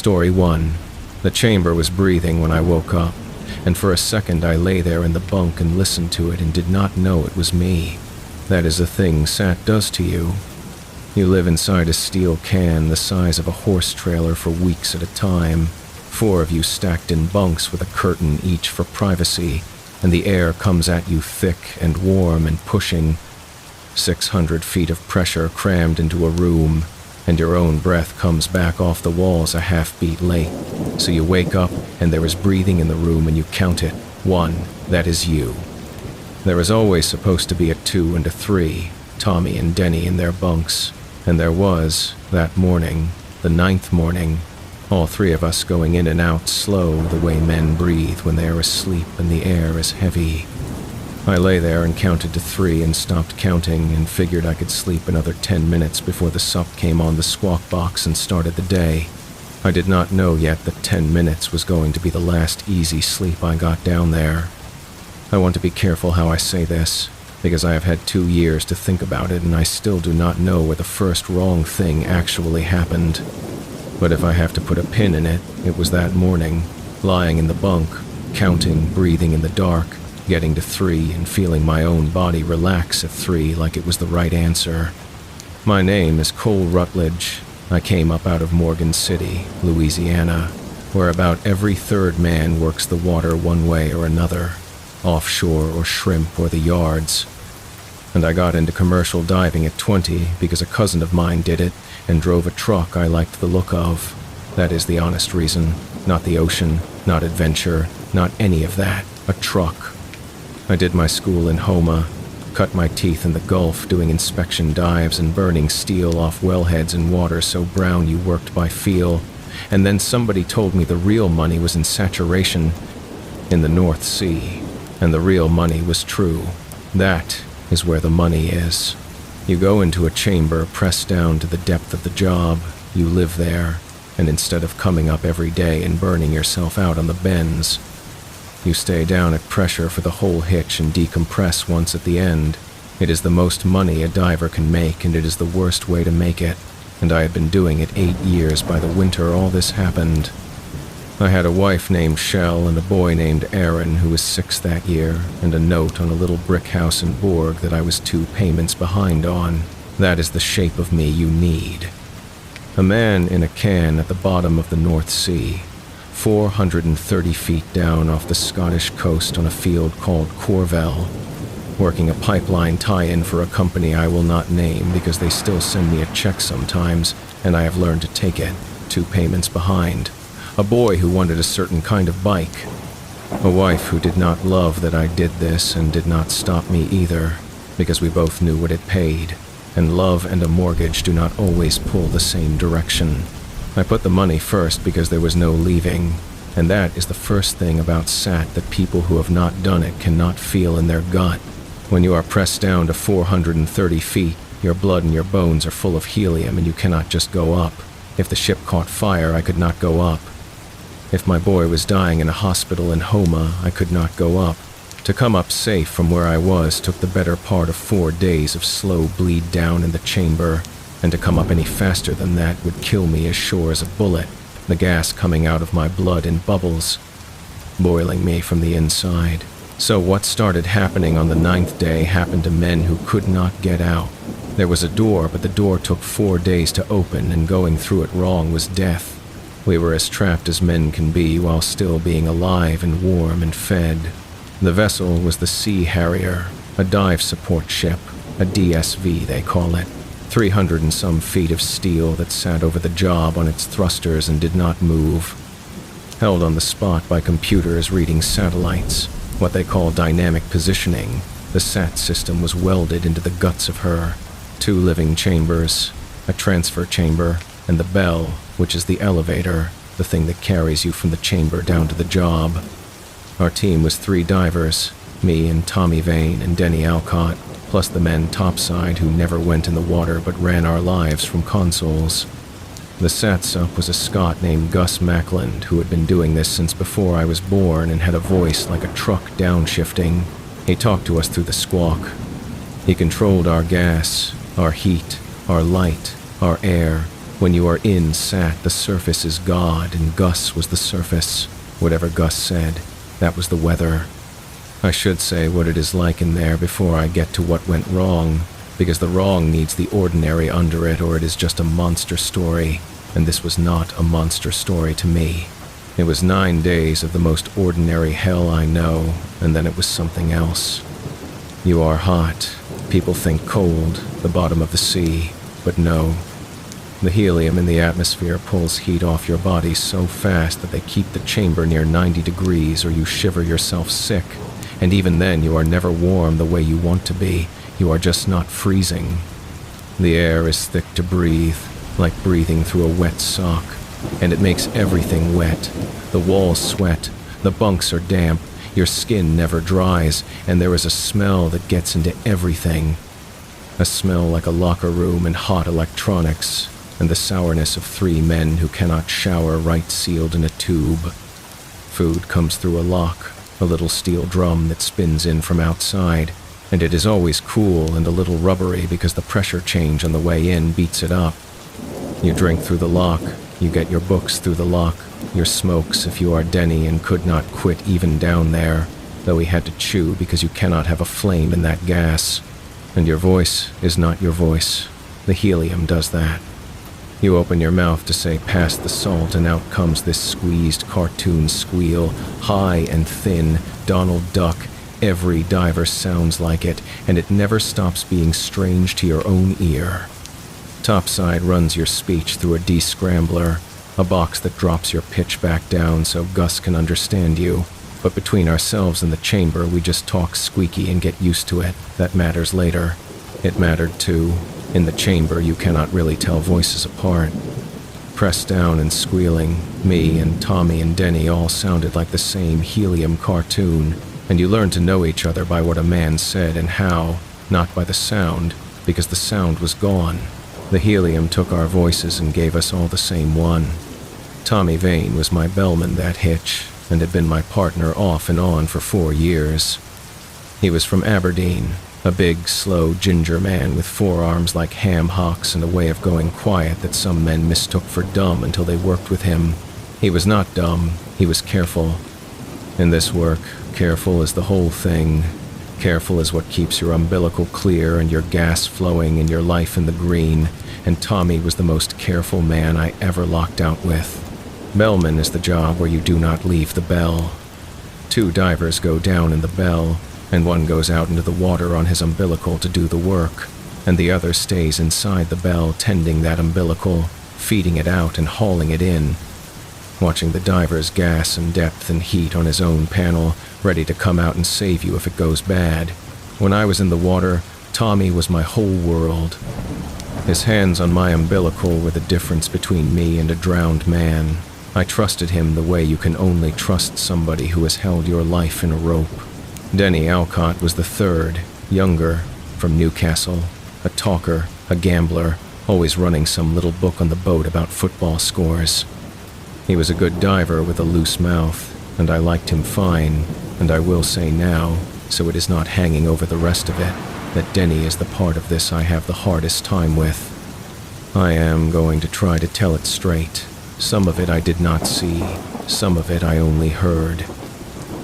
Story 1. The chamber was breathing when I woke up, and for a second I lay there in the bunk and listened to it and did not know it was me. That is a thing SAT does to you. You live inside a steel can the size of a horse trailer for weeks at a time, 4 of you stacked in bunks with a curtain each for privacy, and the air comes at you thick and warm and pushing. 600 feet of pressure crammed into a room, and your own breath comes back off the walls a half-beat late. So you wake up, and there is breathing in the room, and you count it. 1, that is you. There is always supposed to be a 2 and a 3, Tommy and Denny in their bunks, and there was, that morning, the 9th morning, all 3 of us going in and out slow the way men breathe when they are asleep and the air is heavy. I lay there and counted to 3 and stopped counting and figured I could sleep another 10 minutes before the sup came on the squawk box and started the day. I did not know yet that 10 minutes was going to be the last easy sleep I got down there. I want to be careful how I say this, because I have had 2 years to think about it and I still do not know where the first wrong thing actually happened. But if I have to put a pin in it, it was that morning, lying in the bunk, counting, breathing in the dark, getting to 3 and feeling my own body relax at 3 like it was the right answer. My name is Cole Rutledge. I came up out of Morgan City, Louisiana, where about every 3rd man works the water one way or another, offshore or shrimp or the yards. And I got into commercial diving at 20 because a cousin of mine did it and drove a truck I liked the look of. That is the honest reason. Not the ocean, not adventure, not any of that. A truck. I did my school in Homa, cut my teeth in the Gulf doing inspection dives and burning steel off wellheads in water so brown you worked by feel, and then somebody told me the real money was in saturation in the North Sea, and the real money was true. That is where the money is. You go into a chamber pressed down to the depth of the job, you live there, and instead of coming up every day and burning yourself out on the bends, you stay down at pressure for the whole hitch and decompress once at the end. It is the most money a diver can make, and it is the worst way to make it. And I had been doing it 8 years by the winter all this happened. I had a wife named Shell and a boy named Aaron who was 6 that year, and a note on a little brick house in Borg that I was 2 payments behind on. That is the shape of me you need. A man in a can at the bottom of the North Sea, 430 feet down off the Scottish coast on a field called Corvell, working a pipeline tie-in for a company I will not name because they still send me a check sometimes, and I have learned to take it, 2 payments behind. A boy who wanted a certain kind of bike. A wife who did not love that I did this and did not stop me either, because we both knew what it paid, and love and a mortgage do not always pull the same direction. I put the money first because there was no leaving, and that is the first thing about SAT that people who have not done it cannot feel in their gut. When you are pressed down to 430 feet, your blood and your bones are full of helium and you cannot just go up. If the ship caught fire, I could not go up. If my boy was dying in a hospital in Homa, I could not go up. To come up safe from where I was took the better part of 4 days of slow bleed down in the chamber, and to come up any faster than that would kill me as sure as a bullet, the gas coming out of my blood in bubbles, boiling me from the inside. So what started happening on the 9th day happened to men who could not get out. There was a door, but the door took 4 days to open, and going through it wrong was death. We were as trapped as men can be while still being alive and warm and fed. The vessel was the Sea Harrier, a dive support ship, a DSV they call it. 300 and some feet of steel that sat over the job on its thrusters and did not move. Held on the spot by computers reading satellites, what they call dynamic positioning, the SAT system was welded into the guts of her. 2 living chambers, a transfer chamber, and the bell, which is the elevator, the thing that carries you from the chamber down to the job. Our team was 3 divers, me and Tommy Vane and Denny Alcott, plus the men topside who never went in the water but ran our lives from consoles. The SAT-sup was a Scot named Gus Mackland who had been doing this since before I was born and had a voice like a truck downshifting. He talked to us through the squawk. He controlled our gas, our heat, our light, our air, When you are in Sat, the surface is God, and Gus was the surface. Whatever Gus said, that was the weather. I should say what it is like in there before I get to what went wrong, because the wrong needs the ordinary under it, or it is just a monster story, and this was not a monster story to me. It was 9 days of the most ordinary hell I know, and then it was something else. You are hot. People think cold, the bottom of the sea, but no. The helium in the atmosphere pulls heat off your body so fast that they keep the chamber near 90 degrees or you shiver yourself sick, and even then you are never warm the way you want to be, you are just not freezing. The air is thick to breathe, like breathing through a wet sock, and it makes everything wet. The walls sweat, the bunks are damp, your skin never dries, and there is a smell that gets into everything. A smell like a locker room and hot electronics, and the sourness of 3 men who cannot shower right sealed in a tube. Food comes through a lock, a little steel drum that spins in from outside, and it is always cool and a little rubbery because the pressure change on the way in beats it up. You drink through the lock, you get your books through the lock, your smokes if you are Denny and could not quit even down there, though he had to chew because you cannot have a flame in that gas. And your voice is not your voice. The helium does that. You open your mouth to say pass the salt and out comes this squeezed cartoon squeal, high and thin, Donald Duck. Every diver sounds like it, and it never stops being strange to your own ear. Topside runs your speech through a descrambler, a box that drops your pitch back down so Gus can understand you. But between ourselves and the chamber, we just talk squeaky and get used to it. That matters later. It mattered too. In the chamber, you cannot really tell voices apart. Pressed down and squealing, me and Tommy and Denny all sounded like the same helium cartoon, and you learn to know each other by what a man said and how, not by the sound, because the sound was gone. The helium took our voices and gave us all the same one. Tommy Vane was my bellman that hitch, and had been my partner off and on for 4 years. He was from Aberdeen, a big, slow ginger man with forearms like ham hocks and a way of going quiet that some men mistook for dumb until they worked with him. He was not dumb, he was careful. In this work, careful is the whole thing. Careful is what keeps your umbilical clear and your gas flowing and your life in the green, and Tommy was the most careful man I ever locked out with. Bellman is the job where you do not leave the bell. 2 divers go down in the bell, and one goes out into the water on his umbilical to do the work, and the other stays inside the bell tending that umbilical, feeding it out and hauling it in, watching the diver's gas and depth and heat on his own panel, ready to come out and save you if it goes bad. When I was in the water, Tommy was my whole world. His hands on my umbilical were the difference between me and a drowned man. I trusted him the way you can only trust somebody who has held your life in a rope. Denny Alcott was the 3rd, younger, from Newcastle, a talker, a gambler, always running some little book on the boat about football scores. He was a good diver with a loose mouth, and I liked him fine, and I will say now, so it is not hanging over the rest of it, that Denny is the part of this I have the hardest time with. I am going to try to tell it straight. Some of it I did not see, some of it I only heard.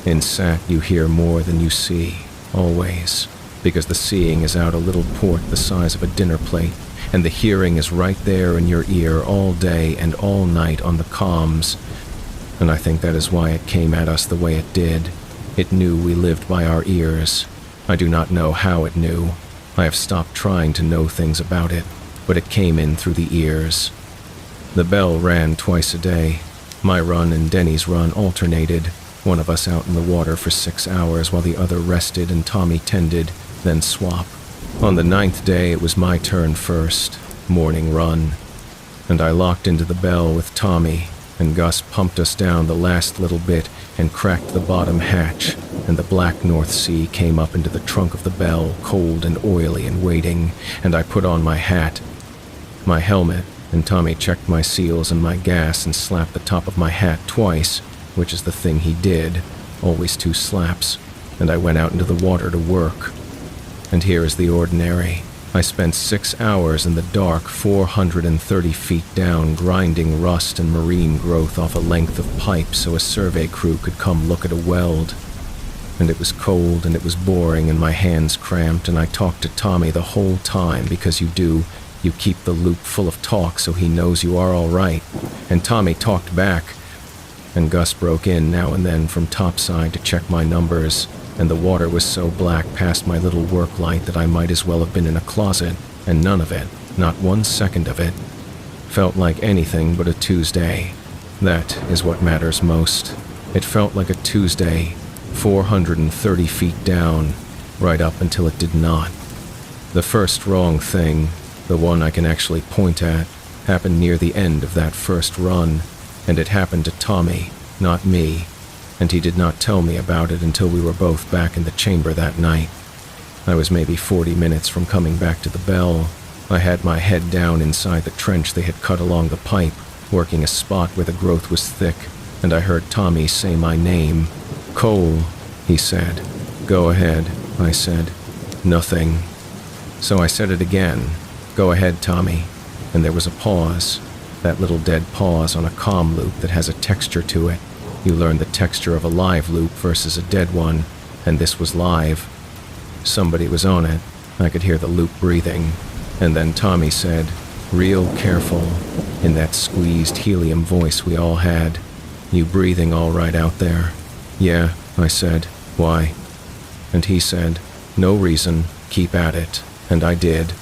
In Sat, you hear more than you see, always, because the seeing is out a little port the size of a dinner plate, and the hearing is right there in your ear all day and all night on the comms. And I think that is why it came at us the way it did. It knew we lived by our ears. I do not know how it knew. I have stopped trying to know things about it, but it came in through the ears. The bell ran twice a day. My run and Denny's run alternated, one of us out in the water for 6 hours while the other rested and Tommy tended, then swap. On the 9th day, it was my turn first, morning run, and I locked into the bell with Tommy, and Gus pumped us down the last little bit and cracked the bottom hatch, and the black North Sea came up into the trunk of the bell, cold and oily and waiting, and I put on my hat, my helmet, and Tommy checked my seals and my gas and slapped the top of my hat twice, which is the thing he did, always 2 slaps, and I went out into the water to work. And here is the ordinary. I spent 6 hours in the dark 430 feet down grinding rust and marine growth off a length of pipe so a survey crew could come look at a weld. And it was cold and it was boring and my hands cramped and I talked to Tommy the whole time because you keep the loop full of talk so he knows you are all right. And Tommy talked back. And Gus broke in now and then from topside to check my numbers, and the water was so black past my little work light that I might as well have been in a closet, and none of it, not 1 second of it, felt like anything but a Tuesday. That is what matters most. It felt like a Tuesday, 430 feet down, right up until it did not. The first wrong thing, the one I can actually point at, happened near the end of that first run, and it happened to Tommy, not me, and he did not tell me about it until we were both back in the chamber that night. I was maybe 40 minutes from coming back to the bell. I had my head down inside the trench they had cut along the pipe, working a spot where the growth was thick, and I heard Tommy say my name. "Cole," he said. "Go ahead," I said. "Nothing." So I said it again. "Go ahead, Tommy." And there was a pause. That little dead pause on a calm loop that has a texture to it. You learn the texture of a live loop versus a dead one, and this was live. Somebody was on it. I could hear the loop breathing. And then Tommy said, real careful, in that squeezed helium voice we all had, "You breathing all right out there?" "Yeah," I said. "Why?" And he said, "No reason, keep at it." And I did.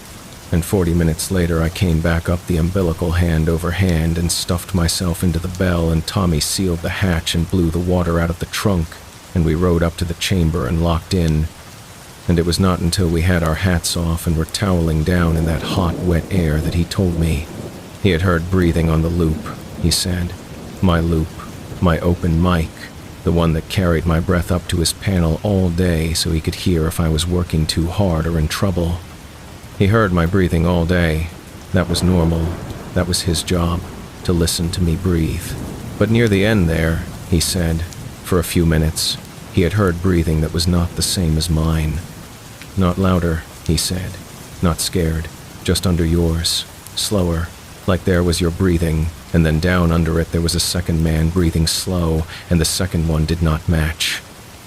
And 40 minutes later I came back up the umbilical hand over hand and stuffed myself into the bell, and Tommy sealed the hatch and blew the water out of the trunk, and we rode up to the chamber and locked in. And it was not until we had our hats off and were toweling down in that hot, wet air that he told me. He had heard breathing on the loop, he said. My loop, my open mic, the one that carried my breath up to his panel all day so he could hear if I was working too hard or in trouble. He heard my breathing all day. That was normal. That was his job, to listen to me breathe. But near the end there, he said, for a few minutes, he had heard breathing that was not the same as mine. Not louder, he said. Not scared, just under yours. Slower, like there was your breathing, and then down under it there was a second man breathing slow, and the second one did not match.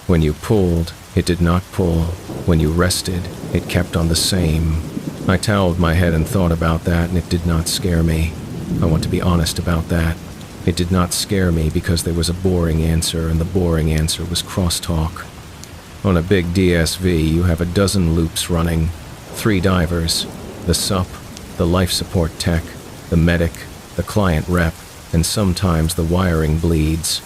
When you pulled, it did not pull. When you rested, it kept on the same. I toweled my head and thought about that, and it did not scare me. I want to be honest about that. It did not scare me because there was a boring answer, and the boring answer was crosstalk. On a big DSV, you have a dozen loops running. 3 divers, the sup, the life support tech, the medic, the client rep, and sometimes the wiring bleeds.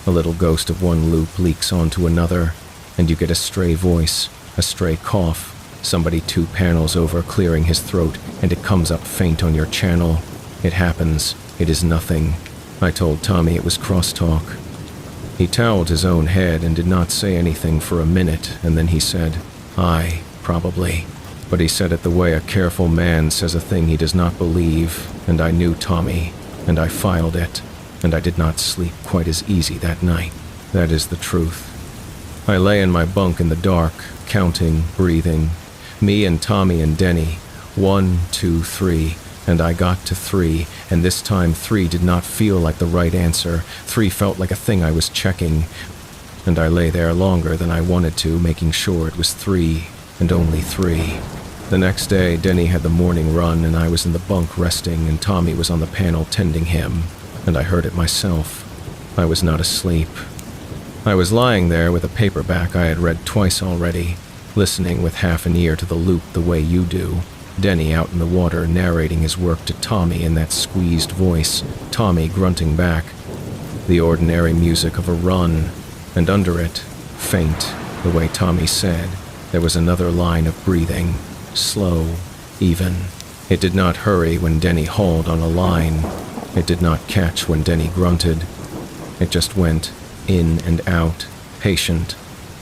A little ghost of one loop leaks onto another, and you get a stray voice, a stray cough, somebody 2 panels over clearing his throat, and it comes up faint on your channel. It happens. It is nothing. I told Tommy it was crosstalk. He toweled his own head and did not say anything for a minute, and then he said, "Aye, probably." But he said it the way a careful man says a thing he does not believe, and I knew Tommy, and I filed it, and I did not sleep quite as easy that night. That is the truth. I lay in my bunk in the dark, counting, breathing. Me and Tommy and Denny. 1, 2, 3. And I got to 3, and this time 3 did not feel like the right answer. 3 felt like a thing I was checking. And I lay there longer than I wanted to, making sure it was 3, and only 3. The next day, Denny had the morning run, and I was in the bunk resting, and Tommy was on the panel tending him, and I heard it myself. I was not asleep. I was lying there with a paperback I had read twice already, listening with half an ear to the loop the way you do. Denny out in the water narrating his work to Tommy in that squeezed voice, Tommy grunting back. The ordinary music of a run, and under it, faint, the way Tommy said, there was another line of breathing, slow, even. It did not hurry when Denny hauled on a line. It did not catch when Denny grunted. It just went in and out, patient,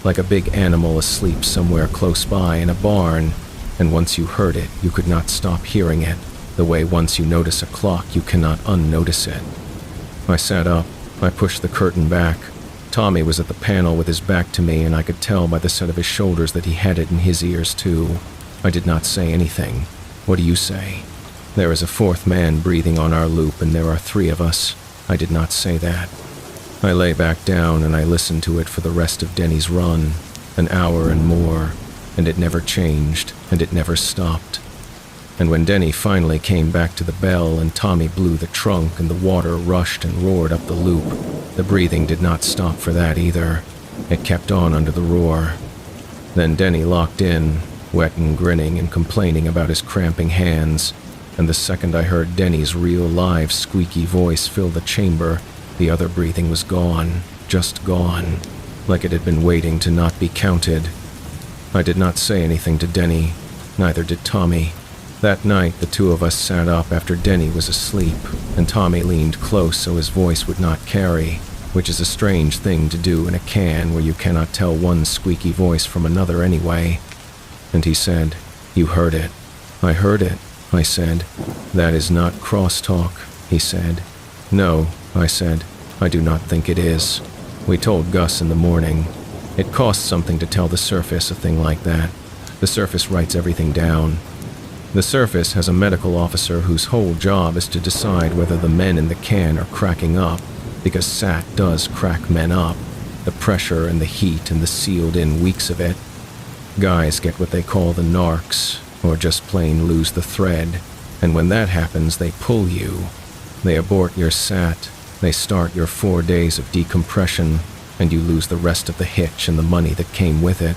like a big animal asleep somewhere close by in a barn. And once you heard it, you could not stop hearing it, the way once you notice a clock, you cannot unnotice it. I sat up. I pushed the curtain back. Tommy was at the panel with his back to me, and I could tell by the set of his shoulders that he had it in his ears too. I did not say anything. What do you say? There is a fourth man breathing on our loop, and there are 3 of us. I did not say that. I lay back down and I listened to it for the rest of Denny's run, an hour and more, and it never changed, and it never stopped. And when Denny finally came back to the bell and Tommy blew the trunk and the water rushed and roared up the loop, the breathing did not stop for that either. It kept on under the roar. Then Denny locked in, wet and grinning and complaining about his cramping hands, and the second I heard Denny's real live squeaky voice fill the chamber, the other breathing was gone, just gone, like it had been waiting to not be counted. I did not say anything to Denny, neither did Tommy. That night, the 2 of us sat up after Denny was asleep, and Tommy leaned close so his voice would not carry, which is a strange thing to do in a can where you cannot tell one squeaky voice from another anyway. And he said, "You heard it." "I heard it," I said. "That is not crosstalk," he said. "No," I said, "I do not think it is. We told Gus in the morning. It costs something to tell the surface a thing like that. The surface writes everything down. The surface has a medical officer whose whole job is to decide whether the men in the can are cracking up, because SAT does crack men up, the pressure and the heat and the sealed-in weeks of it. Guys get what they call the narcs, or just plain lose the thread, and when that happens they pull you. They abort your SAT, they start your 4 days of decompression, and you lose the rest of the hitch and the money that came with it.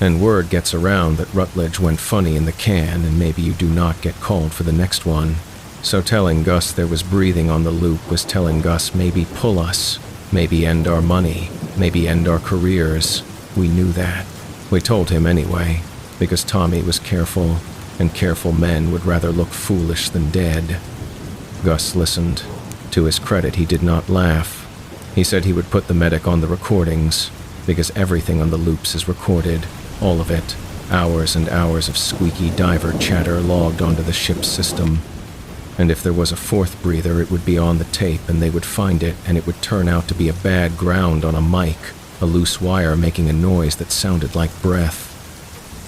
And word gets around that Rutledge went funny in the can, and maybe you do not get called for the next one. So telling Gus there was breathing on the loop was telling Gus maybe pull us, maybe end our money, maybe end our careers. We knew that. We told him anyway, because Tommy was careful, and careful men would rather look foolish than dead. Gus listened. To his credit, he did not laugh. He said he would put the medic on the recordings, because everything on the loops is recorded, all of it, hours and hours of squeaky diver chatter logged onto the ship's system. And if there was a 4th breather, it would be on the tape and they would find it, and it would turn out to be a bad ground on a mic, a loose wire making a noise that sounded like breath.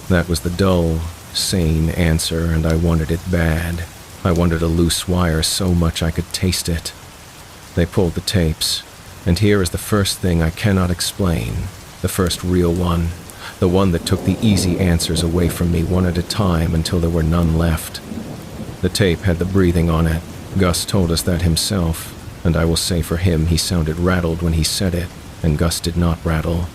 That was the dull, sane answer, and I wanted it bad. I wanted a loose wire so much I could taste it. They pulled the tapes, and here is the first thing I cannot explain, the first real one, the one that took the easy answers away from me one at a time until there were none left. The tape had the breathing on it. Gus told us that himself, and I will say for him he sounded rattled when he said it, and Gus did not rattle.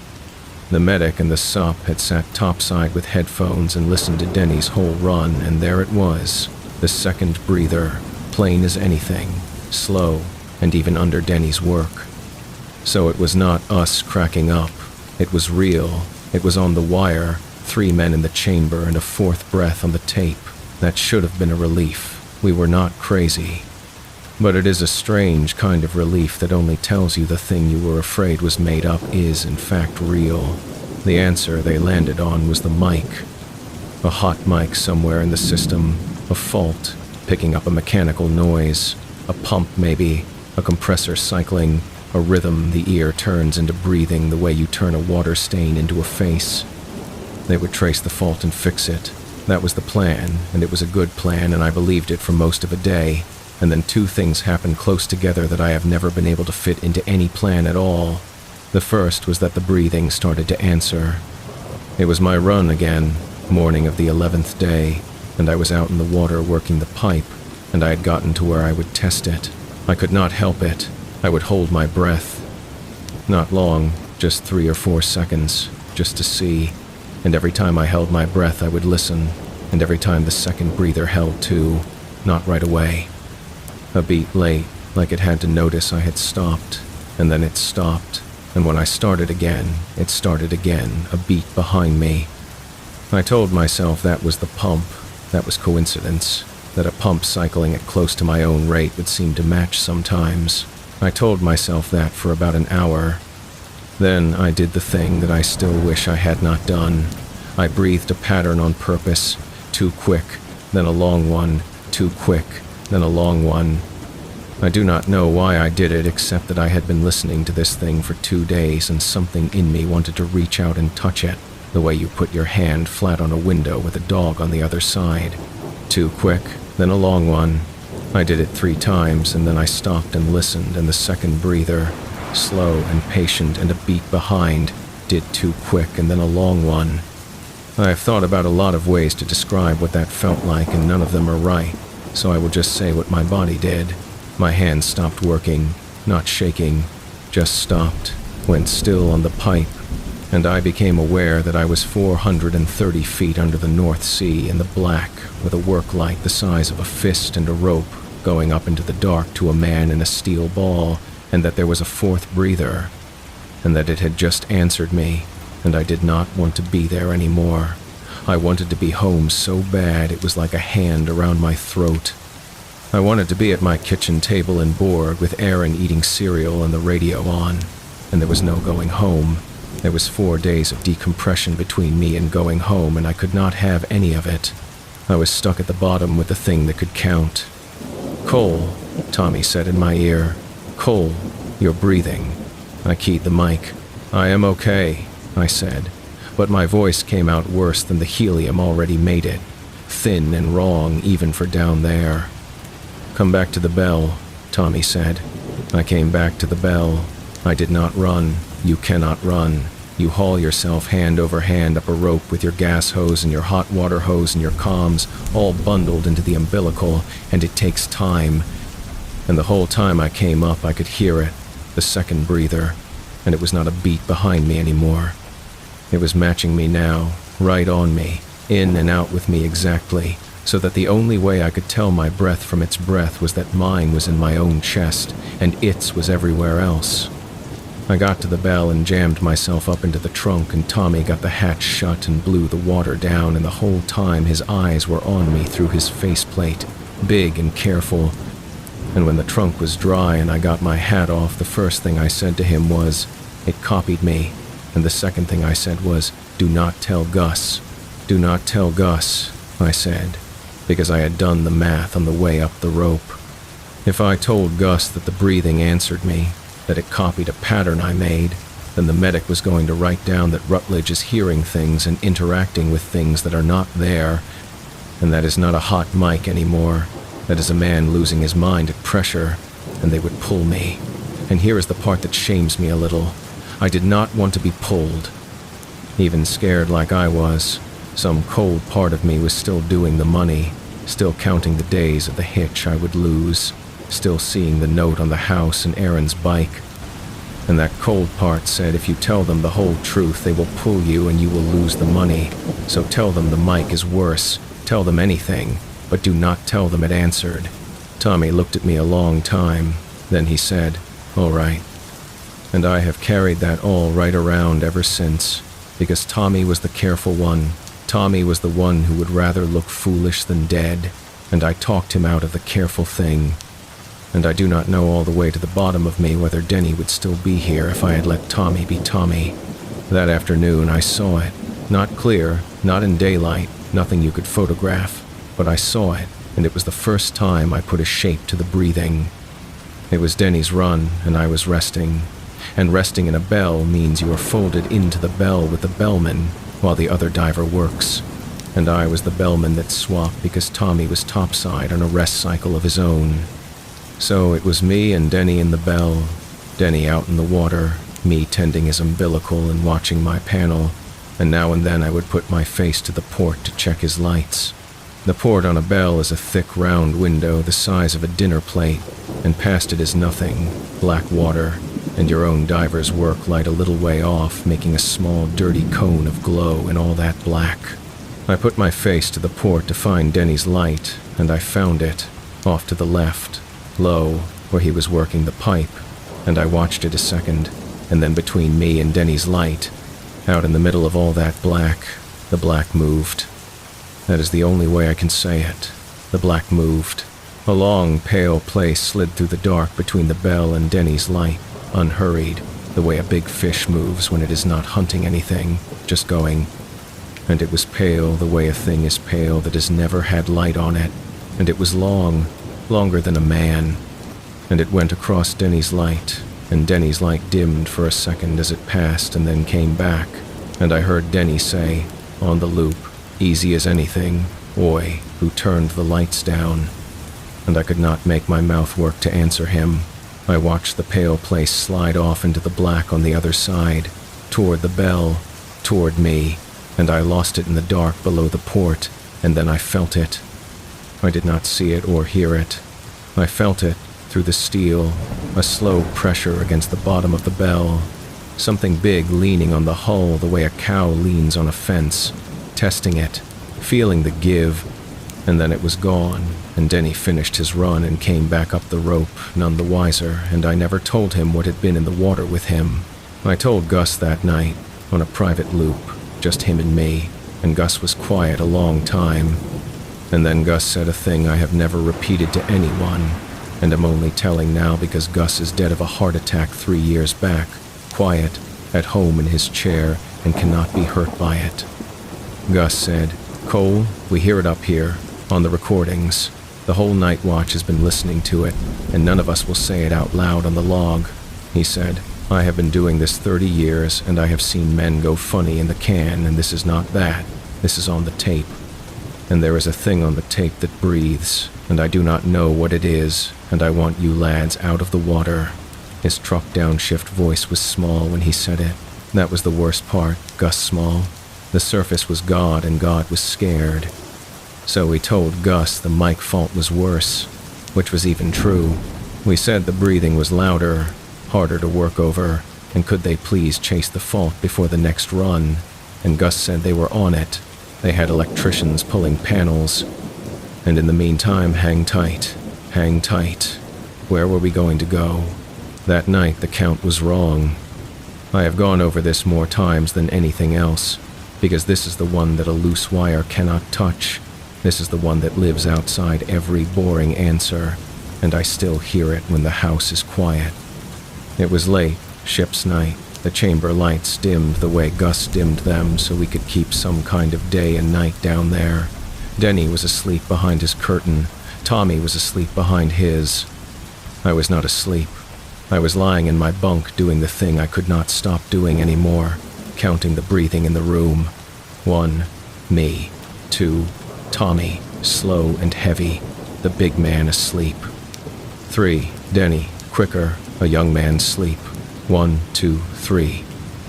The medic and the sup had sat topside with headphones and listened to Denny's whole run, and there it was, the second breather, plain as anything, slow, and even under Denny's work. So it was not us cracking up. It was real. It was on the wire, 3 men in the chamber and a 4th breath on the tape. That should have been a relief. We were not crazy. But it is a strange kind of relief that only tells you the thing you were afraid was made up is, in fact, real. The answer they landed on was the mic. A hot mic somewhere in the system, a fault, picking up a mechanical noise, a pump maybe, a compressor cycling, a rhythm the ear turns into breathing the way you turn a water stain into a face. They would trace the fault and fix it. That was the plan, and it was a good plan, and I believed it for most of a day. And then 2 things happened close together that I have never been able to fit into any plan at all. The first was that the breathing started to answer. It was my run again, morning of the 11th day, and I was out in the water working the pipe, and I had gotten to where I would test it. I could not help it. I would hold my breath. Not long, just 3 or 4 seconds, just to see. And every time I held my breath, I would listen, and every time the second breather held too, not right away. A beat late, like it had to notice I had stopped, and then it stopped, and when I started again, it started again, a beat behind me. I told myself that was the pump, that was coincidence, that a pump cycling at close to my own rate would seem to match sometimes. I told myself that for about an hour. Then I did the thing that I still wish I had not done. I breathed a pattern on purpose, too quick, then a long one, too quick, then a long one. I do not know why I did it, except that I had been listening to this thing for 2 days and something in me wanted to reach out and touch it. the way you put your hand flat on a window with a dog on the other side. 2 quick, then a long one. I did it 3 times, and then I stopped and listened, and the second breather, slow and patient and a beat behind, did 2 quick and then a long one. I have thought about a lot of ways to describe what that felt like, and none of them are right, so I will just say what my body did. My hands stopped working, not shaking, just stopped, went still on the pipe, and I became aware that I was 430 feet under the North Sea in the black, with a work light the size of a fist and a rope going up into the dark to a man in a steel ball, and that there was a 4th breather, and that it had just answered me, and I did not want to be there anymore. I wanted to be home so bad it was like a hand around my throat. I wanted to be at my kitchen table in Borg with Aaron eating cereal and the radio on, and there was no going home. There was 4 days of decompression between me and going home, and I could not have any of it. I was stuck at the bottom with the thing that could count. "Cole," Tommy said in my ear. "Cole, you're breathing." I keyed the mic. "I am okay," I said, but my voice came out worse than the helium already made it, thin and wrong even for down there. "Come back to the bell," Tommy said. I came back to the bell. I did not run. You cannot run. You haul yourself hand over hand up a rope with your gas hose and your hot water hose and your comms all bundled into the umbilical, and it takes time. And the whole time I came up, I could hear it, the second breather, and it was not a beat behind me anymore. It was matching me now, right on me, in and out with me exactly, so that the only way I could tell my breath from its breath was that mine was in my own chest, and its was everywhere else. I got to the bell and jammed myself up into the trunk, and Tommy got the hatch shut and blew the water down, and the whole time his eyes were on me through his faceplate, big and careful. And when the trunk was dry and I got my hat off, the first thing I said to him was, "It copied me," and the second thing I said was, "Do not tell Gus." "Do not tell Gus," I said, because I had done the math on the way up the rope. If I told Gus that the breathing answered me, that it copied a pattern I made, then the medic was going to write down that Rutledge is hearing things and interacting with things that are not there, and that is not a hot mic anymore. That is a man losing his mind at pressure, and they would pull me. And here is the part that shames me a little. I did not want to be pulled. Even scared like I was, some cold part of me was still doing the money, still counting the days of the hitch I would lose, still seeing the note on the house and Aaron's bike. And that cold part said if you tell them the whole truth, they will pull you and you will lose the money. So tell them the mic is worse. Tell them anything, but do not tell them it answered. Tommy looked at me a long time. Then he said, "All right." And I have carried that all right around ever since, because Tommy was the careful one. Tommy was the one who would rather look foolish than dead, and I talked him out of the careful thing. And I do not know all the way to the bottom of me whether Denny would still be here if I had let Tommy be Tommy. That afternoon I saw it. Not clear, not in daylight, nothing you could photograph, but I saw it, and it was the first time I put a shape to the breathing. It was Denny's run, and I was resting. And resting in a bell means you are folded into the bell with the bellman while the other diver works. And I was the bellman that swapped because Tommy was topside on a rest cycle of his own. So it was me and Denny in the bell, Denny out in the water, me tending his umbilical and watching my panel, and now and then I would put my face to the port to check his lights. The port on a bell is a thick round window the size of a dinner plate, and past it is nothing, black water, and your own diver's work light a little way off, making a small dirty cone of glow in all that black. I put my face to the port to find Denny's light, and I found it, off to the left, low, where he was working the pipe, and I watched it a second, and then between me and Denny's light, out in the middle of all that black, the black moved. That is the only way I can say it. The black moved. A long, pale place slid through the dark between the bell and Denny's light, unhurried, the way a big fish moves when it is not hunting anything, just going. And it was pale the way a thing is pale that has never had light on it, and it was long, longer than a man, and it went across Denny's light, and Denny's light dimmed for a second as it passed and then came back, And I heard Denny say, on the loop, easy as anything, oi, who turned the lights down. And I could not make my mouth work to answer him. I watched the pale place slide off into the black on the other side, toward the bell, toward me, and I lost it in the dark below the port, and then I felt it. I did not see it or hear it. I felt it through the steel, a slow pressure against the bottom of the bell, something big leaning on the hull the way a cow leans on a fence, testing it, feeling the give, and then it was gone, and Denny finished his run and came back up the rope, none the wiser, and I never told him what had been in the water with him. I told Gus that night, on a private loop, just him and me, and Gus was quiet a long time. And then Gus said a thing I have never repeated to anyone, and am only telling now because Gus is dead of a heart attack 3 years back, quiet, at home in his chair, and cannot be hurt by it. Gus said, "Cole, we hear it up here, on the recordings. The whole night watch has been listening to it, and none of us will say it out loud on the log." He said, "I have been doing this 30 years, and I have seen men go funny in the can, and this is not that. This is on the tape. And there is a thing on the tape that breathes, and I do not know what it is, and I want you lads out of the water." His truck downshift voice was small when he said it. That was the worst part, Gus Small. The surface was God, and God was scared. So we told Gus the mic fault was worse, which was even true. We said the breathing was louder, harder to work over, and could they please chase the fault before the next run, and Gus said they were on it. They had electricians pulling panels, and in the meantime, hang tight, hang tight. Where were we going to go? That night the count was wrong. I have gone over this more times than anything else, because this is the one that a loose wire cannot touch. This is the one that lives outside every boring answer, and I still hear it when the house is quiet. It was late, ship's night. The chamber lights dimmed the way Gus dimmed them so we could keep some kind of day and night down there. Denny was asleep behind his curtain. Tommy was asleep behind his. I was not asleep. I was lying in my bunk doing the thing I could not stop doing anymore, counting the breathing in the room. 1, me. 2, Tommy, slow and heavy, the big man asleep. 3, Denny, quicker, a young man's sleep. 1, 2, 3.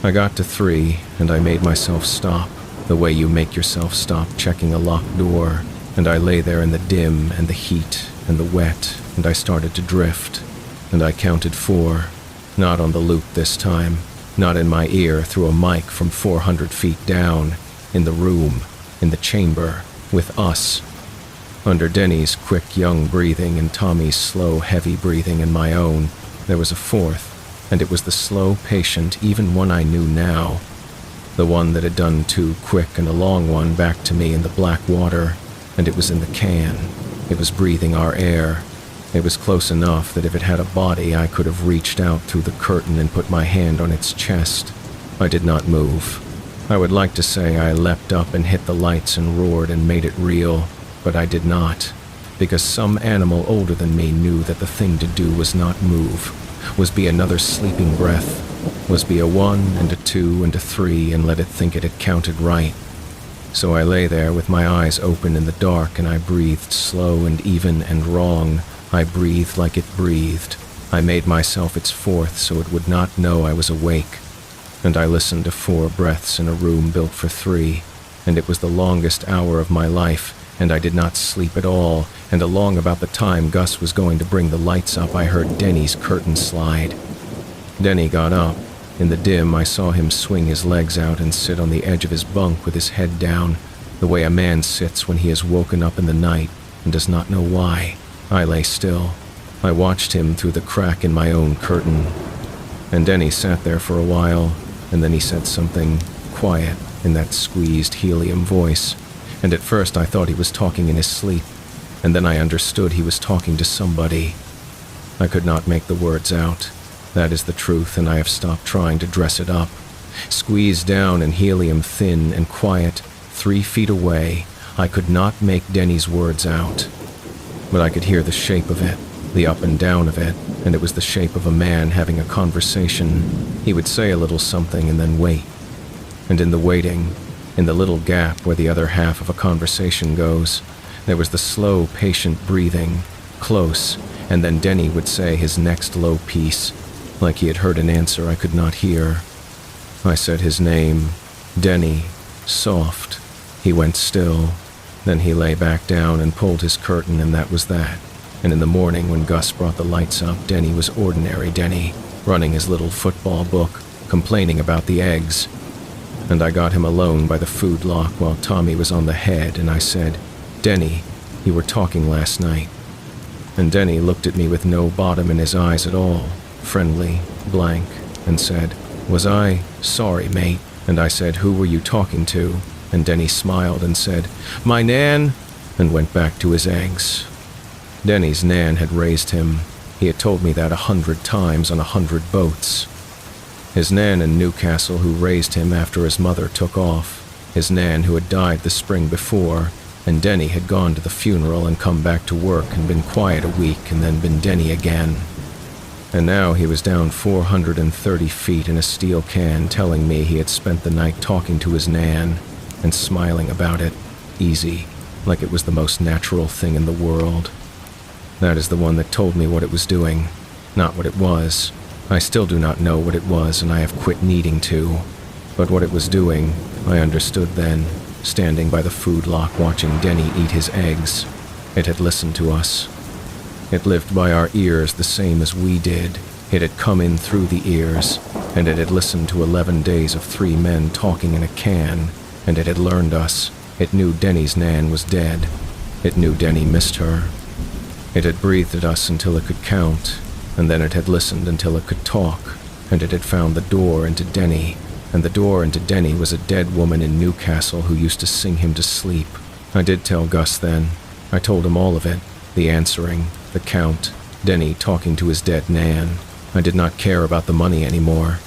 I got to 3, and I made myself stop, the way you make yourself stop checking a locked door, and I lay there in the dim and the heat and the wet, and I started to drift, and I counted 4, not on the loop this time, not in my ear through a mic from 400 feet down, in the room, in the chamber, with us. Under Denny's quick young breathing and Tommy's slow heavy breathing and my own, there was a 4th, and it was the slow patient, even one I knew now. The one that had done 2 quick and a long one back to me in the black water, and it was in the can. It was breathing our air. It was close enough that if it had a body, I could have reached out through the curtain and put my hand on its chest. I did not move. I would like to say I leapt up and hit the lights and roared and made it real, but I did not, because some animal older than me knew that the thing to do was not move, was be another sleeping breath, was be a 1 and a 2 and a 3 and let it think it had counted right. So I lay there with my eyes open in the dark, and I breathed slow and even and wrong. I breathed like it breathed. I made myself its 4th so it would not know I was awake. And I listened to 4 breaths in a room built for 3, and it was the longest hour of my life, and I did not sleep at all, and along about the time Gus was going to bring the lights up, I heard Denny's curtain slide. Denny got up. In the dim, I saw him swing his legs out and sit on the edge of his bunk with his head down, the way a man sits when he is woken up in the night and does not know why. I lay still. I watched him through the crack in my own curtain. And Denny sat there for a while, and then he said something quiet in that squeezed helium voice. And at first I thought he was talking in his sleep, and then I understood he was talking to somebody. I could not make the words out. That is the truth, and I have stopped trying to dress it up. Squeezed down and helium thin and quiet, 3 feet away, I could not make Denny's words out. But I could hear the shape of it, the up and down of it, and it was the shape of a man having a conversation. He would say a little something and then wait. And in the waiting, in the little gap where the other half of a conversation goes, there was the slow, patient breathing, close, and then Denny would say his next low piece, like he had heard an answer I could not hear. I said his name, Denny, soft. He went still. Then he lay back down and pulled his curtain, and that was that. And in the morning when Gus brought the lights up, Denny was ordinary Denny, running his little football book, complaining about the eggs. And I got him alone by the food lock while Tommy was on the head, and I said, "Denny, you were talking last night." And Denny looked at me with no bottom in his eyes at all, friendly, blank, and said, "Was I? Sorry, mate." And I said, "Who were you talking to?" And Denny smiled and said, "My Nan," and went back to his eggs. Denny's Nan had raised him. He had told me that 100 times on 100 boats. His Nan in Newcastle who raised him after his mother took off, his Nan who had died the spring before, and Denny had gone to the funeral and come back to work and been quiet a week and then been Denny again. And now he was down 430 feet in a steel can telling me he had spent the night talking to his Nan and smiling about it, easy, like it was the most natural thing in the world. That is the one that told me what it was doing, not what it was. I still do not know what it was, and I have quit needing to. But what it was doing, I understood then, standing by the food lock watching Denny eat his eggs. It had listened to us. It lived by our ears the same as we did. It had come in through the ears, and it had listened to 11 days of 3 men talking in a can, and it had learned us. It knew Denny's Nan was dead. It knew Denny missed her. It had breathed at us until it could count, and then it had listened until it could talk, and it had found the door into Denny, and the door into Denny was a dead woman in Newcastle who used to sing him to sleep. I did tell Gus then. I told him all of it, the answering, the count, Denny talking to his dead Nan. I did not care about the money anymore.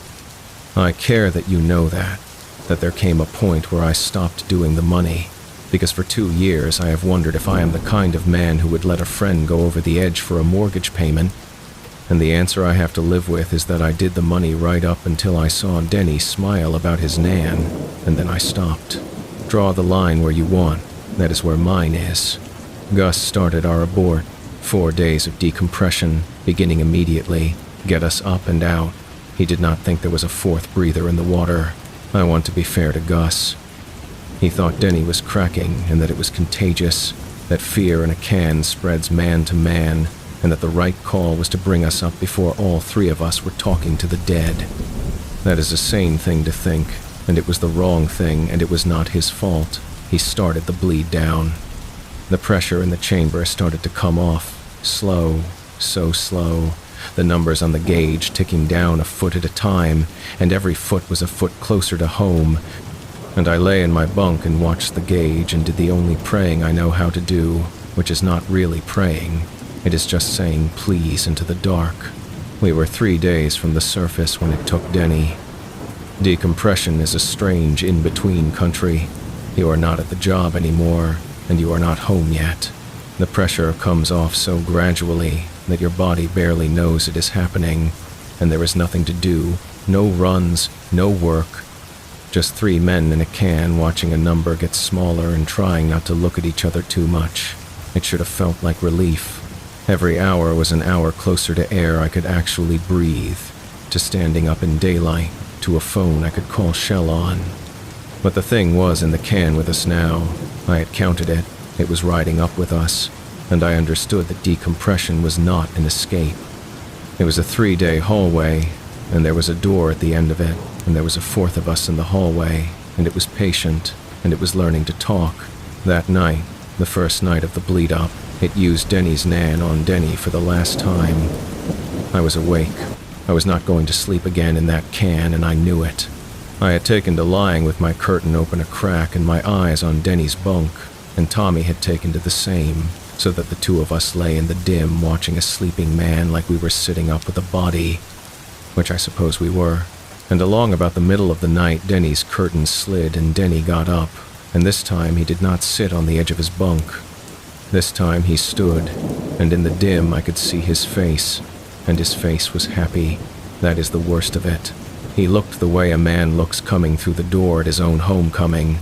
I care that you know that there came a point where I stopped doing the money, because for 2 years I have wondered if I am the kind of man who would let a friend go over the edge for a mortgage payment. And the answer I have to live with is that I did the money right up until I saw Denny smile about his Nan, and then I stopped. Draw the line where you want. That is where mine is. Gus started our abort. 4 days of decompression, beginning immediately, get us up and out. He did not think there was a 4th breather in the water. I want to be fair to Gus. He thought Denny was cracking and that it was contagious, that fear in a can spreads man to man, and that the right call was to bring us up before all 3 of us were talking to the dead. That is a sane thing to think, and it was the wrong thing, and it was not his fault. He started the bleed down. The pressure in the chamber started to come off, slow, so slow, the numbers on the gauge ticking down a foot at a time, and every foot was a foot closer to home. And I lay in my bunk and watched the gauge and did the only praying I know how to do, which is not really praying. It is just saying please into the dark. We were 3 days from the surface when it took Denny. Decompression is a strange in-between country. You are not at the job anymore, and you are not home yet. The pressure comes off so gradually that your body barely knows it is happening, and there is nothing to do, no runs, no work. Just 3 men in a can watching a number get smaller and trying not to look at each other too much. It should have felt like relief. Every hour was an hour closer to air I could actually breathe, to standing up in daylight, to a phone I could call Shell on. But the thing was in the can with us now. I had counted it. It was riding up with us, and I understood that decompression was not an escape. It was a 3-day hallway, and there was a door at the end of it, and there was a 4th of us in the hallway, and it was patient, and it was learning to talk. That night, the first night of the bleed-up, it used Denny's Nan on Denny for the last time. I was awake. I was not going to sleep again in that can, and I knew it. I had taken to lying with my curtain open a crack and my eyes on Denny's bunk, and Tommy had taken to the same, so that the 2 of us lay in the dim watching a sleeping man like we were sitting up with a body, which I suppose we were. And along about the middle of the night, Denny's curtain slid and Denny got up, and this time he did not sit on the edge of his bunk. This time he stood, and in the dim I could see his face, and his face was happy. That is the worst of it. He looked the way a man looks coming through the door at his own homecoming.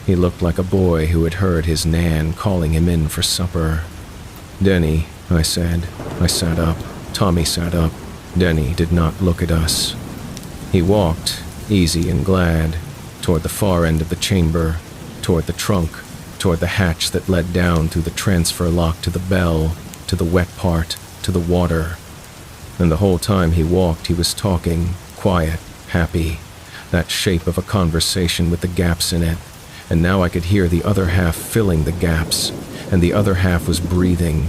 He looked like a boy who had heard his nan calling him in for supper. "Denny," I said. I sat up. Tommy sat up. Denny did not look at us. He walked, easy and glad, toward the far end of the chamber, toward the trunk, toward the hatch that led down through the transfer lock to the bell, to the wet part, to the water. And the whole time he walked, he was talking, quiet, happy, that shape of a conversation with the gaps in it. And now I could hear the other half filling the gaps, and the other half was breathing.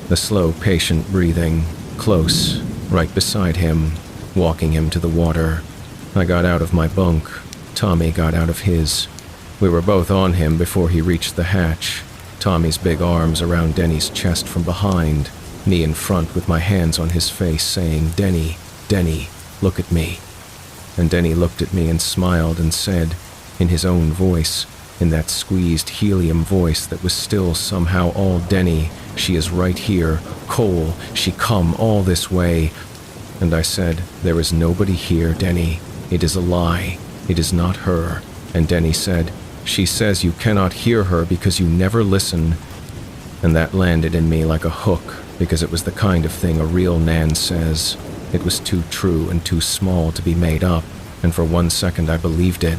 The slow, patient breathing, close, right beside him, walking him to the water. I got out of my bunk. Tommy got out of his. We were both on him before he reached the hatch. Tommy's big arms around Denny's chest from behind, me in front with my hands on his face saying, "Denny, Denny, look at me." And Denny looked at me and smiled and said, in his own voice, in that squeezed helium voice that was still somehow all Denny, "She is right here, Cole, she come all this way." And I said, "There is nobody here, Denny. It is a lie. It is not her." And Denny said, "She says you cannot hear her because you never listen." And that landed in me like a hook, because it was the kind of thing a real Nan says. It was too true and too small to be made up, and for 1 second I believed it.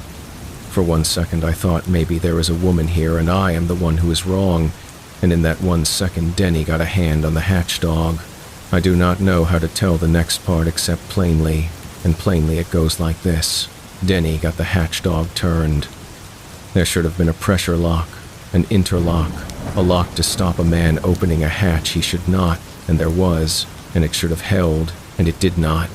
For 1 second I thought maybe there is a woman here and I am the one who is wrong, and in that 1 second Denny got a hand on the hatch dog. I do not know how to tell the next part except plainly, and plainly it goes like this. Denny got the hatch dog turned. There should have been a pressure lock, an interlock, a lock to stop a man opening a hatch he should not, and there was, and it should have held, and it did not.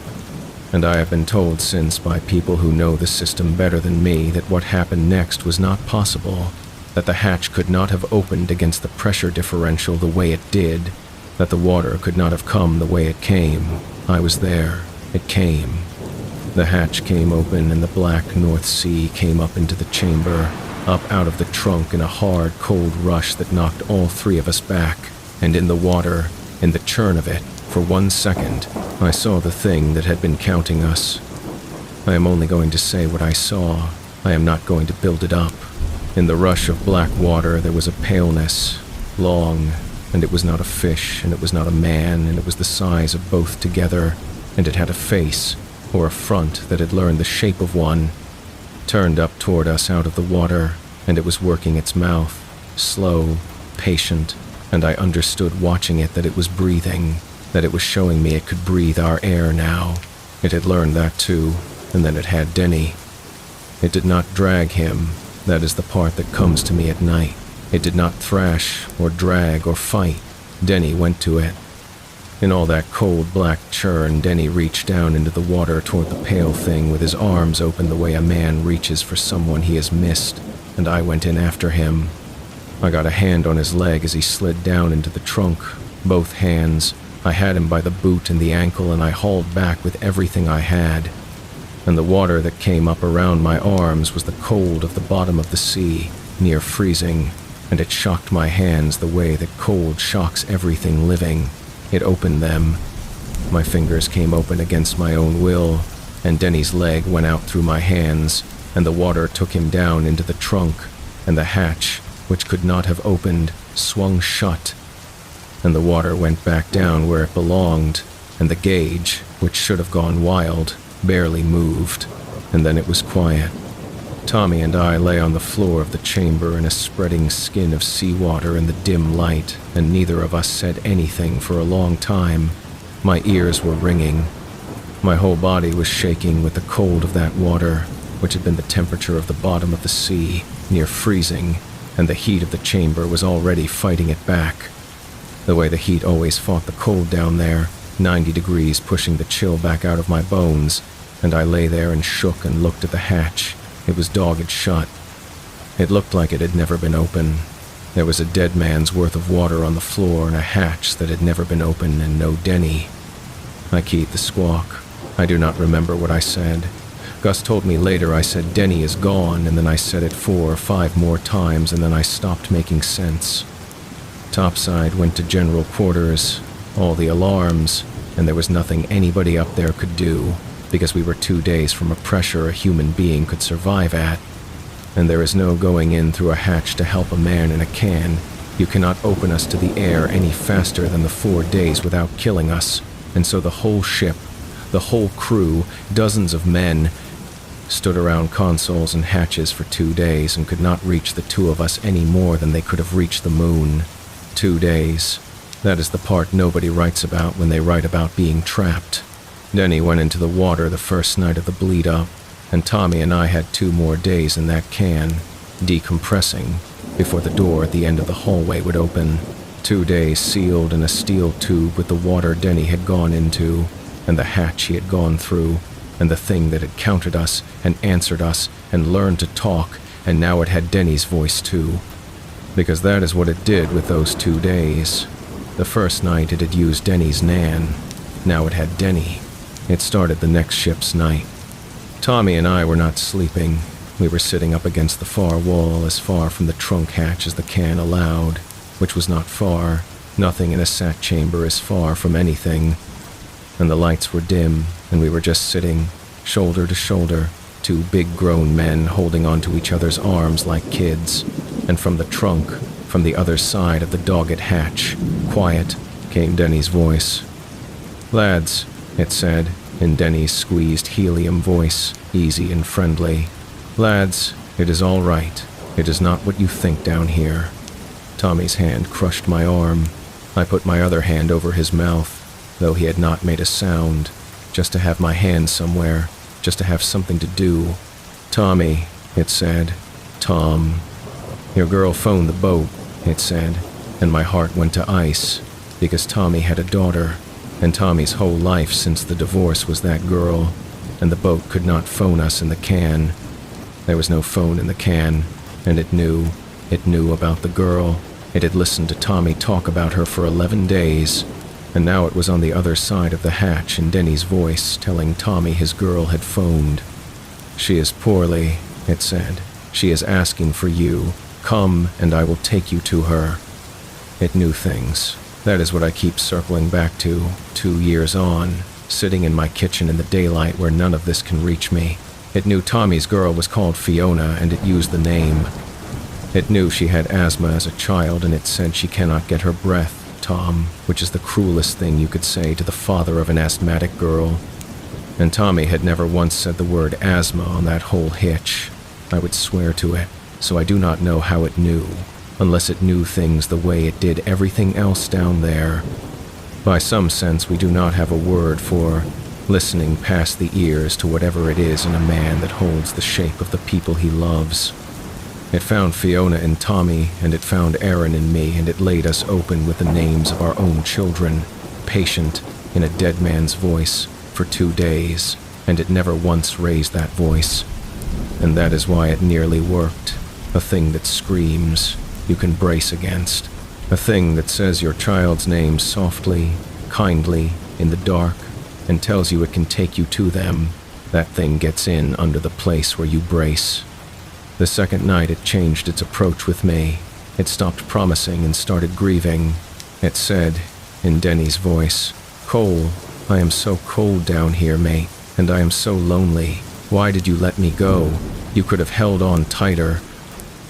And I have been told since by people who know the system better than me that what happened next was not possible, that the hatch could not have opened against the pressure differential the way it did, that the water could not have come the way it came. I was there. It came. The hatch came open and the black North Sea came up into the chamber, up out of the trunk in a hard, cold rush that knocked all three of us back, and in the water, in the churn of it, for 1 second, I saw the thing that had been counting us. I am only going to say what I saw. I am not going to build it up. In the rush of black water there was a paleness, long, and it was not a fish, and it was not a man, and it was the size of both together, and it had a face, or a front that had learned the shape of one, turned up toward us out of the water, and it was working its mouth, slow, patient, and I understood watching it that it was breathing, that it was showing me it could breathe our air now. It had learned that too, and then it had Denny. It did not drag him. That is the part that comes to me at night. It did not thrash, or drag, or fight. Denny went to it. In all that cold black churn, Denny reached down into the water toward the pale thing with his arms open the way a man reaches for someone he has missed, and I went in after him. I got a hand on his leg as he slid down into the trunk, both hands. I had him by the boot and the ankle, and I hauled back with everything I had. And the water that came up around my arms was the cold of the bottom of the sea, near freezing, and it shocked my hands the way that cold shocks everything living. It opened them. My fingers came open against my own will, and Denny's leg went out through my hands, and the water took him down into the trunk, and the hatch, which could not have opened, swung shut, and the water went back down where it belonged, and the gauge, which should have gone wild, barely moved, and then it was quiet. Tommy and I lay on the floor of the chamber in a spreading skin of seawater in the dim light, and neither of us said anything for a long time. My ears were ringing. My whole body was shaking with the cold of that water, which had been the temperature of the bottom of the sea, near freezing, and the heat of the chamber was already fighting it back. The way the heat always fought the cold down there, 90 degrees pushing the chill back out of my bones, and I lay there and shook and looked at the hatch. It was dogged shut. It looked like it had never been open. There was a dead man's worth of water on the floor and a hatch that had never been open and no Denny. I keyed the squawk. I do not remember what I said. Gus told me later I said Denny is gone, and then I said it 4 or 5 more times, and then I stopped making sense. Topside went to general quarters, all the alarms, and there was nothing anybody up there could do. because we were 2 days from a pressure a human being could survive at. And there is no going in through a hatch to help a man in a can. You cannot open us to the air any faster than the 4 days without killing us. And so the whole ship, the whole crew, dozens of men, stood around consoles and hatches for 2 days and could not reach the two of us any more than they could have reached the moon. 2 days. That is the part nobody writes about when they write about being trapped. Denny went into the water the first night of the bleed-up, and Tommy and I had 2 more days in that can, decompressing, before the door at the end of the hallway would open. 2 days sealed in a steel tube with the water Denny had gone into, and the hatch he had gone through, and the thing that had counted us and answered us and learned to talk, and now it had Denny's voice too. Because that is what it did with those 2 days. The first night it had used Denny's Nan. Now it had Denny. It started the next ship's night. Tommy and I were not sleeping. We were sitting up against the far wall, as far from the trunk hatch as the can allowed, which was not far. Nothing in a sat chamber is far from anything. And the lights were dim, and we were just sitting, shoulder to shoulder, 2 big grown men holding onto each other's arms like kids. And from the trunk, from the other side of the dogged hatch, quiet, came Denny's voice. "Lads," it said, in Denny's squeezed helium voice, easy and friendly. "Lads, it is all right. It is not what you think down here." Tommy's hand crushed my arm. I put my other hand over his mouth, though he had not made a sound, just to have my hand somewhere, just to have something to do. "Tommy," it said. "Tom. Your girl phoned the boat," it said, and my heart went to ice, because Tommy had a daughter, and Tommy's whole life since the divorce was that girl, and the boat could not phone us in the can. There was no phone in the can, and it knew about the girl. It had listened to Tommy talk about her for 11 days, and now it was on the other side of the hatch in Denny's voice, telling Tommy his girl had phoned. "She is poorly," it said. "She is asking for you. Come, and I will take you to her." It knew things. That is what I keep circling back to, 2 years on, sitting in my kitchen in the daylight where none of this can reach me. It knew Tommy's girl was called Fiona, and it used the name. It knew she had asthma as a child, and it said she cannot get her breath, Tom, which is the cruelest thing you could say to the father of an asthmatic girl. And Tommy had never once said the word asthma on that whole hitch. I would swear to it, so I do not know how it knew, unless it knew things the way it did everything else down there. By some sense, we do not have a word for listening past the ears to whatever it is in a man that holds the shape of the people he loves. It found Fiona in Tommy, and it found Aaron in me, and it laid us open with the names of our own children, patient, in a dead man's voice, for 2 days, and it never once raised that voice. And that is why it nearly worked. A thing that screams, you can brace against. A thing that says your child's name softly, kindly, in the dark, and tells you it can take you to them. That thing gets in under the place where you brace. The second night it changed its approach with me. It stopped promising and started grieving. It said, in Denny's voice, "Cole, I am so cold down here, mate, and I am so lonely. Why did you let me go? You could have held on tighter."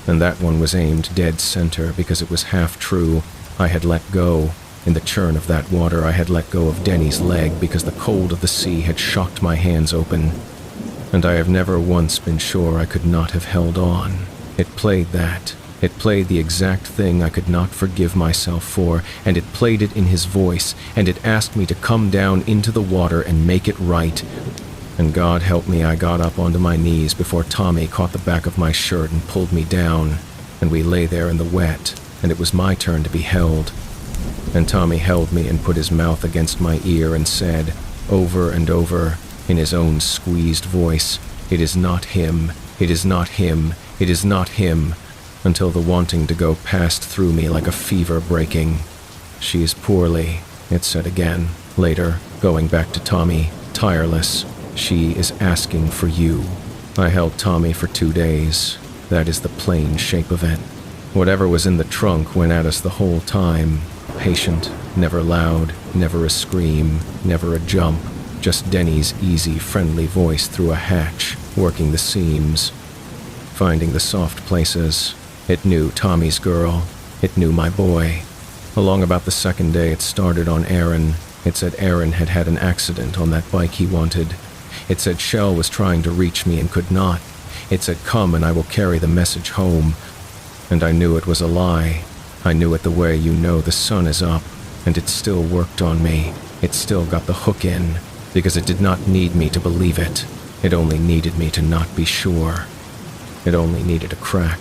And that one was aimed dead center because it was half true. I had let go. In the churn of that water, I had let go of Denny's leg because the cold of the sea had shocked my hands open. And I have never once been sure I could not have held on. It played that. It played the exact thing I could not forgive myself for, and it played it in his voice, and it asked me to come down into the water and make it right. And God help me, I got up onto my knees before Tommy caught the back of my shirt and pulled me down, and we lay there in the wet, and it was my turn to be held. And Tommy held me and put his mouth against my ear and said, over and over, in his own squeezed voice, "It is not him, it is not him, it is not him," until the wanting to go passed through me like a fever breaking. "She is poorly," it said again, later, going back to Tommy, tireless. "She is asking for you." I held Tommy for 2 days. That is the plain shape of it. Whatever was in the trunk went at us the whole time. Patient, never loud, never a scream, never a jump, just Denny's easy, friendly voice through a hatch, working the seams, finding the soft places. It knew Tommy's girl. It knew my boy. Along about the second day it started on Aaron. It said Aaron had had an accident on that bike he wanted. It said Shell was trying to reach me and could not. It said, "Come and I will carry the message home." And I knew it was a lie. I knew it the way you know the sun is up, and it still worked on me. It still got the hook in, because it did not need me to believe it. It only needed me to not be sure. It only needed a crack.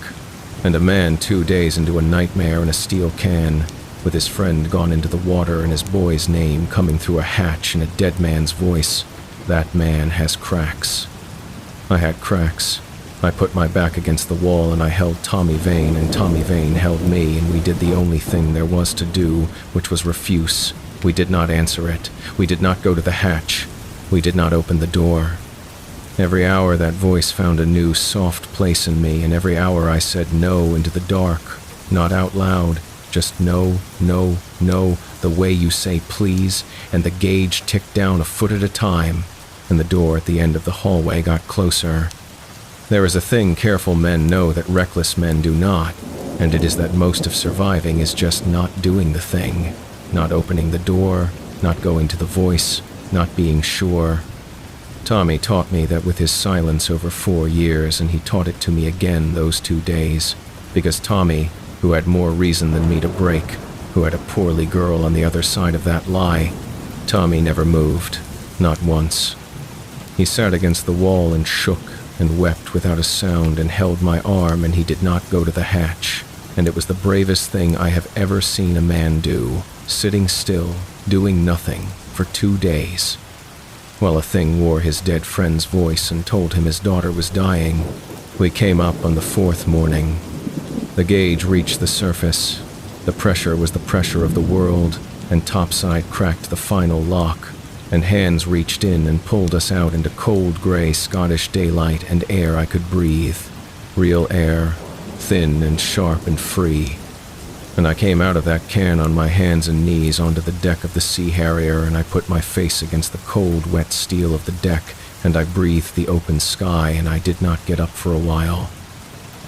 And a man 2 days into a nightmare in a steel can, with his friend gone into the water and his boy's name coming through a hatch in a dead man's voice. That man has cracks. I had cracks. I put my back against the wall and I held Tommy Vane and Tommy Vane held me, and we did the only thing there was to do, which was refuse. We did not answer it. We did not go to the hatch. We did not open the door. Every hour that voice found a new soft place in me, and every hour I said no into the dark, not out loud, just no, no, no, the way you say please, and the gauge ticked down a foot at a time, and the door at the end of the hallway got closer. There is a thing careful men know that reckless men do not, and it is that most of surviving is just not doing the thing, not opening the door, not going to the voice, not being sure. Tommy taught me that with his silence over 4 years, and he taught it to me again those 2 days, because Tommy, who had more reason than me to break, who had a poorly girl on the other side of that lie, Tommy never moved, not once. He sat against the wall and shook and wept without a sound and held my arm, and he did not go to the hatch, and it was the bravest thing I have ever seen a man do, sitting still, doing nothing, for 2 days. While a thing wore his dead friend's voice and told him his daughter was dying. We came up on the 4th morning. The gauge reached the surface. The pressure was the pressure of the world, and topside cracked the final lock, and hands reached in and pulled us out into cold gray Scottish daylight and air I could breathe. Real air, thin and sharp and free. And I came out of that can on my hands and knees onto the deck of the Sea Harrier, and I put my face against the cold, wet steel of the deck, and I breathed the open sky, and I did not get up for a while.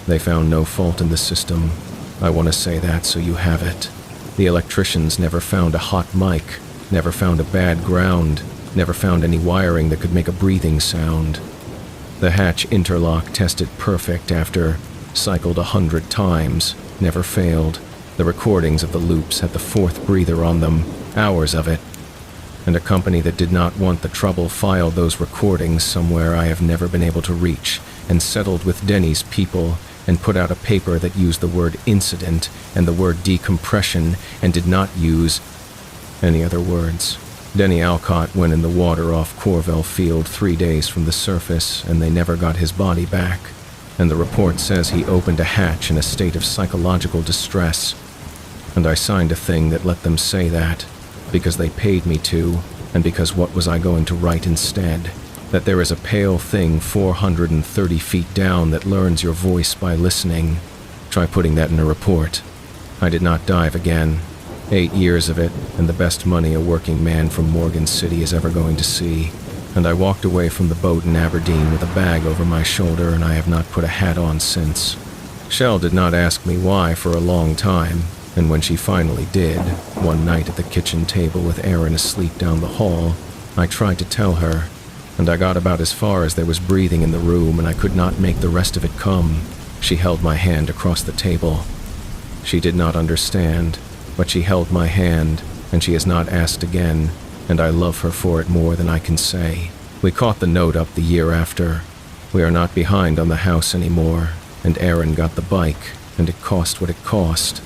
They found no fault in the system. I want to say that so you have it. The electricians never found a hot mic, never found a bad ground, never found any wiring that could make a breathing sound. The hatch interlock tested perfect after, cycled 100 times, never failed. The recordings of the loops had the 4th breather on them, hours of it. And a company that did not want the trouble filed those recordings somewhere I have never been able to reach, and settled with Denny's people, and put out a paper that used the word incident and the word decompression and did not use any other words. Denny Alcott went in the water off Corvell Field 3 days from the surface, and they never got his body back. And the report says he opened a hatch in a state of psychological distress. And I signed a thing that let them say that, because they paid me to, and because what was I going to write instead? That there is a pale thing 430 feet down that learns your voice by listening. Try putting that in a report. I did not dive again. 8 years of it, and the best money a working man from Morgan City is ever going to see. And I walked away from the boat in Aberdeen with a bag over my shoulder, and I have not put a hat on since. Shell did not ask me why for a long time, and when she finally did, one night at the kitchen table with Aaron asleep down the hall, I tried to tell her, and I got about as far as there was breathing in the room, and I could not make the rest of it come. She held my hand across the table. She did not understand, but she held my hand, and she has not asked again, and I love her for it more than I can say. We caught the note up the year after. We are not behind on the house anymore, and Aaron got the bike, and it cost what it cost.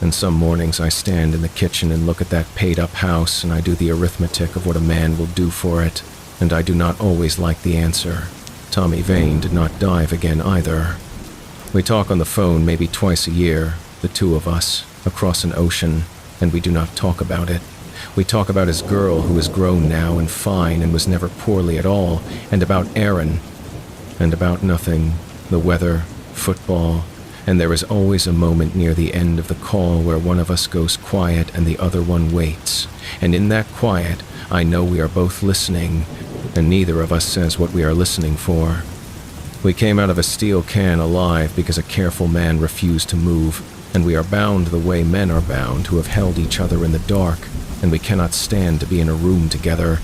And some mornings I stand in the kitchen and look at that paid-up house, and I do the arithmetic of what a man will do for it, and I do not always like the answer. Tommy Vane did not dive again either. We talk on the phone maybe twice a year, the two of us, across an ocean, and we do not talk about it. We talk about his girl who is grown now and fine and was never poorly at all, and about Aaron, and about nothing, the weather, football, and there is always a moment near the end of the call where one of us goes quiet and the other one waits, and in that quiet, I know we are both listening, and neither of us says what we are listening for. We came out of a steel can alive because a careful man refused to move, and we are bound the way men are bound who have held each other in the dark, and we cannot stand to be in a room together,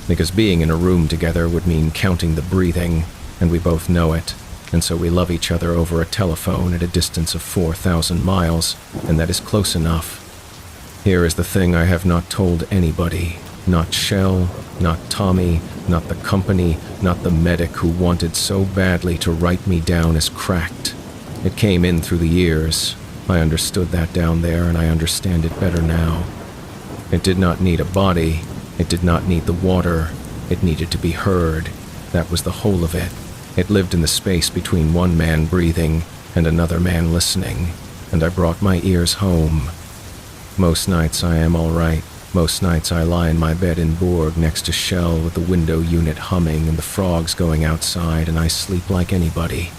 because being in a room together would mean counting the breathing, and we both know it, and so we love each other over a telephone at a distance of 4,000 miles, and that is close enough. Here is the thing I have not told anybody, not Shell, not Tommy, not the company, not the medic who wanted so badly to write me down as cracked. It came in through the years. I understood that down there, and I understand it better now. It did not need a body. It did not need the water. It needed to be heard. That was the whole of it. It lived in the space between one man breathing and another man listening, and I brought my ears home. Most nights I am all right. Most nights I lie in my bed in Borg next to Shell with the window unit humming and the frogs going outside, and I sleep like anybody.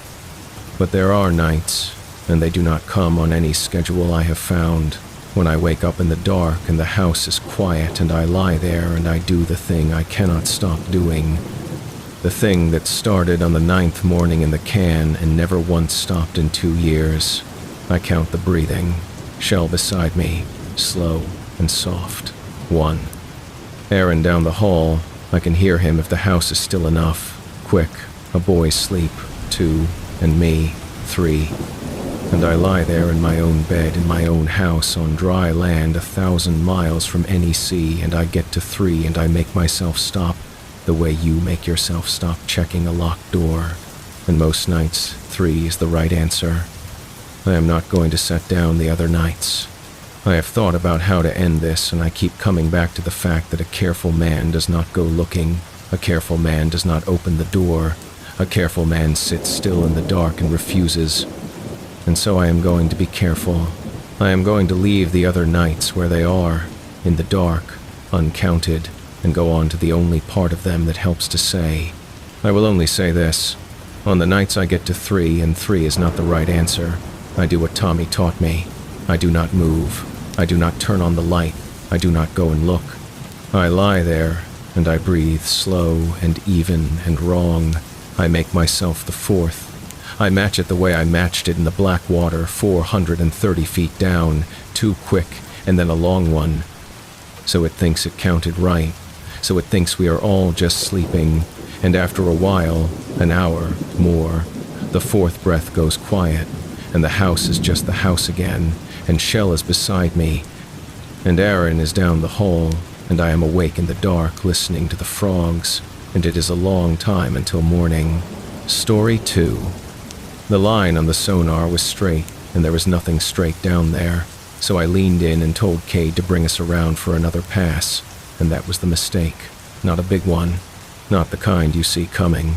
But there are nights, and they do not come on any schedule I have found, when I wake up in the dark and the house is quiet and I lie there and I do the thing I cannot stop doing. The thing that started on the 9th morning in the can and never once stopped in 2 years. I count the breathing. Shell beside me, slow and soft. 1. Aaron down the hall. I can hear him if the house is still enough. Quick, a boy's sleep. 2. And me. 3. And I lie there in my own bed in my own house on dry land 1,000 miles from any sea, and I get to 3 and I make myself stop the way you make yourself stop checking a locked door. And most nights, 3 is the right answer. I am not going to set down the other nights. I have thought about how to end this, and I keep coming back to the fact that a careful man does not go looking. A careful man does not open the door. A careful man sits still in the dark and refuses. And so I am going to be careful. I am going to leave the other nights where they are, in the dark, uncounted, and go on to the only part of them that helps to say. I will only say this. On the nights I get to 3, and 3 is not the right answer, I do what Tommy taught me. I do not move. I do not turn on the light. I do not go and look. I lie there, and I breathe slow and even and wrong. I make myself the 4th. I match it the way I matched it in the black water 430 feet down, 2 quick, and then a long one. So it thinks it counted right. So it thinks we are all just sleeping, and after a while, an hour, more, the 4th breath goes quiet, and the house is just the house again, and Shell is beside me, and Aaron is down the hall, and I am awake in the dark listening to the frogs, and it is a long time until morning. Story 2. The line on the sonar was straight, and there was nothing straight down there, so I leaned in and told Cade to bring us around for another pass, and that was the mistake. Not a big one, not the kind you see coming.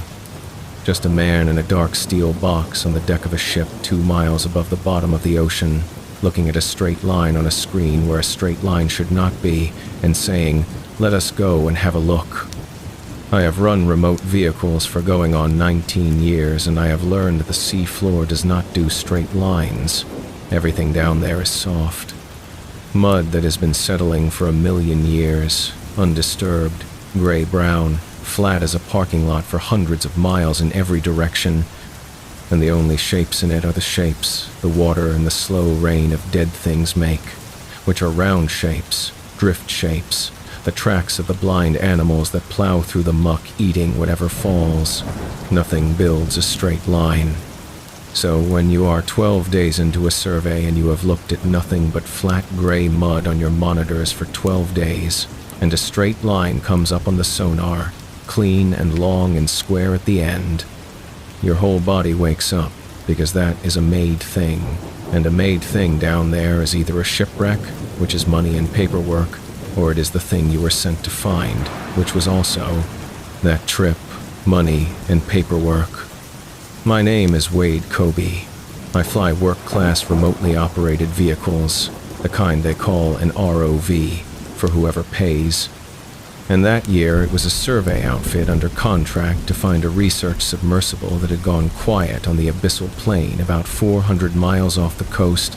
Just a man in a dark steel box on the deck of a ship 2 miles above the bottom of the ocean, looking at a straight line on a screen where a straight line should not be, and saying, "Let us go and have a look." I have run remote vehicles for going on 19 years, and I have learned the sea floor does not do straight lines. Everything down there is soft. Mud that has been settling for 1,000,000 years, undisturbed, gray-brown, flat as a parking lot for hundreds of miles in every direction, and the only shapes in it are the shapes the water and the slow rain of dead things make, which are round shapes, drift shapes, the tracks of the blind animals that plow through the muck eating whatever falls. Nothing builds a straight line. So when you are 12 days into a survey and you have looked at nothing but flat gray mud on your monitors for 12 days, and a straight line comes up on the sonar, clean and long and square at the end, your whole body wakes up, because that is a made thing, and a made thing down there is either a shipwreck, which is money and paperwork, or it is the thing you were sent to find, which was also that trip, money, and paperwork. My name is Wade Kobe. I fly work-class remotely operated vehicles, the kind they call an ROV, for whoever pays. And that year, it was a survey outfit under contract to find a research submersible that had gone quiet on the abyssal plain about 400 miles off the coast,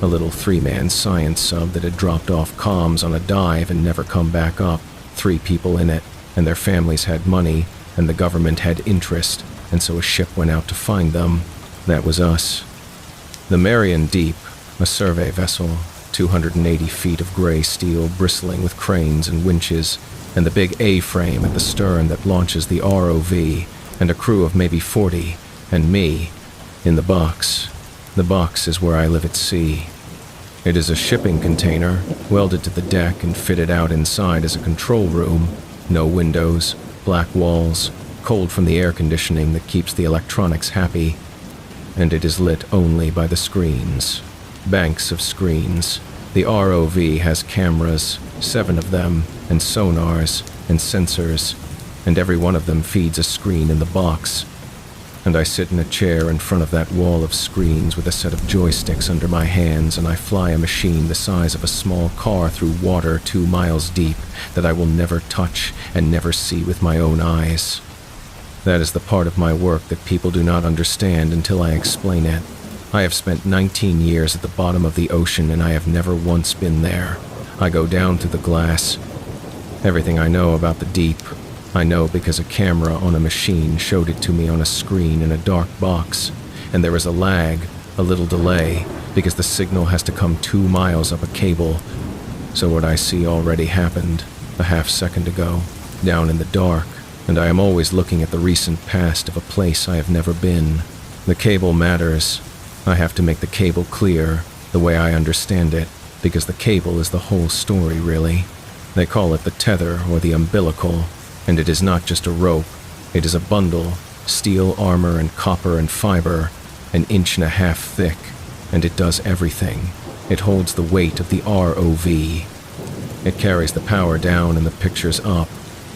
a little 3-man science sub that had dropped off comms on a dive and never come back up, 3 people in it, and their families had money, and the government had interest, and so a ship went out to find them. That was us. The Marion Deep, a survey vessel, 280 feet of gray steel bristling with cranes and winches, and the big A-frame at the stern that launches the ROV, and a crew of maybe 40, and me, in the box. The box is where I live at sea. It is a shipping container, welded to the deck and fitted out inside as a control room. No windows, black walls, cold from the air conditioning that keeps the electronics happy. And it is lit only by the screens. Banks of screens. The ROV has cameras, 7 of them, and sonars, and sensors, and every one of them feeds a screen in the box. And I sit in a chair in front of that wall of screens with a set of joysticks under my hands, and I fly a machine the size of a small car through water 2 miles deep that I will never touch and never see with my own eyes. That is the part of my work that people do not understand until I explain it. I have spent 19 years at the bottom of the ocean, and I have never once been there. I go down through the glass. Everything I know about the deep, I know because a camera on a machine showed it to me on a screen in a dark box, and there is a lag, a little delay, because the signal has to come 2 miles up a cable. So what I see already happened, a half second ago, down in the dark, and I am always looking at the recent past of a place I have never been. The cable matters. I have to make the cable clear, the way I understand it, because the cable is the whole story, really. They call it the tether or the umbilical, and it is not just a rope. It is a bundle, steel armor and copper and fiber, 1.5 inches thick, and it does everything. It holds the weight of the ROV. It carries the power down and the pictures up.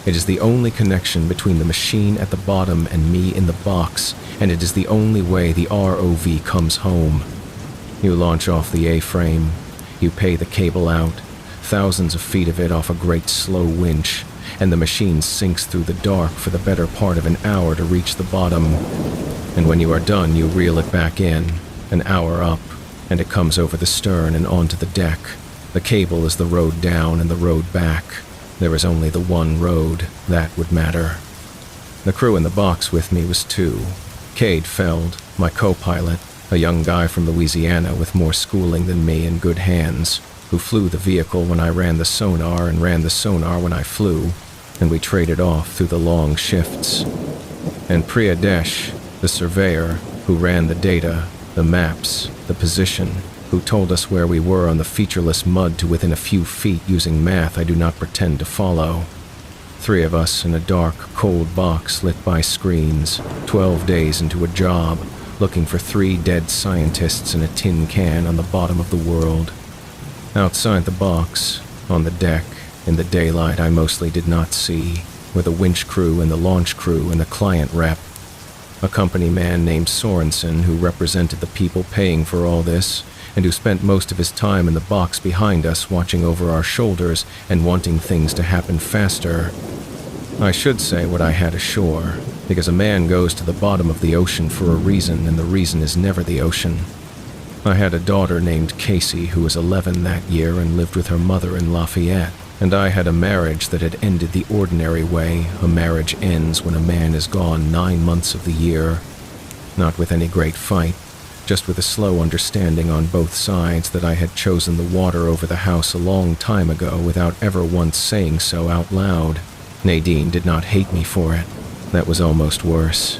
It is the only connection between the machine at the bottom and me in the box, and it is the only way the ROV comes home. You launch off the A-frame. You pay the cable out, thousands of feet of it off a great slow winch, and the machine sinks through the dark for the better part of an hour to reach the bottom. And when you are done, you reel it back in, an hour up, and it comes over the stern and onto the deck. The cable is the road down and the road back. There is only the one road. That would matter. The crew in the box with me was 2. Cade Feld, my co-pilot, a young guy from Louisiana with more schooling than me and good hands, who flew the vehicle when I ran the sonar and ran the sonar when I flew, and we traded off through the long shifts. And Priya Desh, the surveyor, who ran the data, the maps, the position, who told us where we were on the featureless mud to within a few feet using math I do not pretend to follow. 3 of us in a dark, cold box lit by screens, 12 days into a job, looking for 3 dead scientists in a tin can on the bottom of the world. Outside the box, on the deck, in the daylight I mostly did not see, were the winch crew and the launch crew and the client rep. A company man named Sorensen who represented the people paying for all this, and who spent most of his time in the box behind us watching over our shoulders and wanting things to happen faster. I should say what I had ashore, because a man goes to the bottom of the ocean for a reason, and the reason is never the ocean. I had a daughter named Casey who was 11 that year and lived with her mother in Lafayette, and I had a marriage that had ended the ordinary way a marriage ends when a man is gone 9 months of the year. Not with any great fight, just with a slow understanding on both sides that I had chosen the water over the house a long time ago without ever once saying so out loud. Nadine did not hate me for it. That was almost worse.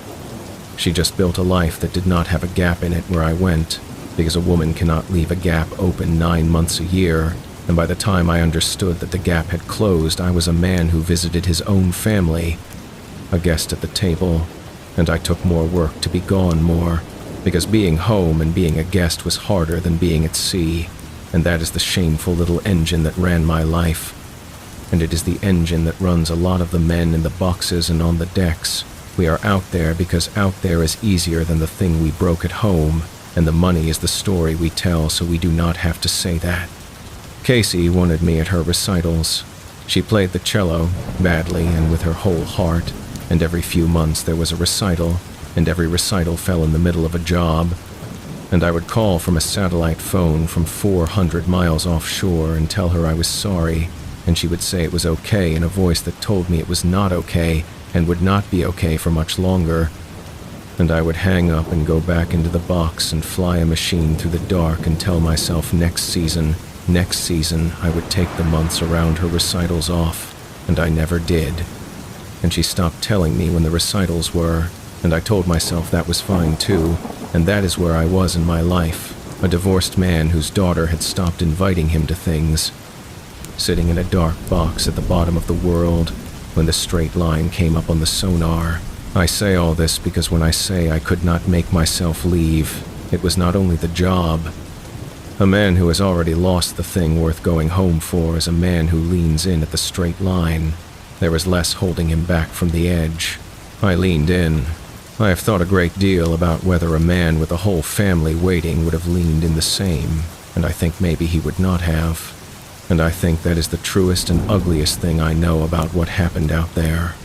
She just built a life that did not have a gap in it where I went, because a woman cannot leave a gap open 9 months a year, and by the time I understood that the gap had closed, I was a man who visited his own family, a guest at the table, and I took more work to be gone more, because being home and being a guest was harder than being at sea, and that is the shameful little engine that ran my life. And it is the engine that runs a lot of the men in the boxes and on the decks. We are out there because out there is easier than the thing we broke at home, and the money is the story we tell, so we do not have to say that. Casey wanted me at her recitals. She played the cello, badly and with her whole heart, and every few months there was a recital, and every recital fell in the middle of a job, and I would call from a satellite phone from 400 miles offshore and tell her I was sorry, and she would say it was okay in a voice that told me it was not okay and would not be okay for much longer. And I would hang up and go back into the box and fly a machine through the dark and tell myself next season, I would take the months around her recitals off, and I never did. And she stopped telling me when the recitals were, and I told myself that was fine too, and that is where I was in my life, a divorced man whose daughter had stopped inviting him to things, sitting in a dark box at the bottom of the world when the straight line came up on the sonar. I say all this because when I say I could not make myself leave, it was not only the job. A man who has already lost the thing worth going home for is a man who leans in at the straight line. There is less holding him back from the edge. I leaned in. I have thought a great deal about whether a man with a whole family waiting would have leaned in the same, and I think maybe he would not have. And I think that is the truest and ugliest thing I know about what happened out there.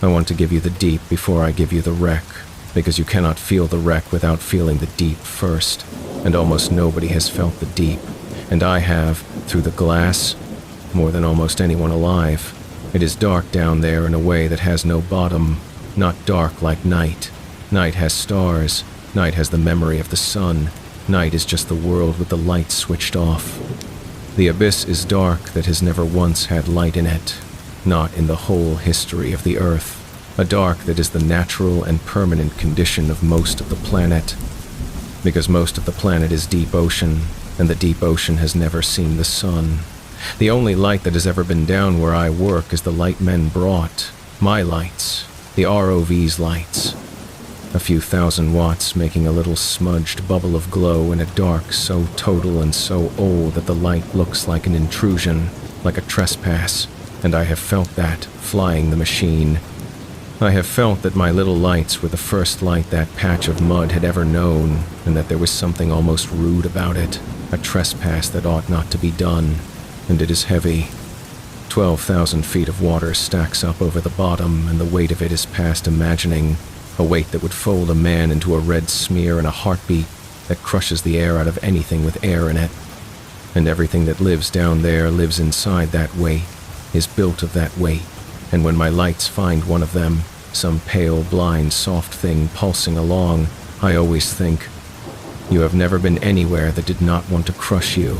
I want to give you the deep before I give you the wreck, because you cannot feel the wreck without feeling the deep first, and almost nobody has felt the deep, and I have, through the glass, more than almost anyone alive. It is dark down there in a way that has no bottom, not dark like night. Night has stars, night has the memory of the sun, night is just the world with the light switched off. The abyss is dark that has never once had light in it, not in the whole history of the earth, a dark that is the natural and permanent condition of most of the planet, because most of the planet is deep ocean, and the deep ocean has never seen the sun. The only light that has ever been down where I work is the light men brought, my lights, the ROV's lights. A few thousand watts making a little smudged bubble of glow in a dark so total and so old that the light looks like an intrusion, like a trespass, and I have felt that, flying the machine. I have felt that my little lights were the first light that patch of mud had ever known, and that there was something almost rude about it, a trespass that ought not to be done, and it is heavy. 12,000 feet of water stacks up over the bottom, and the weight of it is past imagining, a weight that would fold a man into a red smear in a heartbeat that crushes the air out of anything with air in it. And everything that lives down there lives inside that weight, is built of that weight, and when my lights find one of them, some pale, blind, soft thing pulsing along, I always think, you have never been anywhere that did not want to crush you.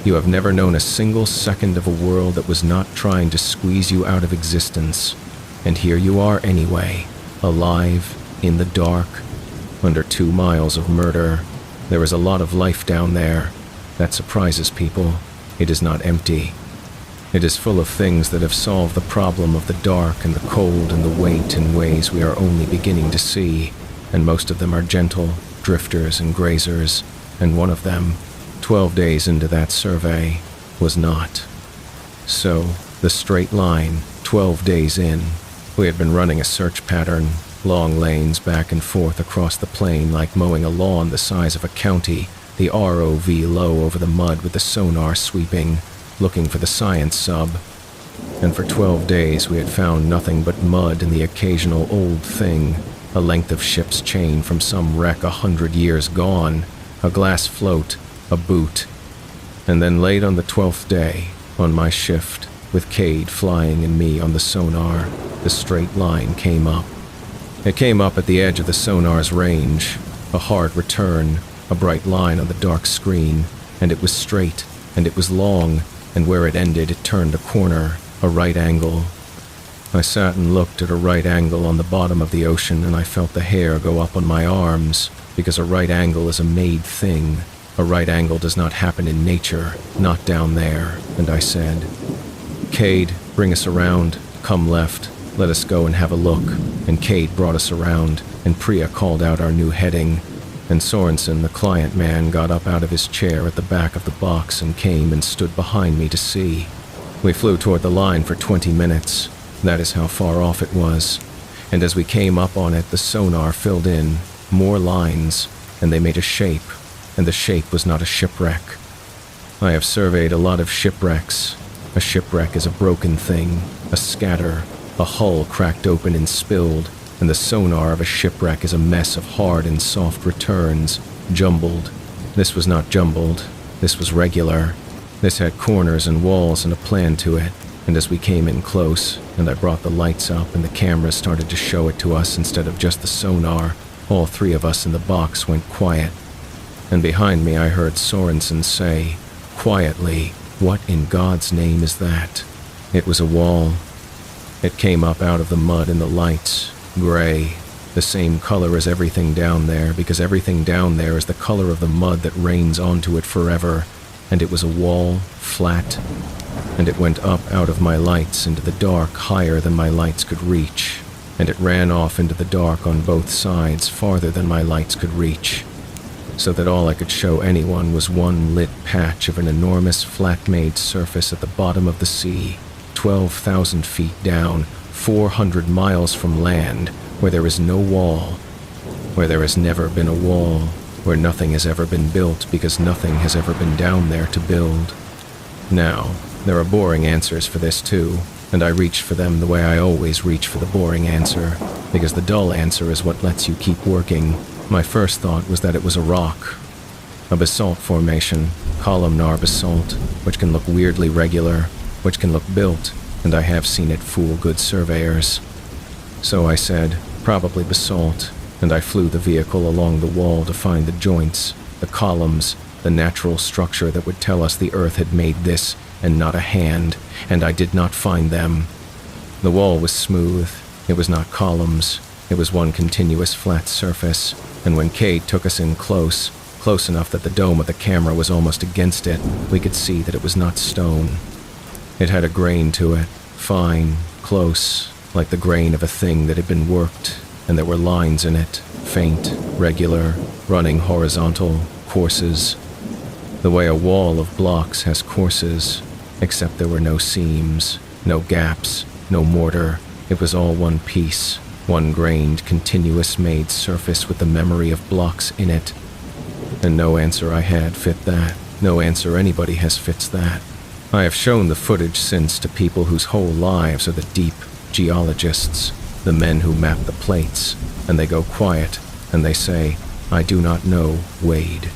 You have never known a single second of a world that was not trying to squeeze you out of existence. And here you are anyway, alive, in the dark, under 2 miles of murder. There is a lot of life down there. That surprises people. It is not empty. It is full of things that have solved the problem of the dark and the cold and the weight in ways we are only beginning to see, and most of them are gentle, drifters and grazers, and one of them, 12 days into that survey, was not. So, the straight line, 12 days in, we had been running a search pattern, long lanes back and forth across the plain like mowing a lawn the size of a county, the ROV low over the mud with the sonar sweeping, looking for the science sub. And for 12 days we had found nothing but mud and the occasional old thing, a length of ship's chain from some wreck 100 years gone, a glass float, a boot. And then late on the 12th day, on my shift, with Cade flying and me on the sonar, the straight line came up. It came up at the edge of the sonar's range, a hard return, a bright line on the dark screen, and it was straight, and it was long, and where it ended it turned a corner, a right angle. I sat and looked at a right angle on the bottom of the ocean, and I felt the hair go up on my arms, because a right angle is a made thing. A right angle does not happen in nature, not down there, and I said, Cade, bring us around, come left, let us go and have a look, and Cade brought us around, and Priya called out our new heading, and Sorensen, the client man, got up out of his chair at the back of the box and came and stood behind me to see. We flew toward the line for 20 minutes. That is how far off it was. And as we came up on it, the sonar filled in, more lines, and they made a shape, and the shape was not a shipwreck. I have surveyed a lot of shipwrecks. A shipwreck is a broken thing, a scatter, a hull cracked open and spilled, and the sonar of a shipwreck is a mess of hard and soft returns, jumbled. This was not jumbled. This was regular. This had corners and walls and a plan to it, and as we came in close, and I brought the lights up and the cameras started to show it to us instead of just the sonar, all three of us in the box went quiet. And behind me I heard Sorensen say, quietly, "What in God's name is that?" It was a wall. It came up out of the mud and the lights, gray, the same color as everything down there, because everything down there is the color of the mud that rains onto it forever, and it was a wall, flat, and it went up out of my lights into the dark higher than my lights could reach, and it ran off into the dark on both sides farther than my lights could reach, so that all I could show anyone was one lit patch of an enormous flat-made surface at the bottom of the sea, 12,000 feet down, 400 miles from land, where there is no wall, where there has never been a wall, where nothing has ever been built because nothing has ever been down there to build. Now, there are boring answers for this too, and I reached for them the way I always reach for the boring answer, because the dull answer is what lets you keep working. My first thought was that it was a rock, a basalt formation, columnar basalt, which can look weirdly regular, which can look built, and I have seen it fool good surveyors. So I said, probably basalt, and I flew the vehicle along the wall to find the joints, the columns, the natural structure that would tell us the earth had made this and not a hand, and I did not find them. The wall was smooth. It was not columns. It was one continuous flat surface, and when Cade took us in close enough that the dome of the camera was almost against it, we could see that it was not stone. It had a grain to it, fine, close, like the grain of a thing that had been worked, and there were lines in it, faint, regular, running horizontal, courses. The way a wall of blocks has courses, except there were no seams, no gaps, no mortar. It was all one piece, one grained, continuous made surface with the memory of blocks in it. And no answer I had fit that. No answer anybody has fits that. I have shown the footage since to people whose whole lives are the deep geologists, the men who map the plates, and they go quiet, and they say, "I do not know, Wade,"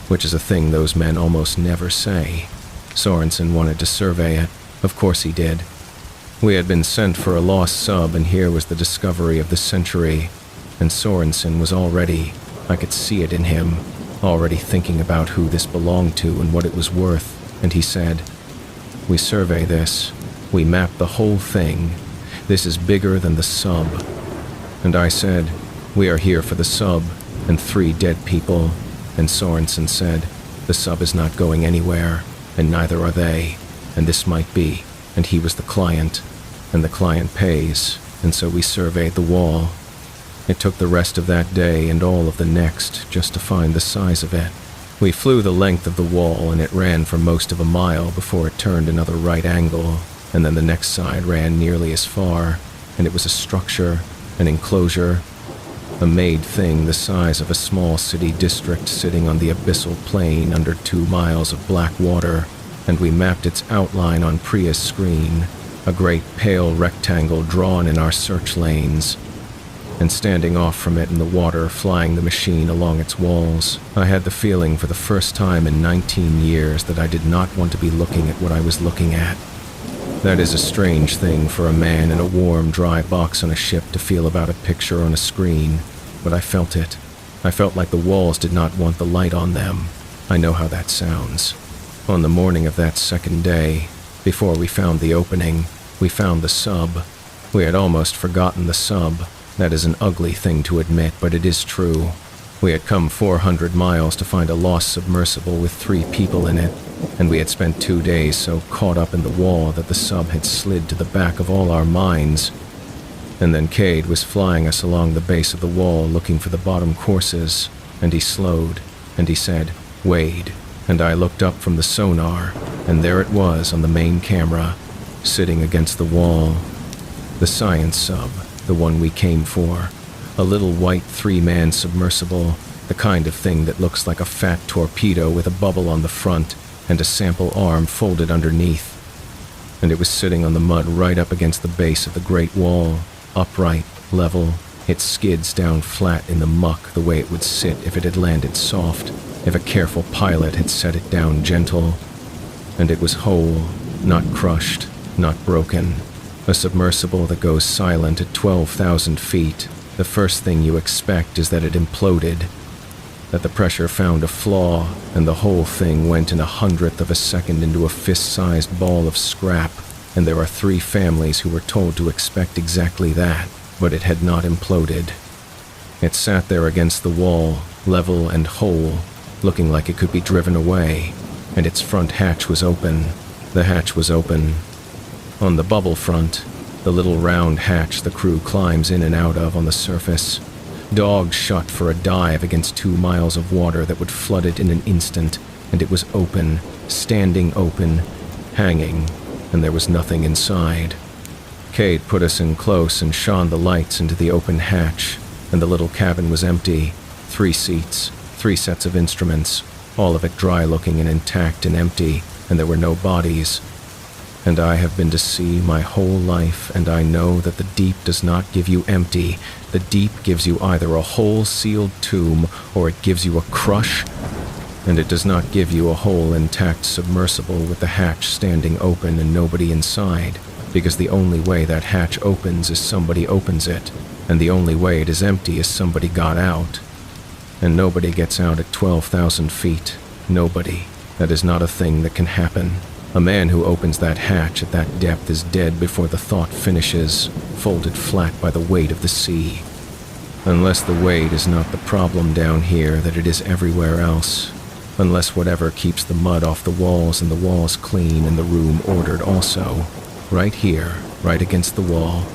which is a thing those men almost never say. Sorensen wanted to survey it. Of course he did. We had been sent for a lost sub, and here was the discovery of the century, and Sorensen was already, I could see it in him, already thinking about who this belonged to and what it was worth, and he said, "We survey this. We map the whole thing. This is bigger than the sub." And I said, "We are here for the sub, and 3 dead people." And Sorensen said, "The sub is not going anywhere, and neither are they, and this might be," and he was the client, and the client pays, and so we surveyed the wall. It took the rest of that day and all of the next just to find the size of it. We flew the length of the wall, and it ran for most of a mile before it turned another right angle, and then the next side ran nearly as far, and it was a structure, an enclosure, a made thing the size of a small city district sitting on the abyssal plain under 2 miles of black water, and we mapped its outline on Priya's screen, a great pale rectangle drawn in our search lanes. And standing off from it in the water, flying the machine along its walls, I had the feeling for the first time in 19 years that I did not want to be looking at what I was looking at. That is a strange thing for a man in a warm, dry box on a ship to feel about a picture on a screen, but I felt it. I felt like the walls did not want the light on them. I know how that sounds. On the morning of that second day, before we found the opening, we found the sub. We had almost forgotten the sub. That is an ugly thing to admit, but it is true. We had come 400 miles to find a lost submersible with 3 people in it, and we had spent 2 days so caught up in the wall that the sub had slid to the back of all our minds. And then Cade was flying us along the base of the wall looking for the bottom courses, and he slowed, and he said, "Wade," and I looked up from the sonar, and there it was on the main camera, sitting against the wall. The science sub, the one we came for. A little white 3-man submersible, the kind of thing that looks like a fat torpedo with a bubble on the front and a sample arm folded underneath. And it was sitting on the mud right up against the base of the Great Wall, upright, level. It skids down flat in the muck the way it would sit if it had landed soft, if a careful pilot had set it down gentle. and it was whole, not crushed, not broken. A submersible that goes silent at 12,000 feet, the first thing you expect is that it imploded, that the pressure found a flaw, and the whole thing went in 1/100th of a second into a fist-sized ball of scrap, and there are 3 families who were told to expect exactly that, but it had not imploded. It sat there against the wall, level and whole, looking like it could be driven away, and its front hatch was open. The hatch was open. On the bubble front, the little round hatch the crew climbs in and out of on the surface. Dogs shut for a dive against 2 miles of water that would flood it in an instant, and it was open, standing open, hanging, and there was nothing inside. Cade put us in close and shone the lights into the open hatch, and the little cabin was empty. 3 seats, 3 sets of instruments, all of it dry-looking and intact and empty, and there were no bodies. And I have been to sea my whole life, and I know that the deep does not give you empty. The deep gives you either a whole sealed tomb, or it gives you a crush, and it does not give you a whole intact submersible with the hatch standing open and nobody inside, because the only way that hatch opens is somebody opens it, and the only way it is empty is somebody got out. And nobody gets out at 12,000 feet. Nobody. That is not a thing that can happen. A man who opens that hatch at that depth is dead before the thought finishes, folded flat by the weight of the sea. Unless the weight is not the problem down here that it is everywhere else. Unless whatever keeps the mud off the walls and the walls clean and the room ordered also, right here, right against the wall,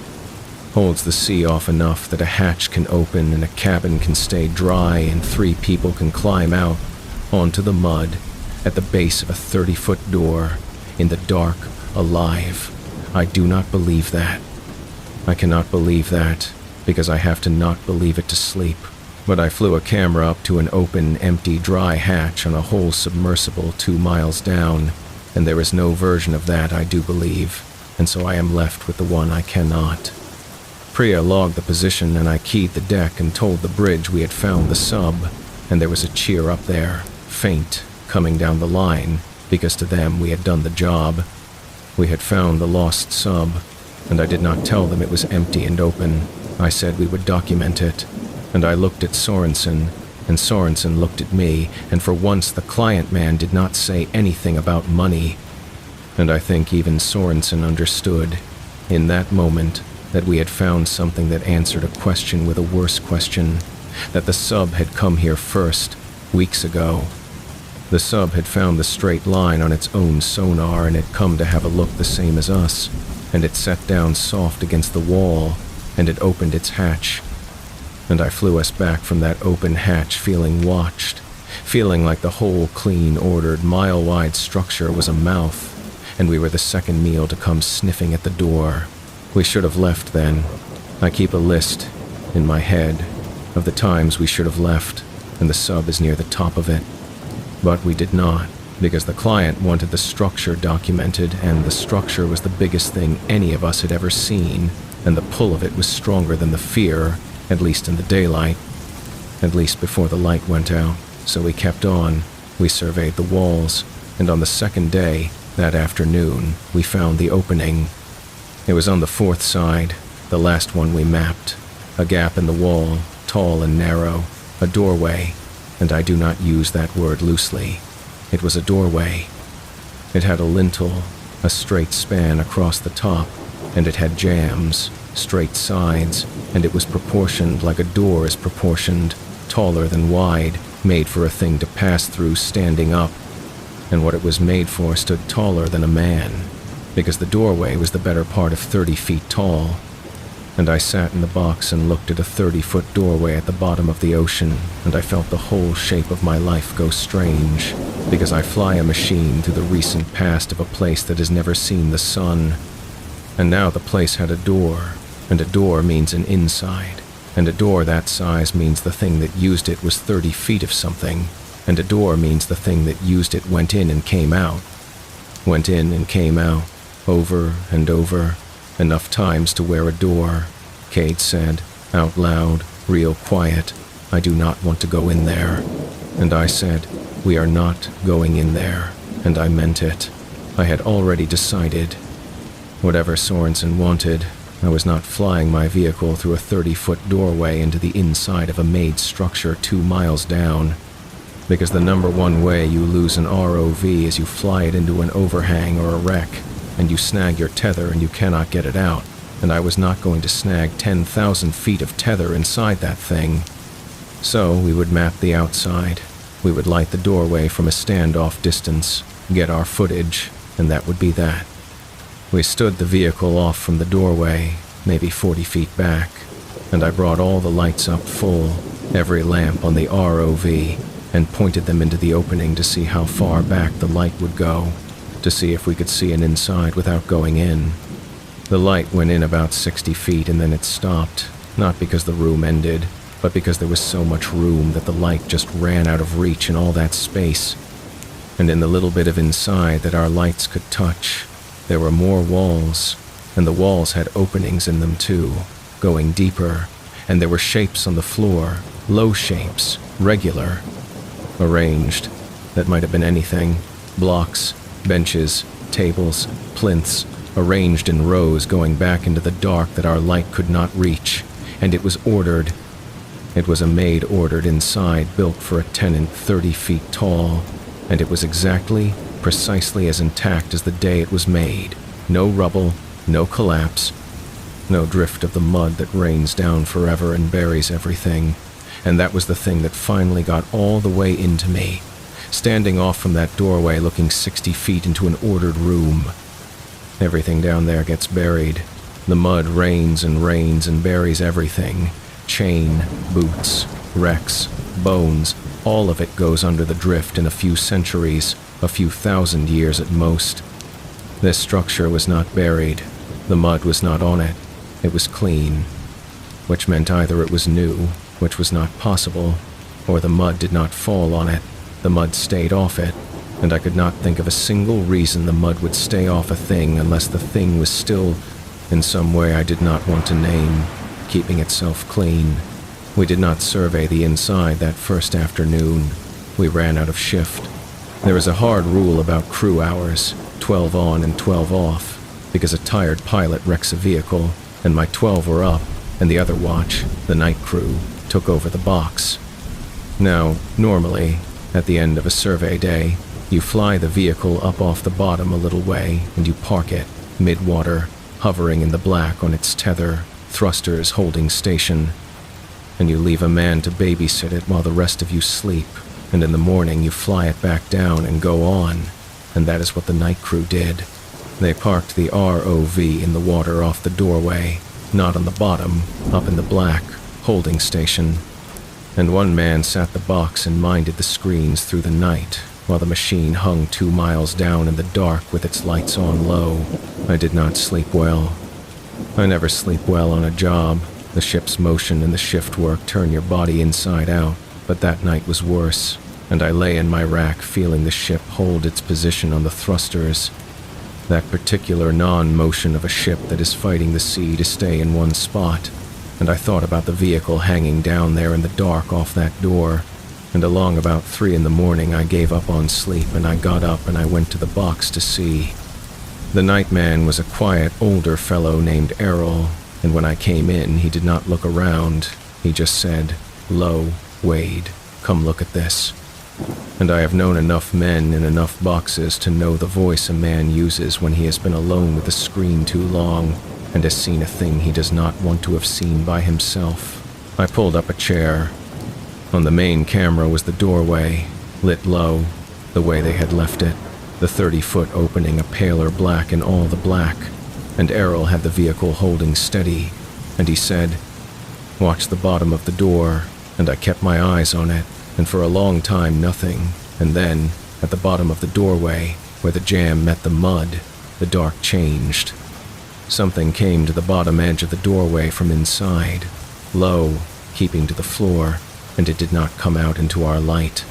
holds the sea off enough that a hatch can open and a cabin can stay dry and 3 people can climb out onto the mud at the base of a 30-foot door, in the dark, alive. I do not believe that. I cannot believe that, because I have to not believe it to sleep. But I flew a camera up to an open, empty, dry hatch on a whole submersible 2 miles down, and there is no version of that I do believe, and so I am left with the one I cannot. Priya logged the position, and I keyed the deck and told the bridge we had found the sub, and there was a cheer up there, faint, coming down the line, because to them we had done the job. We had found the lost sub, and I did not tell them it was empty and open. I said we would document it, and I looked at Sorensen, and Sorensen looked at me, and for once the client man did not say anything about money. And I think even Sorensen understood, in that moment, that we had found something that answered a question with a worse question, that the sub had come here first, weeks ago. The sub had found the straight line on its own sonar and had come to have a look the same as us, and it sat down soft against the wall, and it opened its hatch. And I flew us back from that open hatch feeling watched, feeling like the whole clean, ordered, mile-wide structure was a mouth, and we were the second meal to come sniffing at the door. We should have left then. I keep a list, in my head, of the times we should have left, and the sub is near the top of it. But we did not, because the client wanted the structure documented, and the structure was the biggest thing any of us had ever seen, and the pull of it was stronger than the fear, at least in the daylight, at least before the light went out. So we kept on. We surveyed the walls, and on the second day, that afternoon, we found the opening. It was on the 4th side, the last one we mapped. A gap in the wall, tall and narrow, a doorway, and I do not use that word loosely. It was a doorway. It had a lintel, a straight span across the top, and it had jambs, straight sides, and it was proportioned like a door is proportioned, taller than wide, made for a thing to pass through standing up. And what it was made for stood taller than a man, because the doorway was the better part of 30 feet tall. And I sat in the box and looked at a 30-foot doorway at the bottom of the ocean, and I felt the whole shape of my life go strange, because I fly a machine through the recent past of a place that has never seen the sun. And now the place had a door, and a door means an inside, and a door that size means the thing that used it was 30 feet of something, and a door means the thing that used it went in and came out. Went in and came out, over and over, enough times to wear a door. Cade said, out loud, real quiet, I do not want to go in there. And I said, we are not going in there, and I meant it. I had already decided. Whatever Sorensen wanted, I was not flying my vehicle through a 30-foot doorway into the inside of a made structure 2 miles down, because the number one way you lose an ROV is you fly it into an overhang or a wreck, and you snag your tether and you cannot get it out, and I was not going to snag 10,000 feet of tether inside that thing. So we would map the outside. We would light the doorway from a standoff distance, get our footage, and that would be that. We stood the vehicle off from the doorway, maybe 40 feet back, and I brought all the lights up full, every lamp on the ROV, and pointed them into the opening to see how far back the light would go, to see if we could see an inside without going in. The light went in about 60 feet and then it stopped, not because the room ended, but because there was so much room that the light just ran out of reach in all that space. And in the little bit of inside that our lights could touch, there were more walls, and the walls had openings in them too, going deeper, and there were shapes on the floor, low shapes, regular, arranged. That might have been anything. Blocks, benches, tables, plinths, arranged in rows going back into the dark that our light could not reach, and it was ordered. It was a maid-ordered inside built for a tenant 30 feet tall, and it was precisely as intact as the day it was made. No rubble, no collapse, no drift of the mud that rains down forever and buries everything. And that was the thing that finally got all the way into me, standing off from that doorway looking 60 feet into an ordered room. Everything down there gets buried. The mud rains and buries everything. Chain, boots, wrecks, bones, all of it goes under the drift in a few centuries, a few thousand years at most. This structure was not buried. The mud was not on it. It was clean, which meant either it was new, which was not possible, or the mud did not fall on it. The mud stayed off it, and I could not think of a single reason the mud would stay off a thing unless the thing was still, in some way I did not want to name, keeping itself clean. We did not survey the inside that first afternoon. We ran out of shift. There is a hard rule about crew hours, 12 on and 12 off, because a tired pilot wrecks a vehicle, and my 12 were up, and the other watch, the night crew, took over the box. Now, normally, at the end of a survey day, you fly the vehicle up off the bottom a little way, and you park it, mid-water, hovering in the black on its tether, thrusters holding station, and you leave a man to babysit it while the rest of you sleep, and in the morning you fly it back down and go on, and that is what the night crew did. They parked the ROV in the water off the doorway, not on the bottom, up in the black, holding station, and one man sat the box and minded the screens through the night, while the machine hung 2 miles down in the dark with its lights on low. I did not sleep well. I never sleep well on a job. The ship's motion and the shift work turn your body inside out, but that night was worse, and I lay in my rack feeling the ship hold its position on the thrusters, that particular non-motion of a ship that is fighting the sea to stay in one spot, and I thought about the vehicle hanging down there in the dark off that door, and along about 3 in the morning I gave up on sleep and I got up and I went to the box to see. The night man was a quiet older fellow named Errol, and when I came in he did not look around. He just said, "Lo, Wade, come look at this." And I have known enough men in enough boxes to know the voice a man uses when he has been alone with the screen too long and has seen a thing he does not want to have seen by himself. I pulled up a chair. On the main camera was the doorway, lit low, the way they had left it, the 30-foot opening a paler black in all the black, and Errol had the vehicle holding steady, and he said, "Watch the bottom of the door," and I kept my eyes on it, and for a long time nothing, and then, at the bottom of the doorway, where the jam met the mud, the dark changed. Something came to the bottom edge of the doorway from inside, low, keeping to the floor, and it did not come out into our light.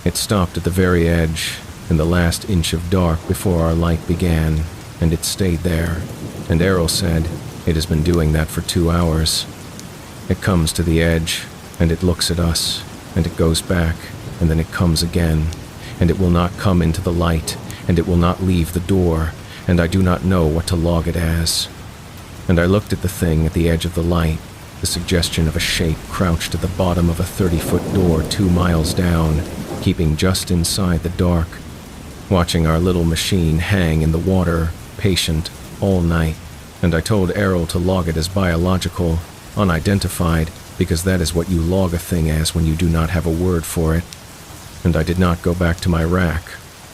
It stopped at the very edge, in the last inch of dark before our light began, and it stayed there, and Errol said, "It has been doing that for 2 hours. It comes to the edge, and it looks at us, and it goes back, and then it comes again, and it will not come into the light, and it will not leave the door, and I do not know what to log it as. And I looked at the thing at the edge of the light, the suggestion of a shape crouched at the bottom of a 30-foot door 2 miles down, keeping just inside the dark, watching our little machine hang in the water, patient, all night. And I told Errol to log it as biological, unidentified, because that is what you log a thing as when you do not have a word for it. And I did not go back to my rack.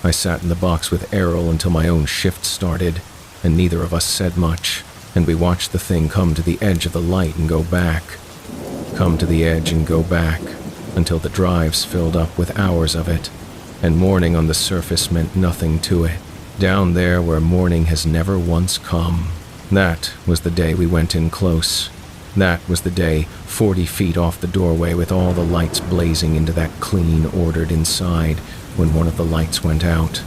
I sat in the box with Errol until my own shift started, and neither of us said much, and we watched the thing come to the edge of the light and go back. Come to the edge and go back, until the drives filled up with hours of it, and morning on the surface meant nothing to it, down there where morning has never once come. That was the day we went in close. That was the day, 40 feet off the doorway with all the lights blazing into that clean, ordered inside, when one of the lights went out.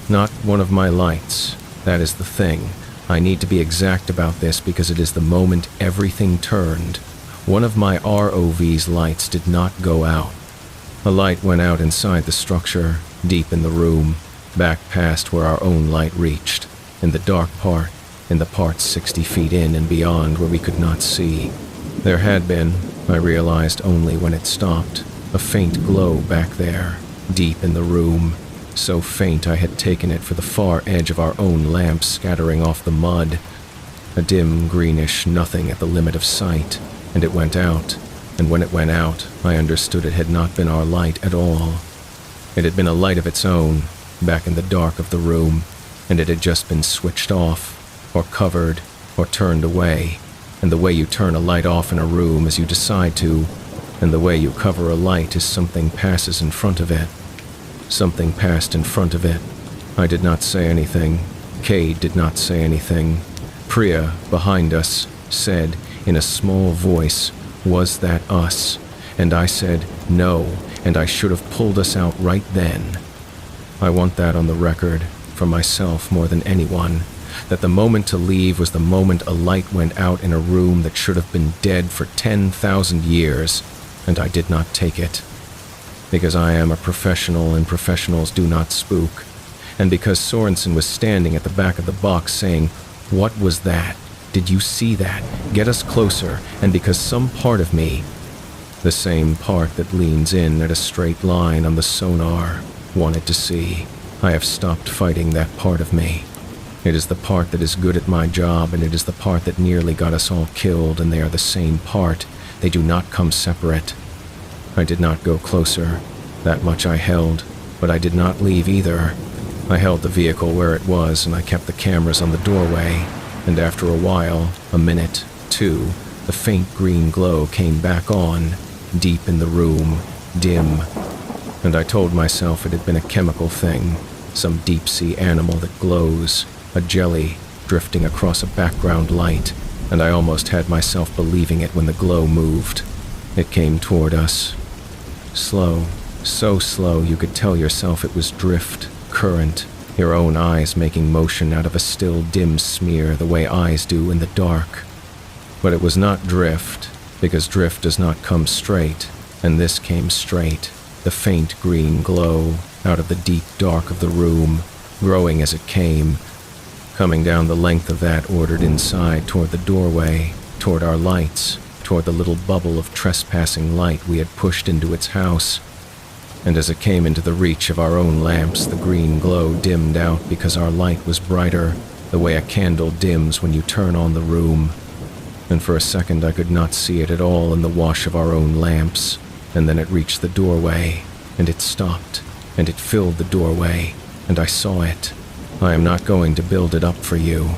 Not one of my lights. That is the thing. I need to be exact about this because it is the moment everything turned. One of my ROV's lights did not go out. A light went out inside the structure, deep in the room, back past where our own light reached, in the dark part, in the part 60 feet in and beyond where we could not see. There had been, I realized only when it stopped, a faint glow back there, deep in the room, so faint I had taken it for the far edge of our own lamp scattering off the mud. A dim greenish nothing at the limit of sight, and it went out, and when it went out, I understood it had not been our light at all. It had been a light of its own, back in the dark of the room, and it had just been switched off, or covered, or turned away, and the way you turn a light off in a room is you decide to, and the way you cover a light is something passes in front of it. Something passed in front of it. I did not say anything. Cade did not say anything. Priya, behind us, said, in a small voice, "Was that us?" And I said, "No," and I should have pulled us out right then. I want that on the record, for myself more than anyone, that the moment to leave was the moment a light went out in a room that should have been dead for 10,000 years, and I did not take it. Because I am a professional and professionals do not spook, and because Sorensen was standing at the back of the box saying, "What was that? Did you see that? Get us closer," and because some part of me, the same part that leans in at a straight line on the sonar, wanted to see, I have stopped fighting that part of me. It is the part that is good at my job, and it is the part that nearly got us all killed, and they are the same part. They do not come separate. I did not go closer. That much I held, but I did not leave either. I held the vehicle where it was, and I kept the cameras on the doorway, and after a while, a minute, 2, the faint green glow came back on, deep in the room, dim. And I told myself it had been a chemical thing, some deep-sea animal that glows, a jelly drifting across a background light, and I almost had myself believing it when the glow moved. It came toward us. Slow, so slow you could tell yourself it was drift, current, your own eyes making motion out of a still dim smear the way eyes do in the dark. But it was not drift, because drift does not come straight, and this came straight, the faint green glow, out of the deep dark of the room, growing as it came, coming down the length of that ordered inside toward the doorway, toward our lights, toward the little bubble of trespassing light we had pushed into its house. And as it came into the reach of our own lamps, the green glow dimmed out because our light was brighter, the way a candle dims when you turn on the room. And for a second I could not see it at all in the wash of our own lamps, and then it reached the doorway, and it stopped, and it filled the doorway, and I saw it. I am not going to build it up for you.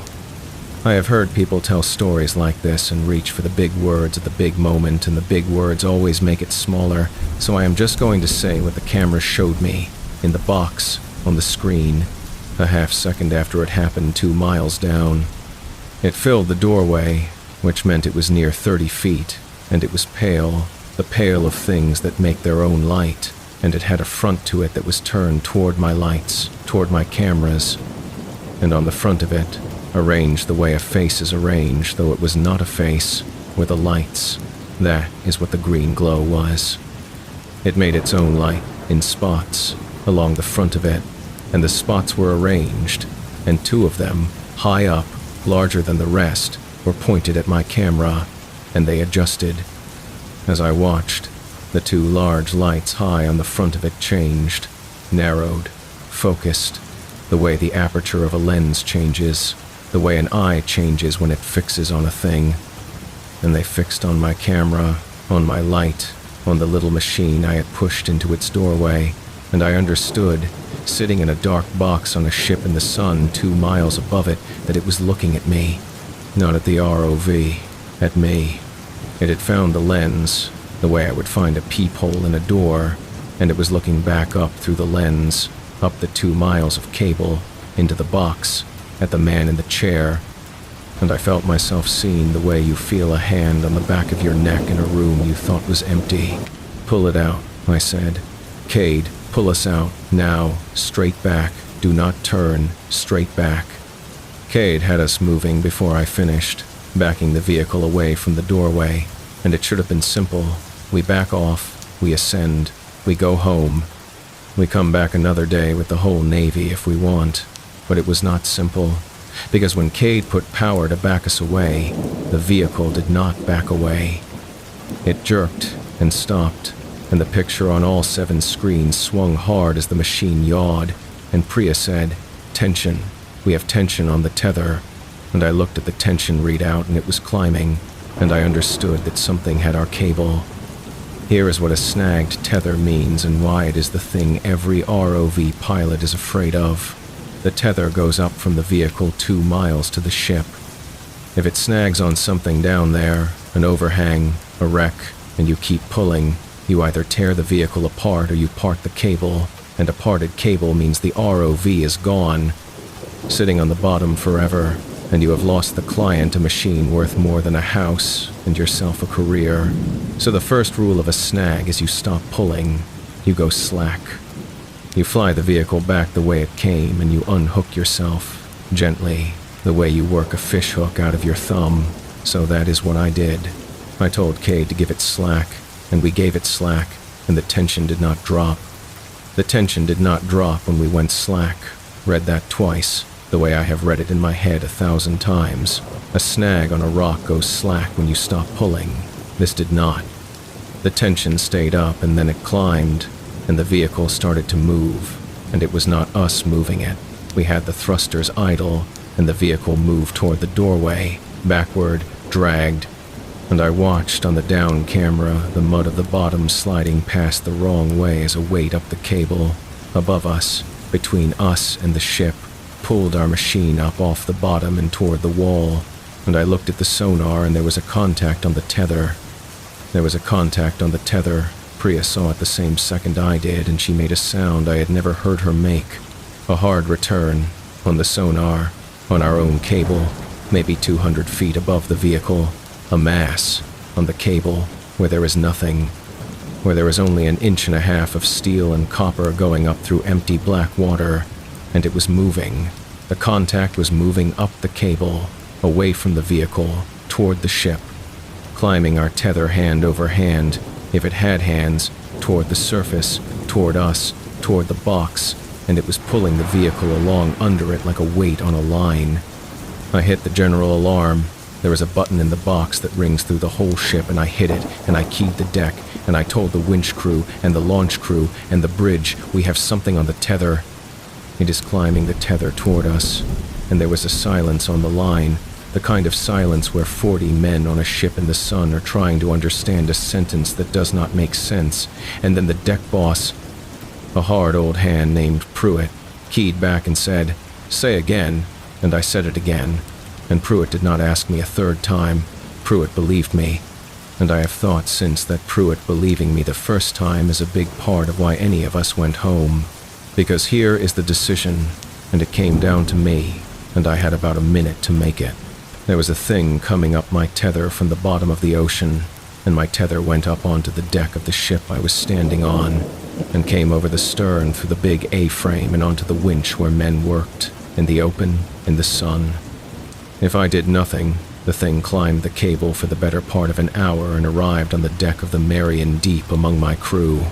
I have heard people tell stories like this and reach for the big words at the big moment, and the big words always make it smaller, so I am just going to say what the camera showed me, in the box, on the screen, a half second after it happened 2 miles down. It filled the doorway, which meant it was near 30 feet, and it was pale, the pale of things that make their own light, and it had a front to it that was turned toward my lights, toward my cameras, and on the front of it, arranged the way a face is arranged, though it was not a face, were the lights. That is what the green glow was. It made its own light, in spots, along the front of it, and the spots were arranged, and 2 of them, high up, larger than the rest, were pointed at my camera, and they adjusted. As I watched, the 2 large lights high on the front of it changed, narrowed, focused, the way the aperture of a lens changes, the way an eye changes when it fixes on a thing. And they fixed on my camera, on my light, on the little machine I had pushed into its doorway, and I understood, sitting in a dark box on a ship in the sun 2 miles above it, that it was looking at me, not at the ROV, at me. It had found the lens, the way I would find a peephole in a door, and it was looking back up through the lens, up the 2 miles of cable, into the box, at the man in the chair, and I felt myself seeing the way you feel a hand on the back of your neck in a room you thought was empty. "Pull it out," I said. "Cade, pull us out, now, straight back, do not turn, straight back." Cade had us moving before I finished, backing the vehicle away from the doorway, and it should have been simple. We back off, we ascend, we go home. We come back another day with the whole Navy if we want, but it was not simple, because when Cade put power to back us away, the vehicle did not back away. It jerked and stopped, and the picture on all 7 screens swung hard as the machine yawed, and Priya said, "Tension, we have tension on the tether," and I looked at the tension readout and it was climbing, and I understood that something had our cable. Here is what a snagged tether means and why it is the thing every ROV pilot is afraid of. The tether goes up from the vehicle 2 miles to the ship. If it snags on something down there, an overhang, a wreck, and you keep pulling, you either tear the vehicle apart or you part the cable, and a parted cable means the ROV is gone, sitting on the bottom forever, and you have lost the client a machine worth more than a house and yourself a career. So the first rule of a snag is you stop pulling, you go slack. You fly the vehicle back the way it came and you unhook yourself, gently, the way you work a fish hook out of your thumb. So that is what I did. I told Cade to give it slack, and we gave it slack, and the tension did not drop. The tension did not drop when we went slack. Read that twice, the way I have read it in my head 1,000 times. A snag on a rock goes slack when you stop pulling. This did not. The tension stayed up and then it climbed, and the vehicle started to move, and it was not us moving it. We had the thrusters idle, and the vehicle moved toward the doorway, backward, dragged, and I watched on the down camera the mud of the bottom sliding past the wrong way as a weight up the cable. Above us, between us and the ship, pulled our machine up off the bottom and toward the wall, and I looked at the sonar and there was a contact on the tether. There was a contact on the tether. Priya saw it the same second I did, and she made a sound I had never heard her make. A hard return, on the sonar, on our own cable, maybe 200 feet above the vehicle. A mass, on the cable, where there is nothing, where there is only 1.5 inches of steel and copper going up through empty black water, and it was moving. The contact was moving up the cable, away from the vehicle, toward the ship, climbing our tether hand over hand, if it had hands, toward the surface, toward us, toward the box, and it was pulling the vehicle along under it like a weight on a line. I hit the general alarm. There is a button in the box that rings through the whole ship, and I hit it, and I keyed the deck, and I told the winch crew, and the launch crew, and the bridge, we have something on the tether. It is climbing the tether toward us, and there was a silence on the line, the kind of silence where 40 men on a ship in the sun are trying to understand a sentence that does not make sense, and then the deck boss, a hard old hand named Pruitt, keyed back and said, "Say again," and I said it again. And Pruitt did not ask me a third time. Pruitt believed me, and I have thought since that Pruitt believing me the first time is a big part of why any of us went home. Because here is the decision, and it came down to me, and I had about a minute to make it. There was a thing coming up my tether from the bottom of the ocean, and my tether went up onto the deck of the ship I was standing on, and came over the stern through the big A-frame and onto the winch where men worked, in the open, in the sun. If I did nothing, the thing climbed the cable for the better part of an hour and arrived on the deck of the Marion Deep among my crew.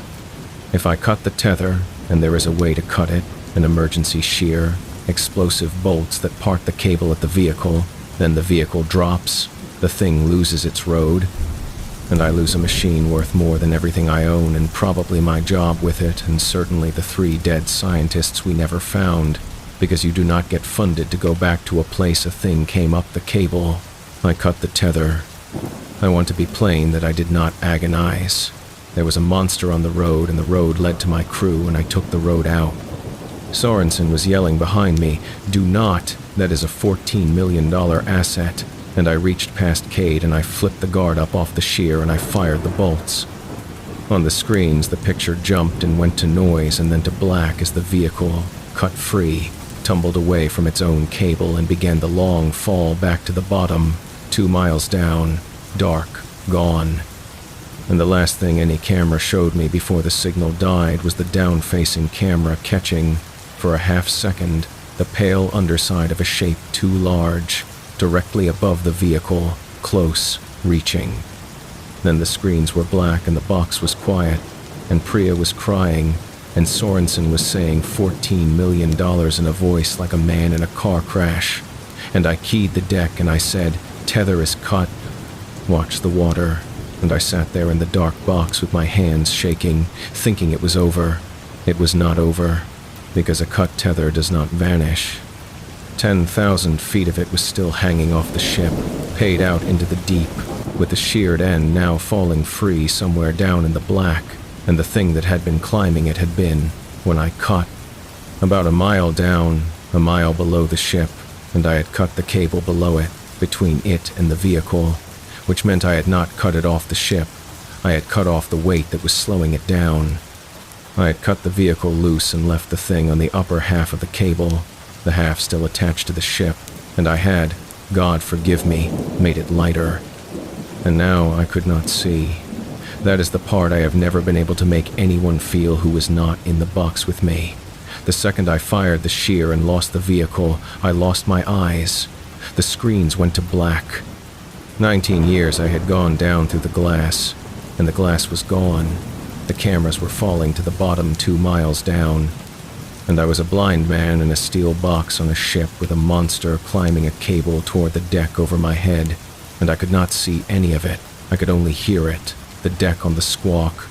If I cut the tether, and there is a way to cut it, an emergency shear, explosive bolts that part the cable at the vehicle, then the vehicle drops, the thing loses its road, and I lose a machine worth more than everything I own and probably my job with it and certainly the 3 dead scientists we never found, because you do not get funded to go back to a place a thing came up the cable. I cut the tether. I want to be plain that I did not agonize. There was a monster on the road and the road led to my crew and I took the road out. Sorensen was yelling behind me, "Do not, that is a $14 million asset." And I reached past Cade and I flipped the guard up off the shear and I fired the bolts. On the screens, the picture jumped and went to noise and then to black as the vehicle, cut free, tumbled away from its own cable and began the long fall back to the bottom, 2 miles down, dark, gone. And the last thing any camera showed me before the signal died was the down-facing camera catching, for a half second, the pale underside of a shape too large, directly above the vehicle, close, reaching. Then the screens were black and the box was quiet, and Priya was crying, and Sorensen was saying $14 million in a voice like a man in a car crash. And I keyed the deck and I said, "Tether is cut. Watch the water." And I sat there in the dark box with my hands shaking, thinking it was over. It was not over, because a cut tether does not vanish. 10,000 feet of it was still hanging off the ship, paid out into the deep, with the sheared end now falling free somewhere down in the black, and the thing that had been climbing it had been, when I cut, about a mile down, a mile below the ship, and I had cut the cable below it, between it and the vehicle, which meant I had not cut it off the ship. I had cut off the weight that was slowing it down. I had cut the vehicle loose and left the thing on the upper half of the cable, the half still attached to the ship, and I had, God forgive me, made it lighter. And now I could not see. That is the part I have never been able to make anyone feel who was not in the box with me. The second I fired the shear and lost the vehicle, I lost my eyes. The screens went to black. 19 years I had gone down through the glass, and the glass was gone. The cameras were falling to the bottom 2 miles down, and I was a blind man in a steel box on a ship with a monster climbing a cable toward the deck over my head, and I could not see any of it. I could only hear it, the deck on the squawk,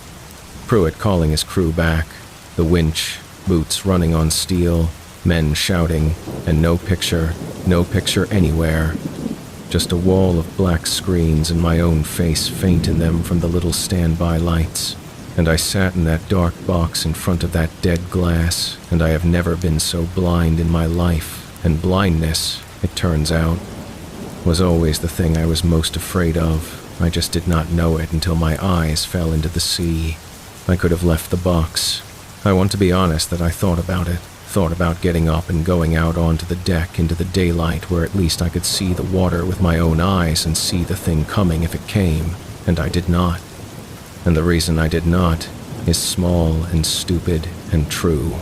Pruitt calling his crew back, the winch, boots running on steel, men shouting, and no picture anywhere. Just a wall of black screens and my own face faint in them from the little standby lights. And I sat in that dark box in front of that dead glass, and I have never been so blind in my life, and blindness, it turns out, was always the thing I was most afraid of. I just did not know it until my eyes fell into the sea. I could have left the box. I want to be honest that I thought about it, thought about getting up and going out onto the deck into the daylight where at least I could see the water with my own eyes and see the thing coming if it came, and I did not. And the reason I did not is small and stupid and true.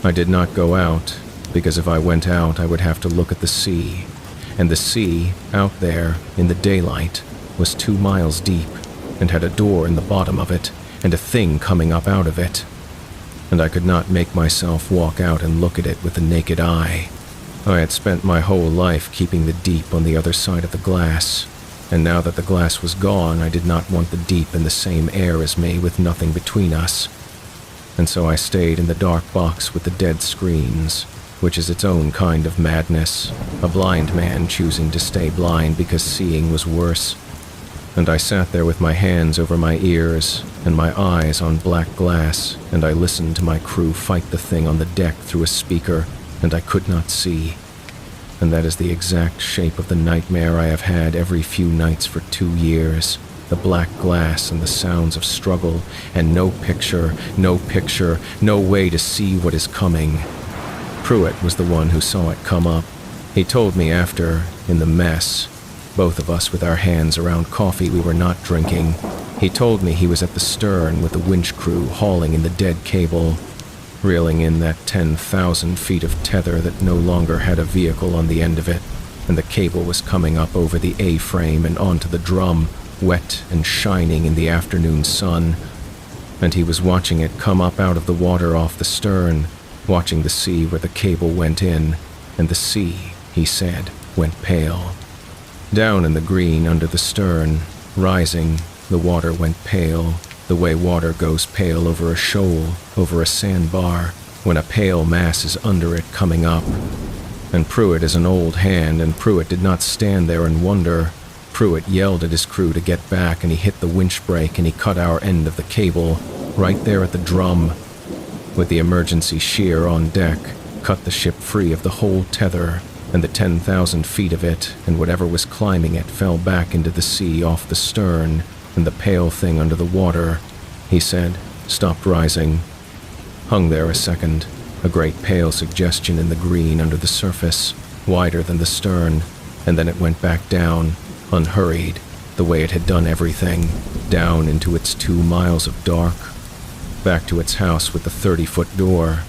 I did not go out, because if I went out I would have to look at the sea, and the sea, out there, in the daylight, was 2 miles deep, and had a door in the bottom of it, and a thing coming up out of it. And I could not make myself walk out and look at it with the naked eye. I had spent my whole life keeping the deep on the other side of the glass, and now that the glass was gone, I did not want the deep in the same air as me with nothing between us. And so I stayed in the dark box with the dead screens, which is its own kind of madness, a blind man choosing to stay blind because seeing was worse. And I sat there with my hands over my ears and my eyes on black glass, and I listened to my crew fight the thing on the deck through a speaker, and I could not see. And that is the exact shape of the nightmare I have had every few nights for 2 years. The black glass and the sounds of struggle, and no picture, no way to see what is coming. Pruitt was the one who saw it come up. He told me after, in the mess, both of us with our hands around coffee we were not drinking, he told me he was at the stern with the winch crew hauling in the dead cable, reeling in that 10,000 feet of tether that no longer had a vehicle on the end of it, and the cable was coming up over the A-frame and onto the drum, wet and shining in the afternoon sun, and he was watching it come up out of the water off the stern, watching the sea where the cable went in, and the sea, he said, went pale. Down in the green under the stern, rising, the water went pale, the way water goes pale over a shoal, over a sandbar, when a pale mass is under it coming up. And Pruitt is an old hand, and Pruitt did not stand there and wonder. Pruitt yelled at his crew to get back, and he hit the winch brake, and he cut our end of the cable, right there at the drum. With the emergency shear on deck, cut the ship free of the whole tether, and the 10,000 feet of it, and whatever was climbing it fell back into the sea off the stern, and the pale thing under the water, he said, stopped rising. Hung there a second, a great pale suggestion in the green under the surface, wider than the stern, and then it went back down, unhurried, the way it had done everything, down into its 2 miles of dark, back to its house with the 30-foot door,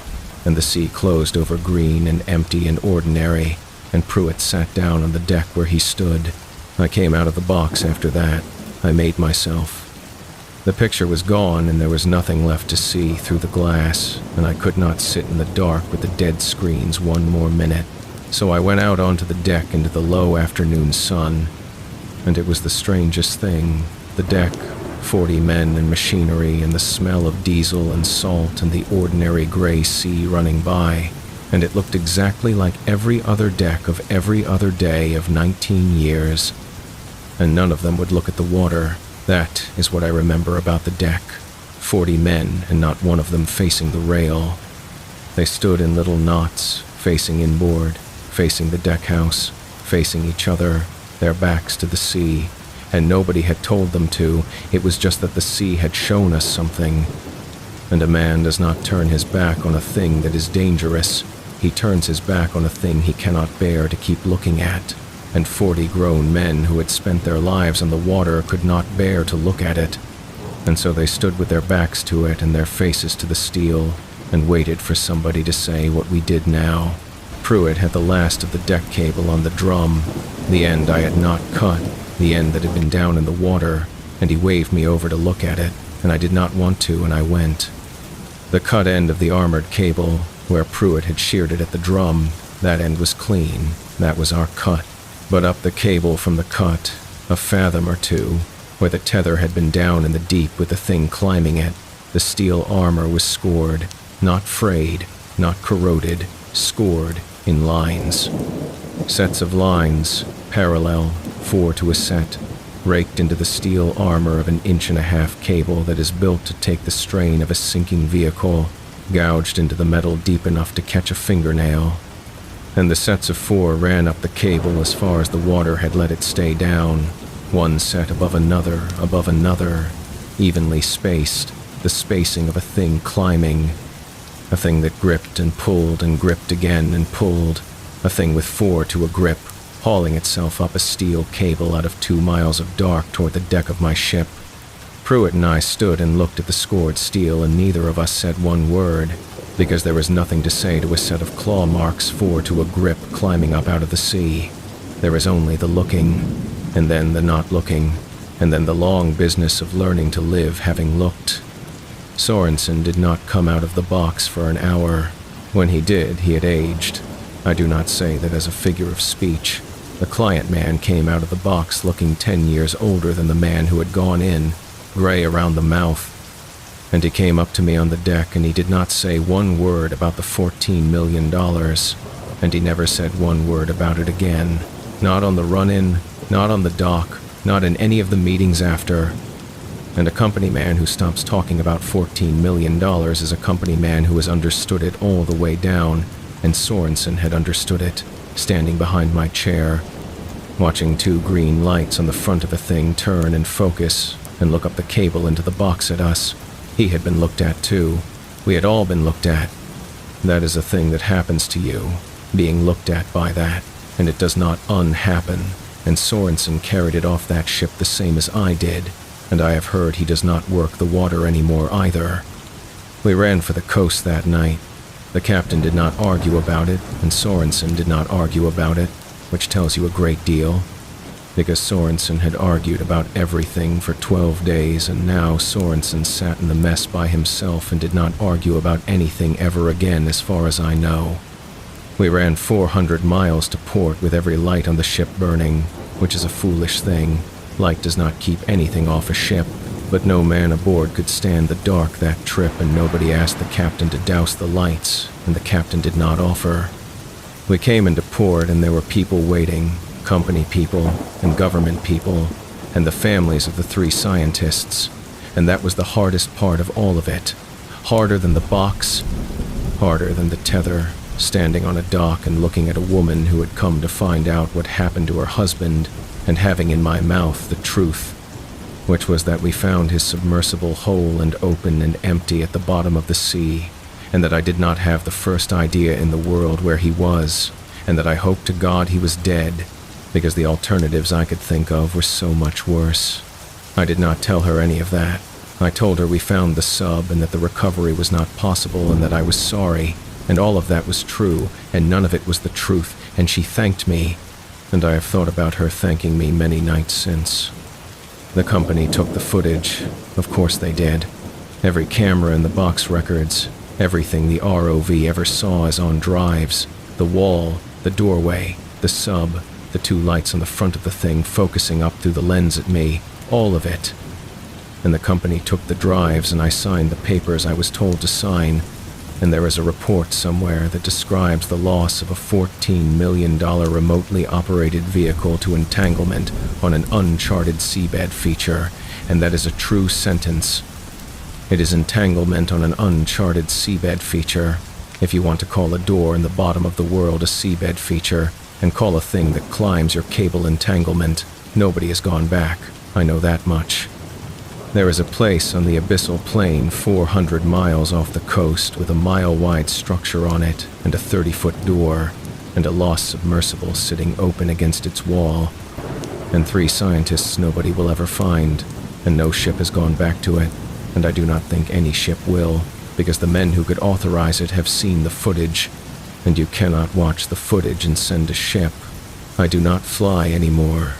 and the sea closed over green and empty and ordinary, and Pruitt sat down on the deck where he stood. I came out of the box after that. I made myself. The picture was gone, and there was nothing left to see through the glass, and I could not sit in the dark with the dead screens one more minute. So I went out onto the deck into the low afternoon sun, and it was the strangest thing. The deck, 40 men and machinery, and the smell of diesel and salt and the ordinary gray sea running by, and it looked exactly like every other deck of every other day of 19 years. And none of them would look at the water. That is what I remember about the deck. 40 men, and not one of them facing the rail. They stood in little knots, facing inboard, facing the deck house, facing each other, their backs to the sea, and nobody had told them to. It was just that the sea had shown us something. And a man does not turn his back on a thing that is dangerous. He turns his back on a thing he cannot bear to keep looking at. And 40 grown men who had spent their lives on the water could not bear to look at it. And so they stood with their backs to it and their faces to the steel, and waited for somebody to say what we did now. Pruitt had the last of the deck cable on the drum, the end I had not cut, the end that had been down in the water, and he waved me over to look at it, and I did not want to, and I went. The cut end of the armored cable, where Pruitt had sheared it at the drum, that end was clean. That was our cut. But up the cable from the cut, a fathom or two, where the tether had been down in the deep with the thing climbing it, the steel armor was scored, not frayed, not corroded, scored in lines. Sets of lines, parallel, 4 to a set, raked into the steel armor of an 1.5-inch cable that is built to take the strain of a sinking vehicle, gouged into the metal deep enough to catch a fingernail. And the sets of 4 ran up the cable as far as the water had let it stay down, one set above another, evenly spaced, the spacing of a thing climbing, a thing that gripped and pulled and gripped again and pulled, a thing with 4 to a grip, hauling itself up a steel cable out of 2 miles of dark toward the deck of my ship. Pruitt and I stood and looked at the scored steel, and neither of us said one word, because there was nothing to say to a set of claw marks 4 to a grip climbing up out of the sea. There is only the looking, and then the not looking, and then the long business of learning to live having looked. Sorensen did not come out of the box for an hour. When he did, he had aged. I do not say that as a figure of speech. The client man came out of the box looking 10 years older than the man who had gone in, gray around the mouth. And he came up to me on the deck, and he did not say one word about the $14 million, and he never said one word about it again. Not on the run-in, not on the dock, not in any of the meetings after. And a company man who stops talking about $14 million is a company man who has understood it all the way down, and Sorensen had understood it, standing behind my chair, watching 2 green lights on the front of a thing turn and focus and look up the cable into the box at us. He had been looked at too. We had all been looked at. That is a thing that happens to you, being looked at by that, and it does not unhappen, and Sorensen carried it off that ship the same as I did, and I have heard he does not work the water anymore either. We ran for the coast that night. The captain did not argue about it, and Sorensen did not argue about it, which tells you a great deal. because Sorensen had argued about everything for 12 days, and now Sorensen sat in the mess by himself and did not argue about anything ever again as far as I know. We ran 400 miles to port with every light on the ship burning, which is a foolish thing. Light does not keep anything off a ship, but no man aboard could stand the dark that trip, and nobody asked the captain to douse the lights, and the captain did not offer. We came into port and there were people waiting, company people and government people, and the families of the 3 scientists, and that was the hardest part of all of it. Harder than the box, harder than the tether, standing on a dock and looking at a woman who had come to find out what happened to her husband, and having in my mouth the truth, which was that we found his submersible whole and open and empty at the bottom of the sea, and that I did not have the first idea in the world where he was, and that I hoped to God he was dead, because the alternatives I could think of were so much worse. I did not tell her any of that. I told her we found the sub and that the recovery was not possible and that I was sorry, and all of that was true, and none of it was the truth, and she thanked me, and I have thought about her thanking me many nights since. The company took the footage. Of course they did. Every camera in the box records, everything the ROV ever saw is on drives. The wall, the doorway, the sub, the 2 lights on the front of the thing focusing up through the lens at me, all of it. And the company took the drives and I signed the papers I was told to sign, and there is a report somewhere that describes the loss of a $14 million remotely operated vehicle to entanglement on an uncharted seabed feature, and that is a true sentence. It is entanglement on an uncharted seabed feature. If you want to call a door in the bottom of the world a seabed feature, and call a thing that climbs your cable entanglement, nobody has gone back. I know that much. There is a place on the abyssal plain 400 miles off the coast with a mile-wide structure on it and a 30-foot door and a lost submersible sitting open against its wall, and 3 scientists nobody will ever find, and no ship has gone back to it, and I do not think any ship will, because the men who could authorize it have seen the footage, and you cannot watch the footage and send a ship. I do not fly anymore.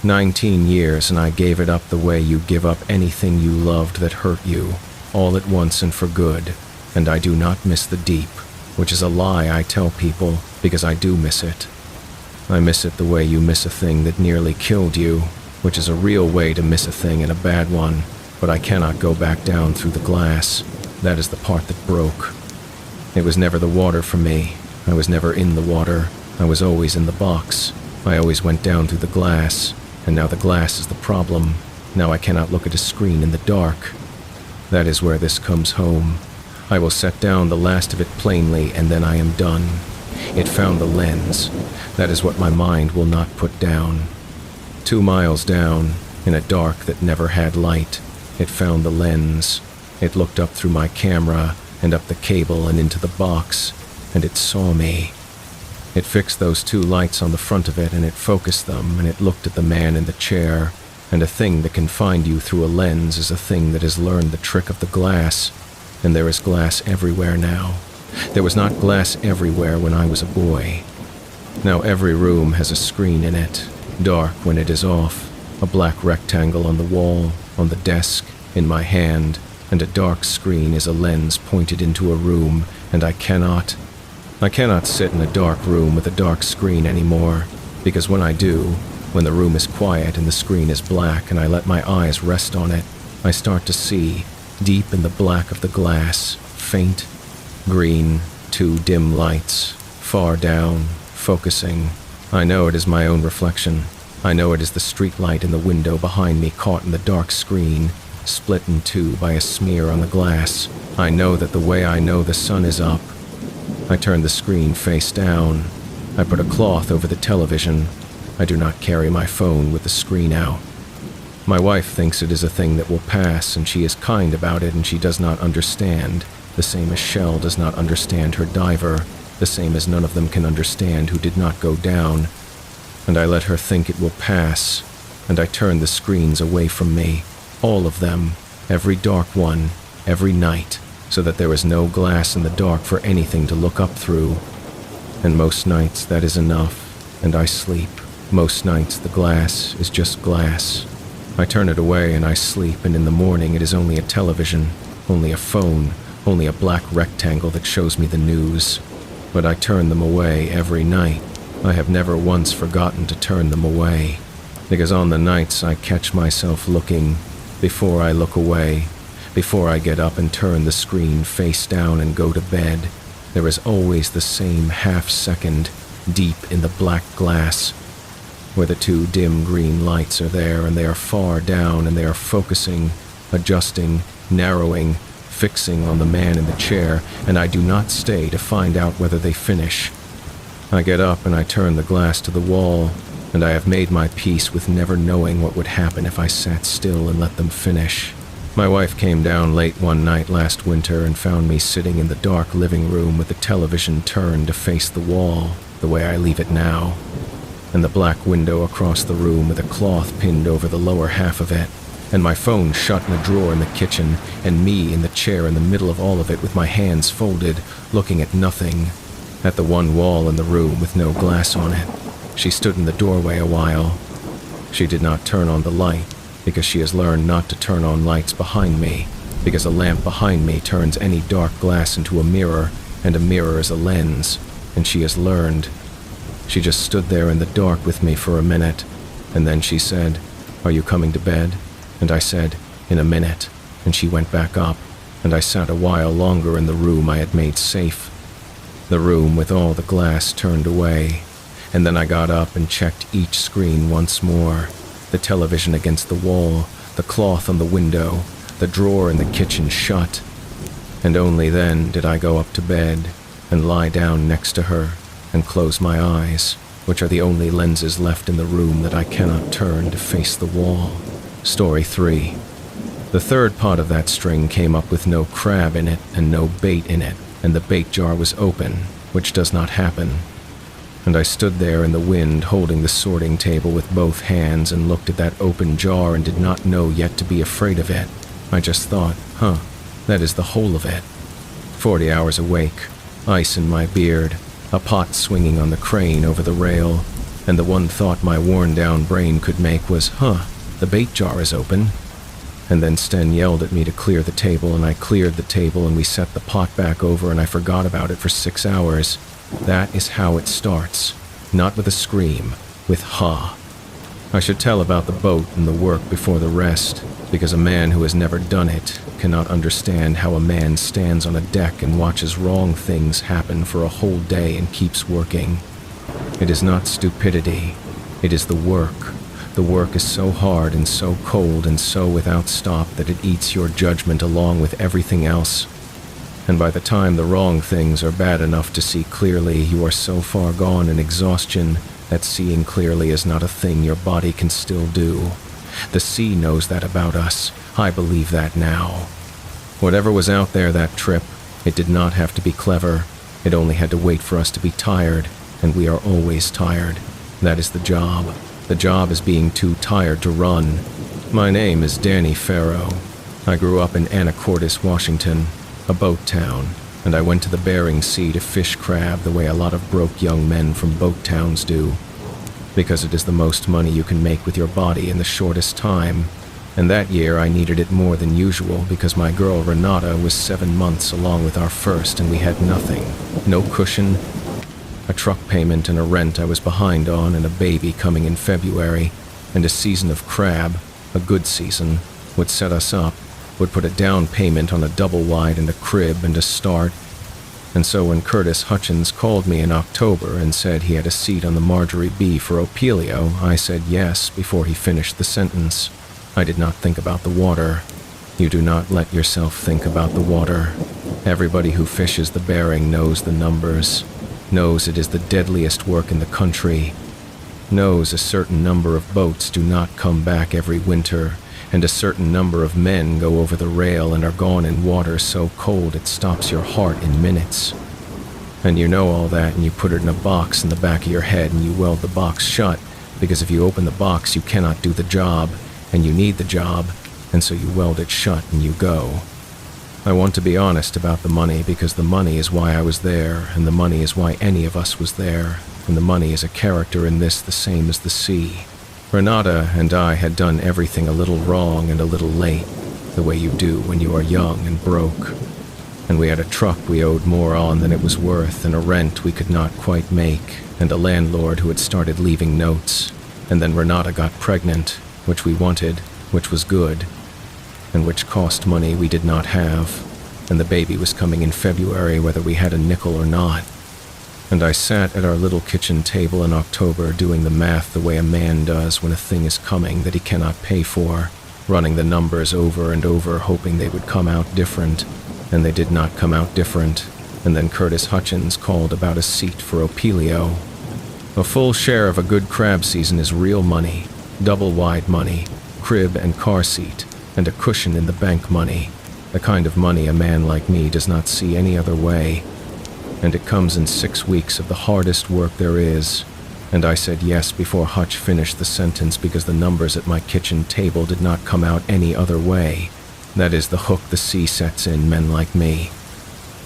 19 years and I gave it up the way you give up anything you loved that hurt you, all at once and for good, and I do not miss the deep, which is a lie I tell people because I do miss it. I miss it the way you miss a thing that nearly killed you, which is a real way to miss a thing and a bad one, but I cannot go back down through the glass. That is the part that broke. It was never the water for me. I was never in the water. I was always in the box. I always went down through the glass, and now the glass is the problem. Now I cannot look at a screen in the dark. That is where this comes home. I will set down the last of it plainly, and then I am done. It found the lens. That is what my mind will not put down. 2 miles down, in a dark that never had light, it found the lens. It looked up through my camera, and up the cable and into the box, and it saw me. It fixed those 2 lights on the front of it, and it focused them, and it looked at the man in the chair, and a thing that can find you through a lens is a thing that has learned the trick of the glass, and there is glass everywhere now. There was not glass everywhere when I was a boy. Now every room has a screen in it, dark when it is off, a black rectangle on the wall, on the desk, in my hand, and a dark screen is a lens pointed into a room, and I cannot sit in a dark room with a dark screen anymore, because when I do, when the room is quiet and the screen is black and I let my eyes rest on it, I start to see, deep in the black of the glass, faint, green, 2 dim lights, far down, focusing. I know it is my own reflection. I know it is the street light in the window behind me caught in the dark screen, split in 2 by a smear on the glass. I know that the way I know the sun is up. I turn the screen face down. I put a cloth over the television. I do not carry my phone with the screen out. My wife thinks it is a thing that will pass, and she is kind about it, and she does not understand, the same as Shell does not understand her diver, the same as none of them can understand who did not go down. And I let her think it will pass, and I turn the screens away from me, all of them, every dark one, every night, so that there is no glass in the dark for anything to look up through. And most nights that is enough, and I sleep, Most nights the glass is just glass. I turn it away and I sleep, and in the morning it is only a television, only a phone, only a black rectangle that shows me the news. But I turn them away every night. I have never once forgotten to turn them away, because on the nights I catch myself looking, before I look away, before I get up and turn the screen face down and go to bed, there is always the same half-second, deep in the black glass, where the two dim green lights are there, and they are far down, and they are focusing, adjusting, narrowing, fixing on the man in the chair, and I do not stay to find out whether they finish. I get up and I turn the glass to the wall, and I have made my peace with never knowing what would happen if I sat still and let them finish. My wife came down late one night last winter and found me sitting in the dark living room with the television turned to face the wall, the way I leave it now, and the black window across the room with a cloth pinned over the lower half of it, and my phone shut in a drawer in the kitchen, and me in the chair in the middle of all of it with my hands folded, looking at nothing, at the one wall in the room with no glass on it. She stood in the doorway a while. She did not turn on the light, because she has learned not to turn on lights behind me, because a lamp behind me turns any dark glass into a mirror, and a mirror is a lens, and she has learned. She just stood there in the dark with me for a minute, and then she said, "Are you coming to bed?" And I said, "In a minute," and she went back up, and I sat a while longer in the room I had made safe, the room with all the glass turned away, and then I got up and checked each screen once more, the television against the wall, the cloth on the window, the drawer in the kitchen shut, and only then did I go up to bed and lie down next to her and close my eyes, which are the only lenses left in the room that I cannot turn to face the wall. Story 3. The third pot of that string came up with no crab in it and no bait in it, and the bait jar was open, which does not happen. And I stood there in the wind holding the sorting table with both hands and looked at that open jar and did not know yet to be afraid of it. I just thought, that is the whole of it. 40 hours awake, ice in my beard, a pot swinging on the crane over the rail, and the one thought my worn-down brain could make was, the bait jar is open. And then Sten yelled at me to clear the table, and I cleared the table, and we set the pot back over, and I forgot about it for 6 hours. That is how it starts. Not with a scream, with ha. I should tell about the boat and the work before the rest, because a man who has never done it cannot understand how a man stands on a deck and watches wrong things happen for a whole day and keeps working. It is not stupidity. It is the work. The work is so hard and so cold and so without stop that it eats your judgment along with everything else. And by the time the wrong things are bad enough to see clearly, you are so far gone in exhaustion that seeing clearly is not a thing your body can still do. The sea knows that about us. I believe that now. Whatever was out there that trip, it did not have to be clever. It only had to wait for us to be tired, and we are always tired. That is the job. The job is being too tired to run. My name is Danny Farrow. I grew up in Anacortes, Washington, a boat town, and I went to the Bering Sea to fish crab the way a lot of broke young men from boat towns do, because it is the most money you can make with your body in the shortest time. And that year I needed it more than usual because my girl Renata was 7 months along with our first, and we had nothing. No cushion, a truck payment and a rent I was behind on, and a baby coming in February, and a season of crab, a good season, would set us up, would put a down payment on a double-wide and a crib and a start. And so when Curtis Hutchins called me in October and said he had a seat on the Marjorie B for Opelio, I said yes before he finished the sentence. I did not think about the water. You do not let yourself think about the water. Everybody who fishes the Bering knows the numbers, knows it is the deadliest work in the country, knows a certain number of boats do not come back every winter, and a certain number of men go over the rail and are gone in water so cold it stops your heart in minutes. And you know all that, and you put it in a box in the back of your head, and you weld the box shut, because if you open the box you cannot do the job, and you need the job, and so you weld it shut and you go. I want to be honest about the money, because the money is why I was there, and the money is why any of us was there. and the money is a character in this the same as the sea. Renata and I had done everything a little wrong and a little late, the way you do when you are young and broke. And we had a truck we owed more on than it was worth, and a rent we could not quite make, and a landlord who had started leaving notes. And then Renata got pregnant, which we wanted, which was good, and which cost money we did not have. And the baby was coming in February whether we had a nickel or not. And I sat at our little kitchen table in October doing the math the way a man does when a thing is coming that he cannot pay for, running the numbers over and over hoping they would come out different, and they did not come out different. And then Curtis Hutchins called about a seat for Opelio. A full share of a good crab season is real money, double-wide money, crib and car seat, and a cushion in the bank money, the kind of money a man like me does not see any other way. And it comes in 6 weeks of the hardest work there is. And I said yes before Hutch finished the sentence because the numbers at my kitchen table did not come out any other way. That is the hook the sea sets in men like me.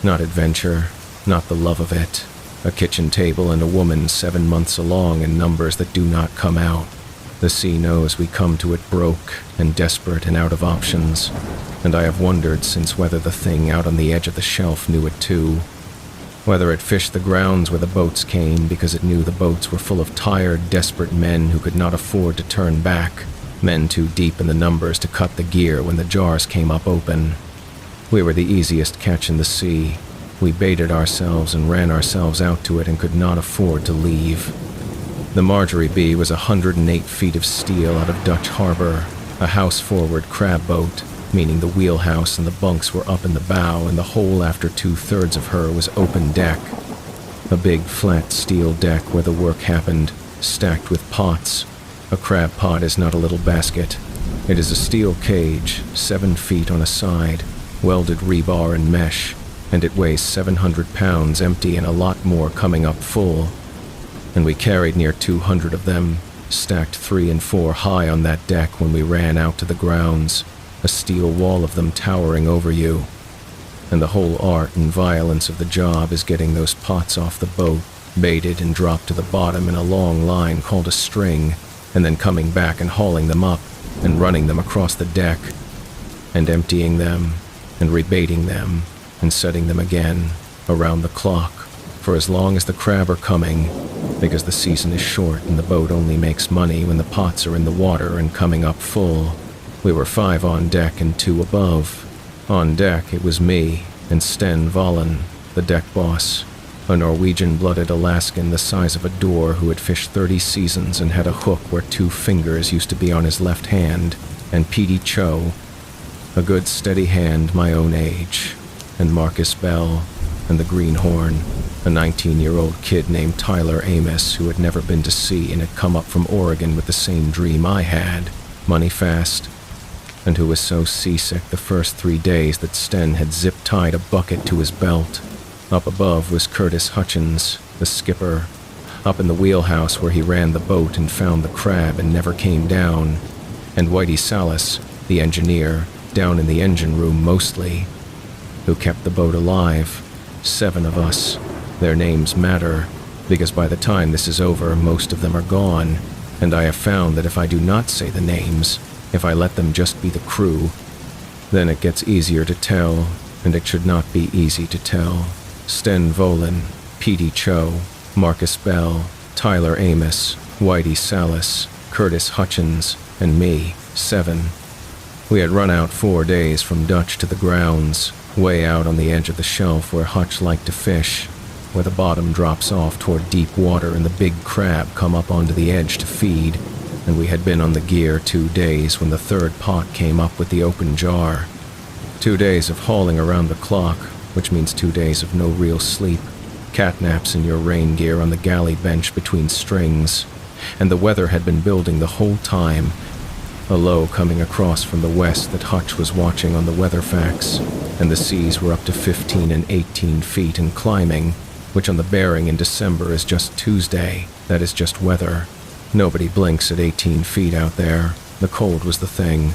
Not adventure, not the love of it. A kitchen table and a woman 7 months along and numbers that do not come out. The sea knows we come to it broke and desperate and out of options. And I have wondered since whether the thing out on the edge of the shelf knew it too. Whether it fished the grounds where the boats came because it knew the boats were full of tired, desperate men who could not afford to turn back, men too deep in the numbers to cut the gear when the jars came up open. We were the easiest catch in the sea. We baited ourselves and ran ourselves out to it and could not afford to leave. The Marjorie B was 108 feet of steel out of Dutch Harbor, a house-forward crab boat, meaning the wheelhouse and the bunks were up in the bow and the whole after 2/3 of her was open deck. A big flat steel deck where the work happened, stacked with pots. A crab pot is not a little basket. It is a steel cage, 7 feet on a side, welded rebar and mesh, and it weighs 700 pounds empty and a lot more coming up full. And we carried near 200 of them, stacked 3 and 4 high on that deck when we ran out to the grounds, a steel wall of them towering over you. And the whole art and violence of the job is getting those pots off the boat, baited and dropped to the bottom in a long line called a string, and then coming back and hauling them up, and running them across the deck, and emptying them, and rebaiting them, and setting them again, around the clock, for as long as the crab are coming, because the season is short and the boat only makes money when the pots are in the water and coming up full. We were 5 on deck and 2 above. On deck it was me and Sten Vollen, the deck boss, a Norwegian-blooded Alaskan the size of a door who had fished 30 seasons and had a hook where 2 fingers used to be on his left hand, and Petey Cho, a good steady hand my own age, and Marcus Bell, and the Greenhorn, a 19-year-old kid named Tyler Amos who had never been to sea and had come up from Oregon with the same dream I had, money fast, and who was so seasick the first 3 days that Sten had zip-tied a bucket to his belt. Up above was Curtis Hutchins, the skipper, up in the wheelhouse where he ran the boat and found the crab and never came down, and Whitey Salas, the engineer, down in the engine room mostly, who kept the boat alive. 7 of us. Their names matter, because by the time this is over, most of them are gone, and I have found that if I do not say the names, if I let them just be the crew, then it gets easier to tell, and it should not be easy to tell. Sten Vollen, Petey Cho, Marcus Bell, Tyler Amos, Whitey Salas, Curtis Hutchins, and me, 7. We had run out 4 days from Dutch to the grounds, way out on the edge of the shelf where Hutch liked to fish, where the bottom drops off toward deep water and the big crab come up onto the edge to feed, and we had been on the gear 2 days when the 3rd pot came up with the open jar. 2 days of hauling around the clock, which means 2 days of no real sleep, catnaps in your rain gear on the galley bench between strings, and the weather had been building the whole time, a low coming across from the west that Hutch was watching on the weather facts, and the seas were up to 15 and 18 feet and climbing, which on the Bering in December is just Tuesday, that is just weather. Nobody blinks at 18 feet out there. The cold was the thing.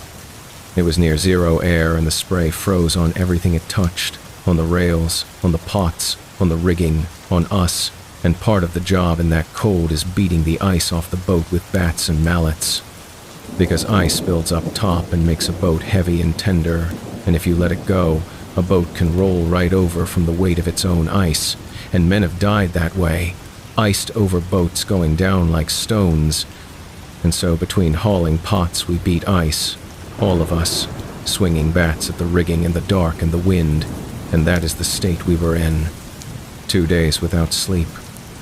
It was near zero air and the spray froze on everything it touched, on the rails, on the pots, on the rigging, on us, and part of the job in that cold is beating the ice off the boat with bats and mallets. Because ice builds up top and makes a boat heavy and tender, and if you let it go, a boat can roll right over from the weight of its own ice, and men have died that way, iced over boats going down like stones. And so between hauling pots we beat ice, all of us, swinging bats at the rigging in the dark and the wind, and that is the state we were in. 2 days without sleep,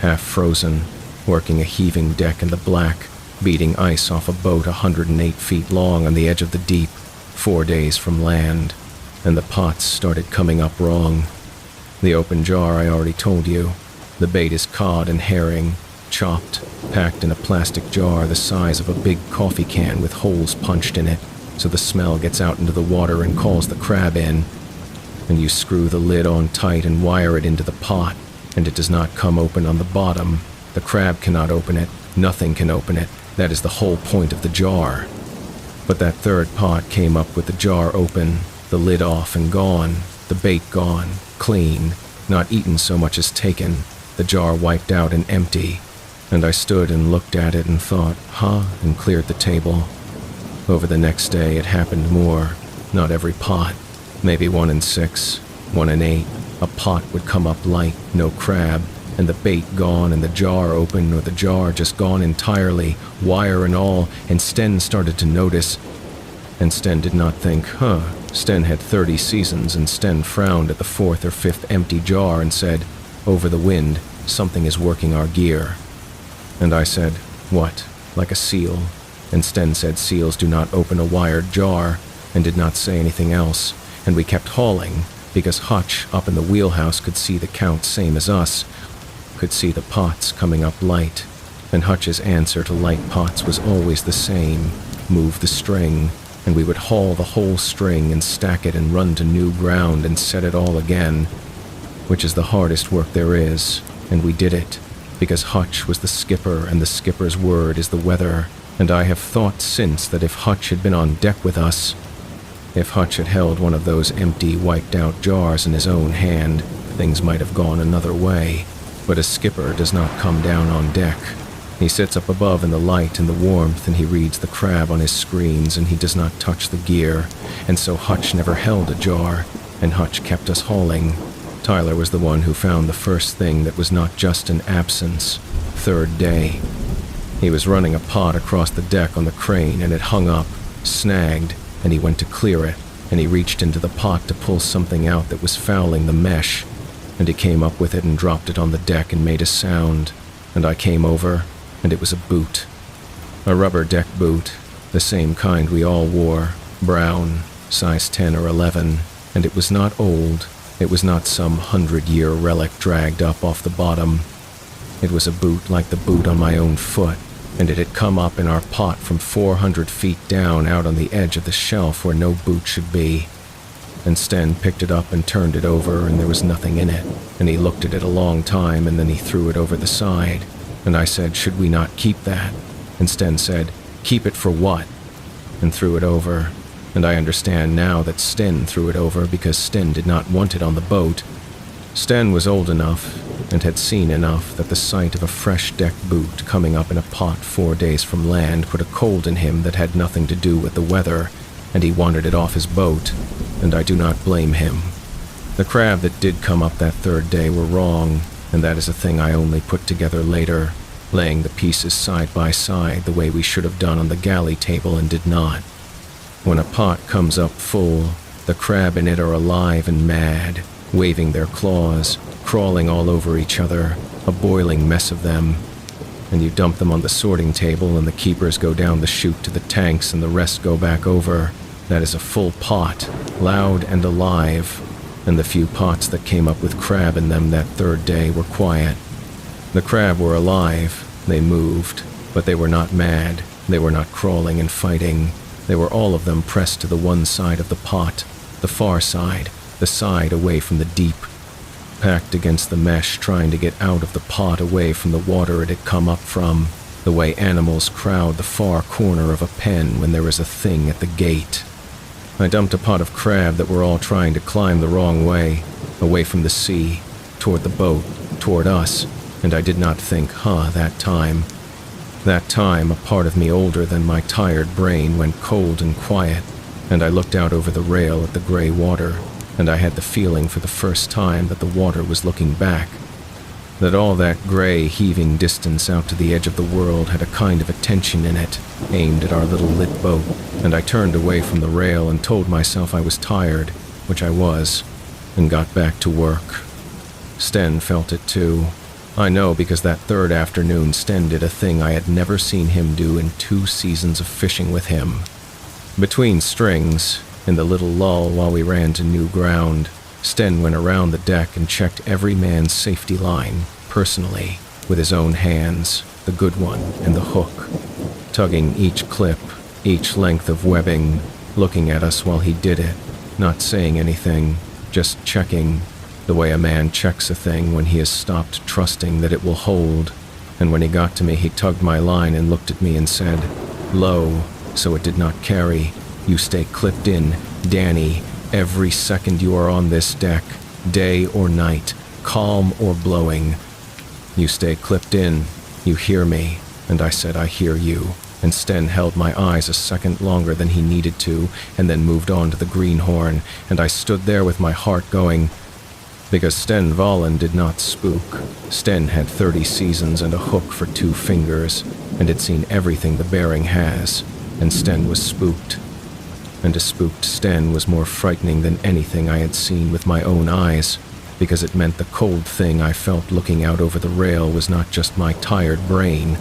half frozen, working a heaving deck in the black, beating ice off a boat 108 feet long on the edge of the deep, 4 days from land, and the pots started coming up wrong. The open jar I already told you. The bait is cod and herring, chopped, packed in a plastic jar the size of a big coffee can with holes punched in it, so the smell gets out into the water and calls the crab in. And you screw the lid on tight and wire it into the pot, and it does not come open on the bottom. The crab cannot open it, nothing can open it. That is the whole point of the jar. But that third pot came up with the jar open, the lid off and gone, the bait gone, clean, not eaten so much as taken, the jar wiped out and empty. And I stood and looked at it and thought, and cleared the table. Over the next day it happened more, not every pot, maybe 1 in 6, 1 in 8, a pot would come up light, no crab, and the bait gone and the jar open or the jar just gone entirely, wire and all, and Sten started to notice. And Sten did not think, Sten had 30 seasons, and Sten frowned at the 4th or 5th empty jar and said, over the wind, something is working our gear. And I said, what, like a seal? And Sten said seals do not open a wired jar, and did not say anything else, and we kept hauling, because Hutch up in the wheelhouse could see the count same as us, could see the pots coming up light, and Hutch's answer to light pots was always the same, move the string, and we would haul the whole string and stack it and run to new ground and set it all again, which is the hardest work there is, and we did it, because Hutch was the skipper and the skipper's word is the weather, and I have thought since that if Hutch had been on deck with us, if Hutch had held one of those empty, wiped-out jars in his own hand, things might have gone another way. But a skipper does not come down on deck. He sits up above in the light and the warmth, and he reads the crab on his screens, and he does not touch the gear, and so Hutch never held a jar, and Hutch kept us hauling. Tyler was the one who found the first thing that was not just an absence, 3rd day. He was running a pot across the deck on the crane, and it hung up, snagged, and he went to clear it, and he reached into the pot to pull something out that was fouling the mesh, and he came up with it and dropped it on the deck and made a sound, and I came over, and it was a boot. A rubber deck boot, the same kind we all wore, brown, size 10 or 11, and it was not old, it was not some 100-year relic dragged up off the bottom. It was a boot like the boot on my own foot, and it had come up in our pot from 400 feet down out on the edge of the shelf where no boot should be. And Sten picked it up and turned it over, and there was nothing in it, and he looked at it a long time, and then he threw it over the side. And I said, should we not keep that? And Sten said, keep it for what? And threw it over. And I understand now that Sten threw it over because Sten did not want it on the boat. Sten was old enough and had seen enough that the sight of a fresh deck boot coming up in a pot 4 days from land put a cold in him that had nothing to do with the weather, and he wanted it off his boat, and I do not blame him. The crab that did come up that 3rd day were wrong, and that is a thing I only put together later, laying the pieces side by side the way we should have done on the galley table and did not. When a pot comes up full, the crab in it are alive and mad, waving their claws, crawling all over each other, a boiling mess of them. And you dump them on the sorting table, and the keepers go down the chute to the tanks, and the rest go back over. That is a full pot, loud and alive, and the few pots that came up with crab in them that 3rd day were quiet. The crab were alive, they moved, but they were not mad, they were not crawling and fighting. They were all of them pressed to the one side of the pot, the far side, the side away from the deep, packed against the mesh trying to get out of the pot away from the water it had come up from, the way animals crowd the far corner of a pen when there is a thing at the gate. I dumped a pot of crab that were all trying to climb the wrong way, away from the sea, toward the boat, toward us, and I did not think, that time. That time, a part of me older than my tired brain went cold and quiet, and I looked out over the rail at the gray water, and I had the feeling for the first time that the water was looking back, that all that gray, heaving distance out to the edge of the world had a kind of attention in it, aimed at our little lit boat, and I turned away from the rail and told myself I was tired, which I was, and got back to work. Sten felt it too. I know because that third afternoon Sten did a thing I had never seen him do in 2 seasons of fishing with him. Between strings, in the little lull while we ran to new ground, Sten went around the deck and checked every man's safety line, personally, with his own hands, the good one and the hook, tugging each clip, each length of webbing, looking at us while he did it, not saying anything, just checking, the way a man checks a thing when he has stopped trusting that it will hold. And when he got to me, he tugged my line and looked at me and said, "Low, so it did not carry. You stay clipped in, Danny, every second you are on this deck, day or night, calm or blowing. You stay clipped in, you hear me." And I said, "I hear you." And Sten held my eyes a second longer than he needed to, and then moved on to the greenhorn, and I stood there with my heart going, because Sten Valen did not spook. Sten had 30 seasons and a hook for 2 fingers, and had seen everything the Bering has, and Sten was spooked. And a spooked Sten was more frightening than anything I had seen with my own eyes, because it meant the cold thing I felt looking out over the rail was not just my tired brain.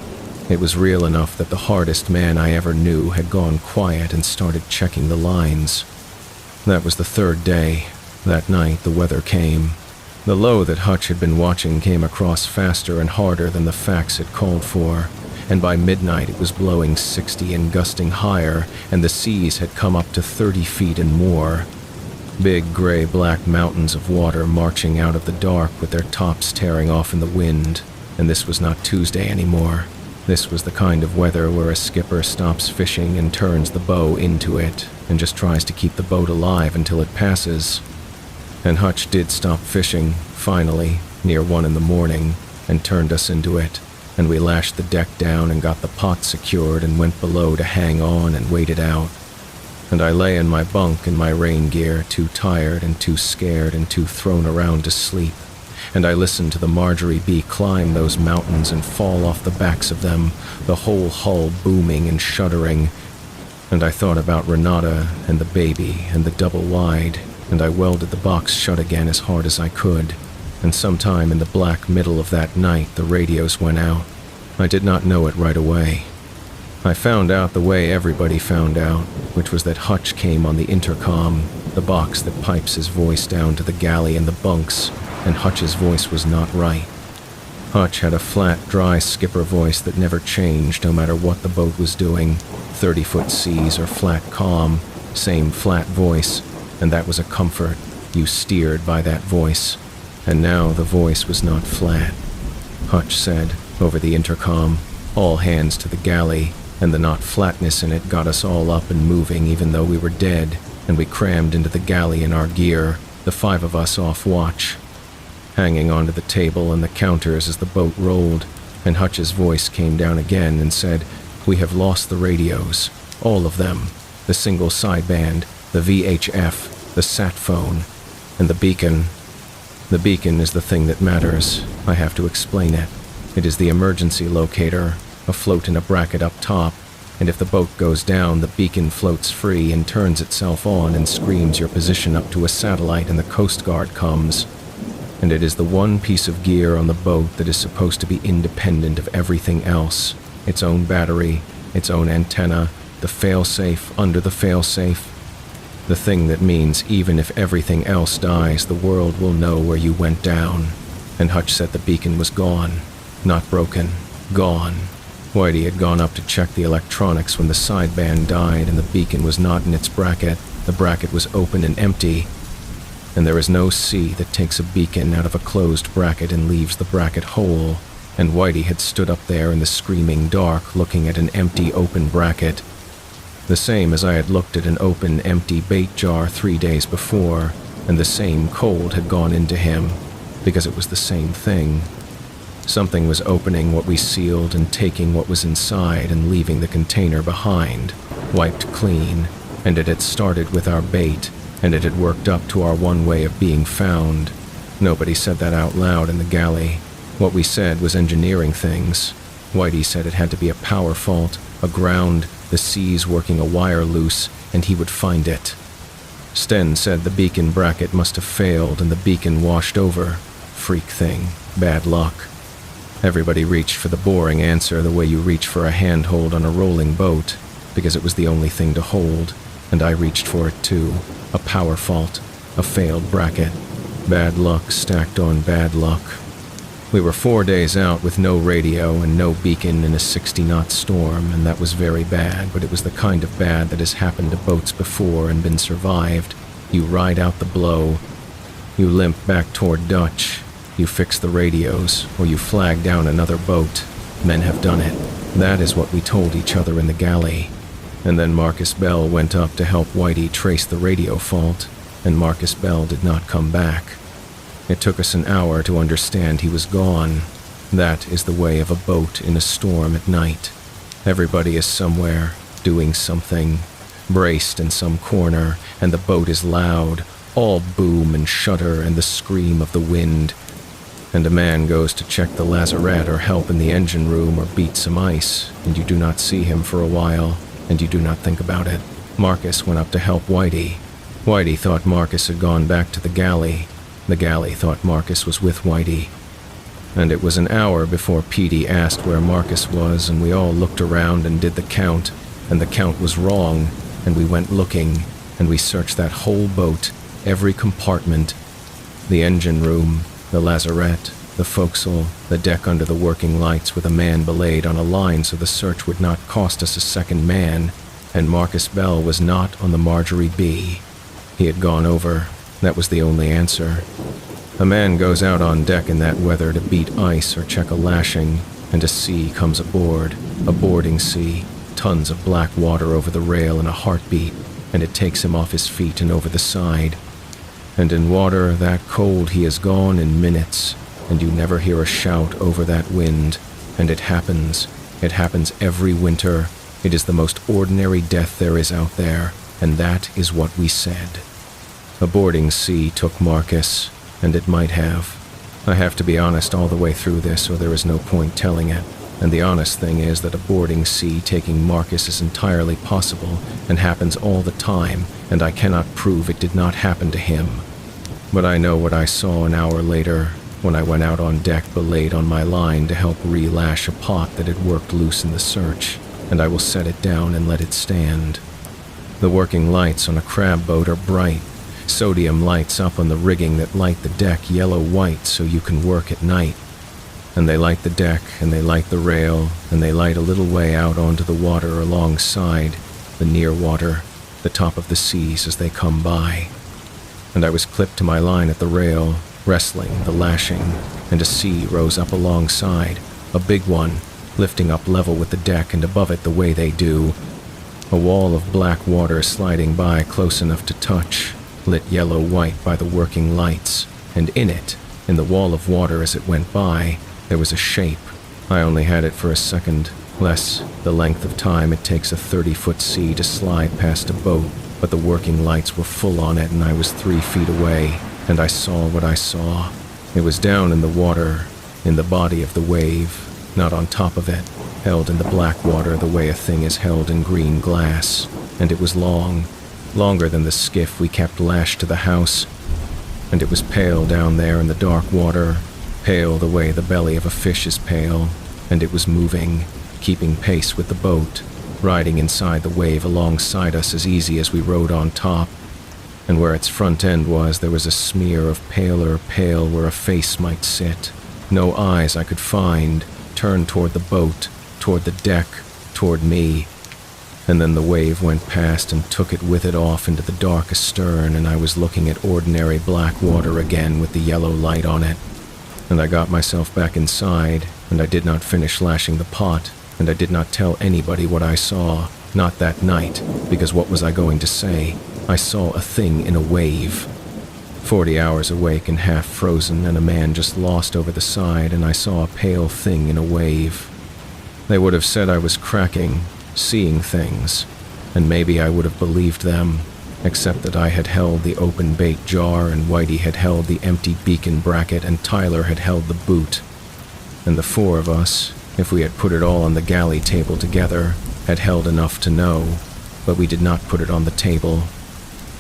It was real enough that the hardest man I ever knew had gone quiet and started checking the lines. That was the 3rd day. That night the weather came. The low that Hutch had been watching came across faster and harder than the facts had called for, and by midnight it was blowing 60 and gusting higher, and the seas had come up to 30 feet and more. Big gray-black mountains of water marching out of the dark with their tops tearing off in the wind, and this was not Tuesday anymore. This was the kind of weather where a skipper stops fishing and turns the bow into it, and just tries to keep the boat alive until it passes. And Hutch did stop fishing, finally, near 1 in the morning, and turned us into it, and we lashed the deck down and got the pot secured and went below to hang on and wait it out. And I lay in my bunk in my rain gear, too tired and too scared and too thrown around to sleep, and I listened to the Marjorie Bee climb those mountains and fall off the backs of them, the whole hull booming and shuddering, and I thought about Renata and the baby and the double wide, and I welded the box shut again as hard as I could, and sometime in the black middle of that night the radios went out. I did not know it right away. I found out the way everybody found out, which was that Hutch came on the intercom, the box that pipes his voice down to the galley and the bunks, and Hutch's voice was not right. Hutch had a flat, dry skipper voice that never changed no matter what the boat was doing, 30-foot seas or flat calm, same flat voice, and that was a comfort. You steered by that voice. And now the voice was not flat. Hutch said, over the intercom, "All hands to the galley," and the not flatness in it got us all up and moving even though we were dead, and we crammed into the galley in our gear, the 5 of us off watch, hanging onto the table and the counters as the boat rolled, and Hutch's voice came down again and said, "We have lost the radios, all of them, the single sideband, the VHF, the sat phone, and the beacon. The beacon is the thing that matters. I have to explain it. It is the emergency locator, afloat in a bracket up top, and if the boat goes down, the beacon floats free and turns itself on and screams your position up to a satellite, and the Coast Guard comes. And it is the one piece of gear on the boat that is supposed to be independent of everything else. Its own battery, its own antenna, the failsafe under the failsafe. The thing that means even if everything else dies, the world will know where you went down." And Hutch said the beacon was gone. Not broken. Gone. Whitey had gone up to check the electronics when the sideband died, and the beacon was not in its bracket. The bracket was open and empty. And there is no sea that takes a beacon out of a closed bracket and leaves the bracket whole. And Whitey had stood up there in the screaming dark looking at an empty open bracket. The same as I had looked at an open, empty bait jar 3 days before, and the same cold had gone into him, because it was the same thing. Something was opening what we sealed and taking what was inside and leaving the container behind, wiped clean, and it had started with our bait, and it had worked up to our one way of being found. Nobody said that out loud in the galley. What we said was engineering things. Whitey said it had to be a power fault, a ground, the seas working a wire loose, and he would find it. Sten said the beacon bracket must have failed and the beacon washed over. Freak thing. Bad luck. Everybody reached for the boring answer the way you reach for a handhold on a rolling boat, because it was the only thing to hold, and I reached for it too. A power fault. A failed bracket. Bad luck stacked on bad luck. We were 4 days out with no radio and no beacon in a 60-knot storm, and that was very bad, but it was the kind of bad that has happened to boats before and been survived. You ride out the blow. You limp back toward Dutch. You fix the radios, or you flag down another boat. Men have done it. That is what we told each other in the galley. And then Marcus Bell went up to help Whitey trace the radio fault, and Marcus Bell did not come back. It took us an hour to understand he was gone. That is the way of a boat in a storm at night. Everybody is somewhere, doing something, braced in some corner, and the boat is loud, all boom and shudder and the scream of the wind. And a man goes to check the lazarette or help in the engine room or beat some ice, and you do not see him for a while, and you do not think about it. Marcus went up to help Whitey. Whitey thought Marcus had gone back to the galley. The galley thought Marcus was with Whitey. And it was an hour before Petey asked where Marcus was, and we all looked around and did the count, and the count was wrong, and we went looking, and we searched that whole boat, every compartment, the engine room, the lazarette, the forecastle, the deck under the working lights with a man belayed on a line so the search would not cost us a second man, and Marcus Bell was not on the Marjorie B. He had gone over. That was the only answer. A man goes out on deck in that weather to beat ice or check a lashing, and a sea comes aboard, a boarding sea, tons of black water over the rail in a heartbeat, and it takes him off his feet and over the side. And in water that cold he is gone in minutes, and you never hear a shout over that wind, and it happens every winter. It is the most ordinary death there is out there, and that is what we said. A boarding sea took Marcus, and it might have. I have to be honest all the way through this, or there is no point telling it. And the honest thing is that a boarding sea taking Marcus is entirely possible and happens all the time, and I cannot prove it did not happen to him. But I know what I saw an hour later, when I went out on deck belayed on my line to help relash a pot that had worked loose in the search, and I will set it down and let it stand. The working lights on a crab boat are bright. Sodium lights up on the rigging that light the deck yellow-white so you can work at night. And they light the deck, and they light the rail, and they light a little way out onto the water alongside, the near water, the top of the seas as they come by. And I was clipped to my line at the rail, wrestling the lashing, and a sea rose up alongside, a big one, lifting up level with the deck and above it the way they do. A wall of black water sliding by close enough to touch, lit yellow-white by the working lights, and in it, in the wall of water as it went by, there was a shape. I only had it for a second, less the length of time it takes a 30-foot sea to slide past a boat, but the working lights were full on it and I was 3 feet away, and I saw what I saw. It was down in the water, in the body of the wave, not on top of it, held in the black water the way a thing is held in green glass, and it was long, longer than the skiff we kept lashed to the house, and it was pale down there in the dark water, pale the way the belly of a fish is pale, and it was moving, keeping pace with the boat, riding inside the wave alongside us as easy as we rode on top, and where its front end was there was a smear of paler pale where a face might sit. No eyes I could find, turned toward the boat, toward the deck, toward me. And then the wave went past and took it with it off into the dark astern, and I was looking at ordinary black water again with the yellow light on it. And I got myself back inside, and I did not finish lashing the pot, and I did not tell anybody what I saw, not that night, because what was I going to say? I saw a thing in a wave. 40 hours awake and half frozen, and a man just lost over the side, and I saw a pale thing in a wave. They would have said I was cracking, seeing things, and maybe I would have believed them, except that I had held the open bait jar, and Whitey had held the empty beacon bracket, and Tyler had held the boot. And the four of us, if we had put it all on the galley table together, had held enough to know, but we did not put it on the table.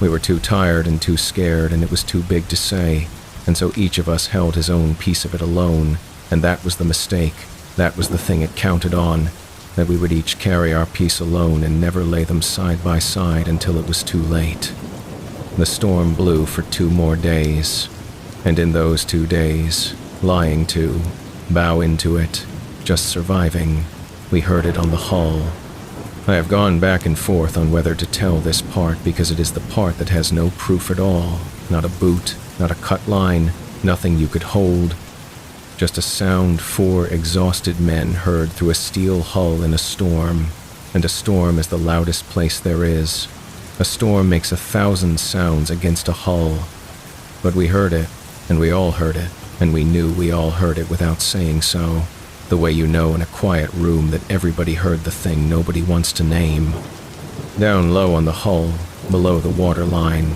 We were too tired and too scared, and it was too big to say, and so each of us held his own piece of it alone, and that was the mistake. That was the thing it counted on, that we would each carry our piece alone and never lay them side by side until it was too late. The storm blew for 2 more days, and in those 2 days, lying to, bow into it, just surviving, we heard it on the hull. I have gone back and forth on whether to tell this part because it is the part that has no proof at all, not a boot, not a cut line, nothing you could hold. Just a sound 4 exhausted men heard through a steel hull in a storm, and a storm is the loudest place there is. A storm makes 1,000 sounds against a hull. But we heard it, and we all heard it, and we knew we all heard it without saying so, the way you know in a quiet room that everybody heard the thing nobody wants to name. Down low on the hull, below the waterline,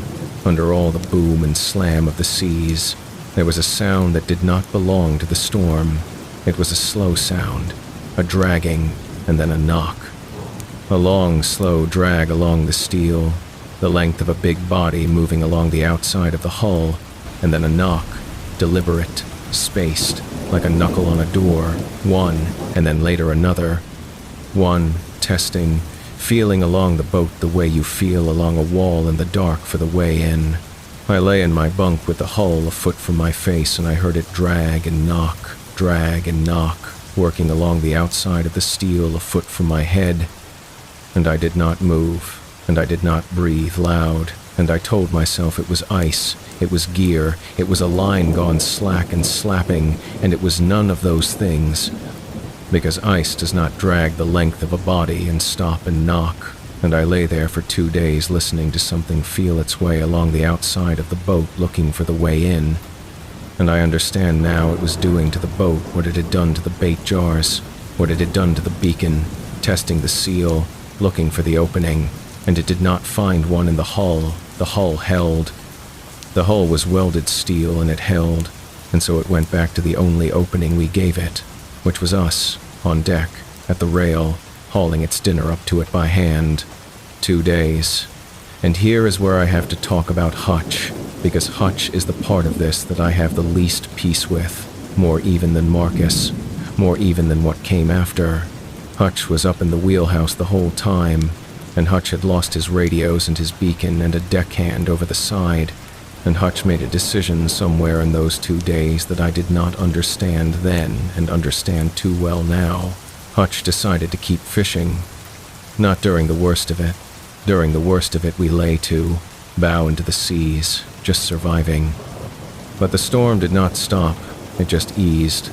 under all the boom and slam of the seas, there was a sound that did not belong to the storm. It was a slow sound, a dragging, and then a knock. A long, slow drag along the steel, the length of a big body moving along the outside of the hull, and then a knock, deliberate, spaced, like a knuckle on a door, one, and then later another. One, testing, feeling along the boat the way you feel along a wall in the dark for the way in. I lay in my bunk with the hull a foot from my face, and I heard it drag and knock, working along the outside of the steel a foot from my head. And I did not move, and I did not breathe loud, and I told myself it was ice, it was gear, it was a line gone slack and slapping, and it was none of those things, because ice does not drag the length of a body and stop and knock. And I lay there for 2 days listening to something feel its way along the outside of the boat looking for the way in. And I understand now it was doing to the boat what it had done to the bait jars, what it had done to the beacon, testing the seal, looking for the opening, and it did not find one in the hull. The hull held. The hull was welded steel and it held, and so it went back to the only opening we gave it, which was us, on deck, at the rail, hauling its dinner up to it by hand. 2 days. And here is where I have to talk about Hutch, because Hutch is the part of this that I have the least peace with, more even than Marcus, more even than what came after. Hutch was up in the wheelhouse the whole time, and Hutch had lost his radios and his beacon and a deckhand over the side, and Hutch made a decision somewhere in those 2 days that I did not understand then and understand too well now. Hutch decided to keep fishing. Not during the worst of it. During the worst of it we lay to, bow into the seas, just surviving. But the storm did not stop, it just eased.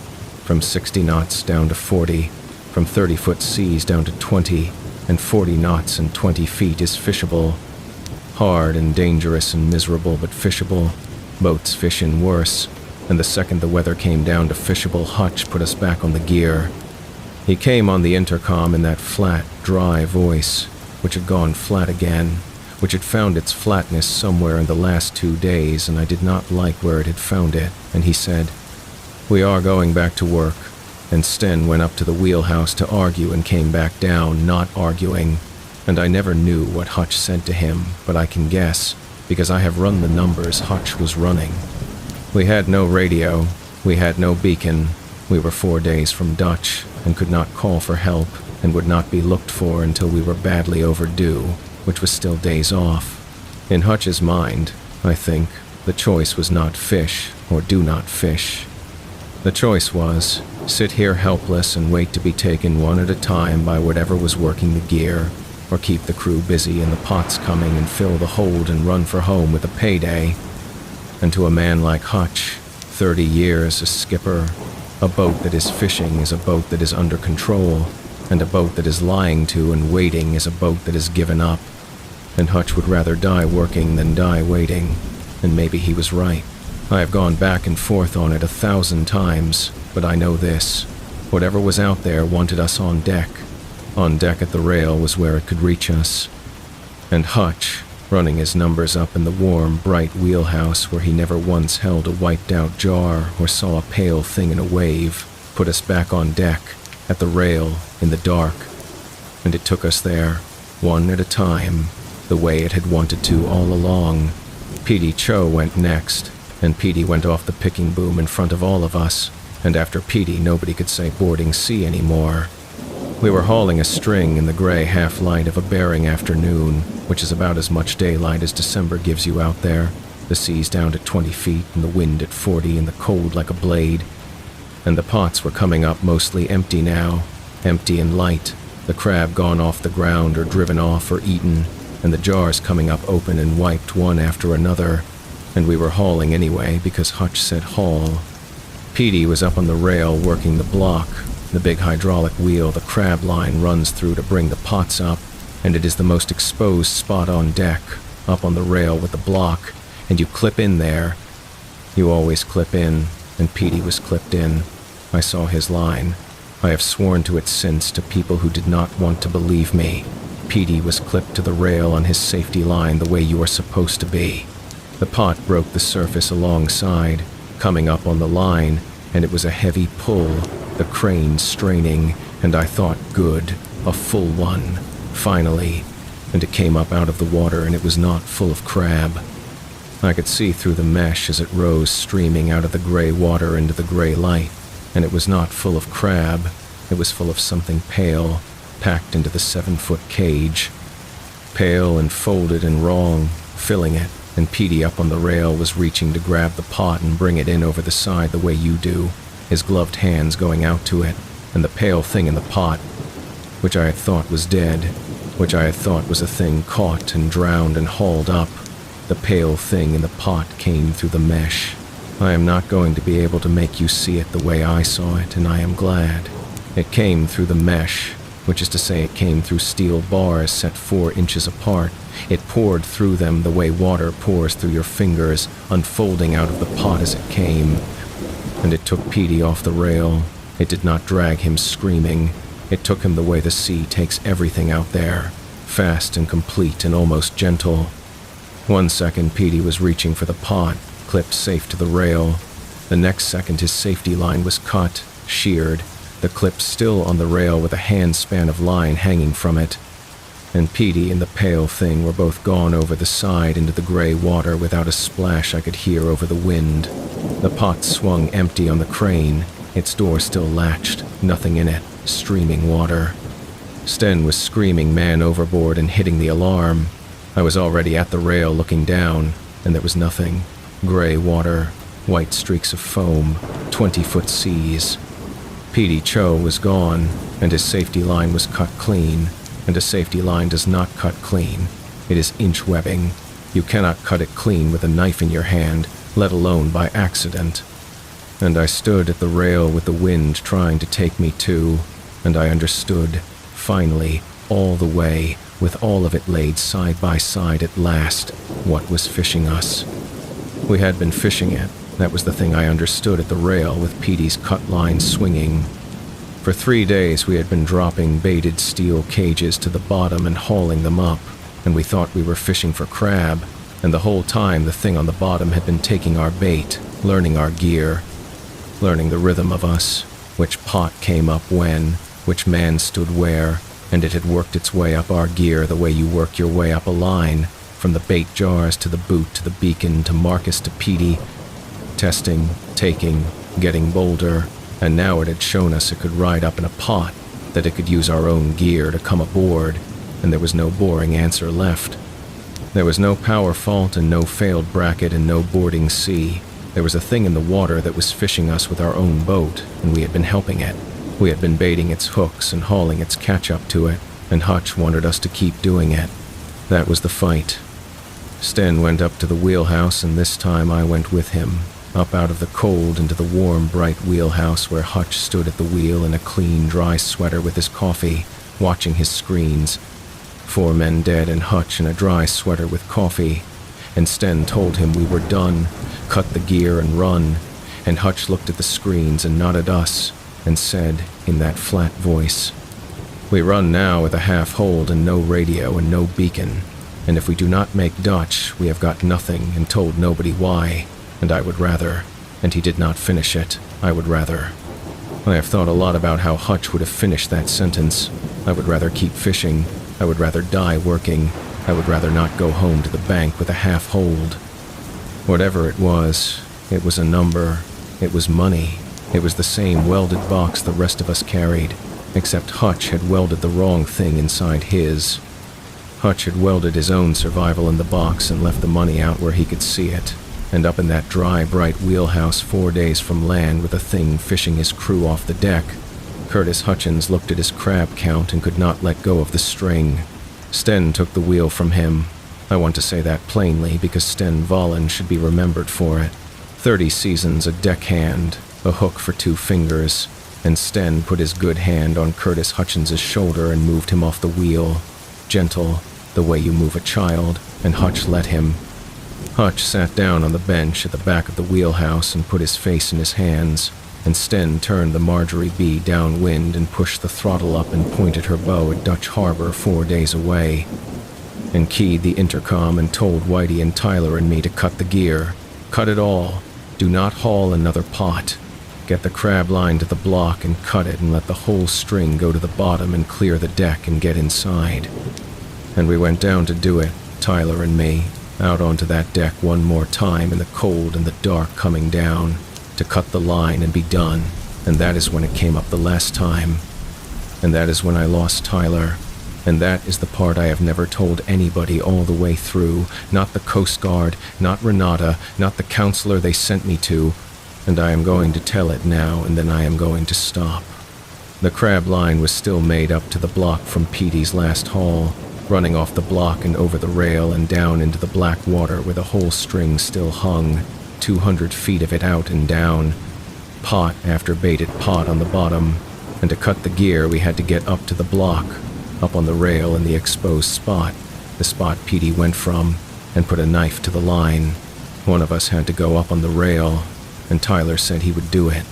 From 60 knots down to 40, from 30-foot seas down to 20, and 40 knots and 20 feet is fishable. Hard and dangerous and miserable, but fishable. Boats fish in worse, and the second the weather came down to fishable, Hutch put us back on the gear. He came on the intercom in that flat, dry voice, which had gone flat again, which had found its flatness somewhere in the last 2 days, and I did not like where it had found it, and he said, "We are going back to work," and Sten went up to the wheelhouse to argue and came back down, not arguing, and I never knew what Hutch said to him, but I can guess, because I have run the numbers Hutch was running. We had no radio, we had no beacon, we were 4 days from Dutch, and could not call for help, and would not be looked for until we were badly overdue, which was still days off. In Hutch's mind, I think, the choice was not fish or do not fish. The choice was, sit here helpless and wait to be taken one at a time by whatever was working the gear, or keep the crew busy and the pots coming and fill the hold and run for home with a payday. And to a man like Hutch, 30 years a skipper, a boat that is fishing is a boat that is under control, and a boat that is lying to and waiting is a boat that is given up. And Hutch would rather die working than die waiting. and maybe he was right. I have gone back and forth on it 1,000 times, but I know this. Whatever was out there wanted us on deck. On deck at the rail was where it could reach us. And Hutch, running his numbers up in the warm, bright wheelhouse where he never once held a wiped-out jar or saw a pale thing in a wave, put us back on deck, at the rail, in the dark. And it took us there, one at a time, the way it had wanted to all along. Petey Cho went next, and Petey went off the picking boom in front of all of us, and after Petey nobody could say Bering Sea anymore. We were hauling a string in the gray half-light of a Bering afternoon, which is about as much daylight as December gives you out there. The sea's down to 20 feet, and the wind at 40, and the cold like a blade. And the pots were coming up mostly empty now, empty and light, the crab gone off the ground or driven off or eaten, and the jars coming up open and wiped one after another. And we were hauling anyway because Hutch said haul. Petey was up on the rail working the block, the big hydraulic wheel the crab line runs through to bring the pots up, and it is the most exposed spot on deck, up on the rail with the block, and you clip in there. You always clip in, and Petey was clipped in. I saw his line. I have sworn to it since to people who did not want to believe me. Petey was clipped to the rail on his safety line the way you are supposed to be. The pot broke the surface alongside, coming up on the line, and it was a heavy pull, the crane straining, and I thought, good, a full one, finally, and it came up out of the water and it was not full of crab. I could see through the mesh as it rose streaming out of the gray water into the gray light, and it was not full of crab, it was full of something pale, packed into the 7-foot cage. Pale and folded and wrong, filling it, and Petey up on the rail was reaching to grab the pot and bring it in over the side the way you do, his gloved hands going out to it, and the pale thing in the pot, which I had thought was dead, which I had thought was a thing caught and drowned and hauled up. The pale thing in the pot came through the mesh. I am not going to be able to make you see it the way I saw it, and I am glad. It came through the mesh, which is to say it came through steel bars set 4 inches apart. It poured through them the way water pours through your fingers, unfolding out of the pot as it came. And it took Petey off the rail. It did not drag him screaming. It took him the way the sea takes everything out there, fast and complete and almost gentle. 1 second Petey was reaching for the pot, clipped safe to the rail. The next second his safety line was cut, sheared, the clip still on the rail with a handspan of line hanging from it. And Petey and the pale thing were both gone over the side into the gray water without a splash I could hear over the wind. The pot swung empty on the crane, its door still latched, nothing in it, streaming water. Sten was screaming man overboard and hitting the alarm. I was already at the rail looking down, and there was nothing. Gray water, white streaks of foam, 20-foot seas. Petey Cho was gone, and his safety line was cut clean, and a safety line does not cut clean. It is inch webbing. You cannot cut it clean with a knife in your hand, let alone by accident. And I stood at the rail with the wind trying to take me too, and I understood, finally, all the way, with all of it laid side by side at last, what was fishing us. We had been fishing it. That was the thing I understood at the rail with Petey's cut line swinging. For 3 days we had been dropping baited steel cages to the bottom and hauling them up, and we thought we were fishing for crab, and the whole time the thing on the bottom had been taking our bait, learning our gear, learning the rhythm of us, which pot came up when, which man stood where, and it had worked its way up our gear the way you work your way up a line, from the bait jars to the boot to the beacon to Marcus to Petey, testing, taking, getting bolder, and now it had shown us it could ride up in a pot, that it could use our own gear to come aboard, and there was no boring answer left. There was no power fault and no failed bracket and no boarding sea. There was a thing in the water that was fishing us with our own boat, and we had been helping it. We had been baiting its hooks and hauling its catch-up to it, and Hutch wanted us to keep doing it. That was the fight. Sten went up to the wheelhouse, and this time I went with him, up out of the cold into the warm, bright wheelhouse where Hutch stood at the wheel in a clean, dry sweater with his coffee, watching his screens. 4 men dead and Hutch in a dry sweater with coffee, and Sten told him we were done, cut the gear and run, and Hutch looked at the screens and nodded us, and said, in that flat voice, "We run now with a half hold and no radio and no beacon, and if we do not make Dutch, we have got nothing and told nobody why, and I would rather," and he did not finish it, "I would rather." I have thought a lot about how Hutch would have finished that sentence. I would rather keep fishing. I would rather die working. I would rather not go home to the bank with a half hold. Whatever it was a number. It was money. It was the same welded box the rest of us carried, except Hutch had welded the wrong thing inside his. Hutch had welded his own survival in the box and left the money out where he could see it, and up in that dry, bright wheelhouse 4 days from land with a thing fishing his crew off the deck. Curtis Hutchins looked at his crab count and could not let go of the string. Sten took the wheel from him. I want to say that plainly because Sten Vollen should be remembered for it. 30 seasons a deckhand, a hook for 2 fingers, and Sten put his good hand on Curtis Hutchins's shoulder and moved him off the wheel. Gentle, the way you move a child, and Hutch let him. Hutch sat down on the bench at the back of the wheelhouse and put his face in his hands, and Sten turned the Marjorie B downwind and pushed the throttle up and pointed her bow at Dutch Harbor 4 days away, and keyed the intercom and told Whitey and Tyler and me to cut the gear. Cut it all. Do not haul another pot. Get the crab line to the block and cut it and let the whole string go to the bottom and clear the deck and get inside. And we went down to do it, Tyler and me, out onto that deck one more time in the cold and the dark coming down, to cut the line and be done, and that is when it came up the last time. And that is when I lost Tyler, and that is the part I have never told anybody all the way through, not the Coast Guard, not Renata, not the counselor they sent me to, and I am going to tell it now, and then I am going to stop. The crab line was still made up to the block from Petey's last haul, running off the block and over the rail and down into the black water where the whole string still hung, 200 feet of it out and down, pot after baited pot on the bottom, and to cut the gear we had to get up to the block, up on the rail in the exposed spot, the spot Petey went from, and put a knife to the line. One of us had to go up on the rail, and Tyler said he would do it.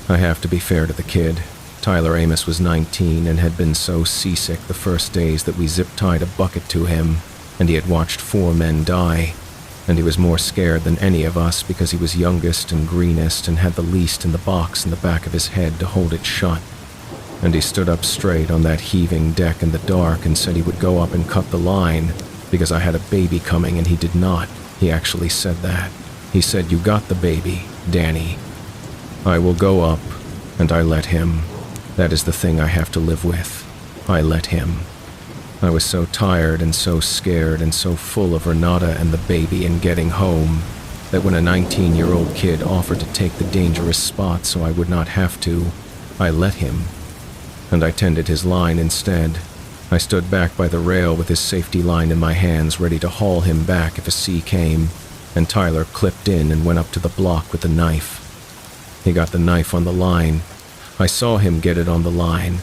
I have to be fair to the kid. Tyler Amos was 19 and had been so seasick the first days that we zip-tied a bucket to him, and he had watched 4 men die, and he was more scared than any of us because he was youngest and greenest and had the least in the box in the back of his head to hold it shut. And he stood up straight on that heaving deck in the dark and said he would go up and cut the line because I had a baby coming, and he did not. He actually said that. He said, "You got the baby, Danny." I will go up, and I let him. That is the thing I have to live with. I let him. I was so tired and so scared and so full of Renata and the baby and getting home that when a 19-year-old kid offered to take the dangerous spot so I would not have to, I let him. And I tended his line instead. I stood back by the rail with his safety line in my hands ready to haul him back if a sea came, and Tyler clipped in and went up to the block with the knife. He got the knife on the line. I saw him get it on the line,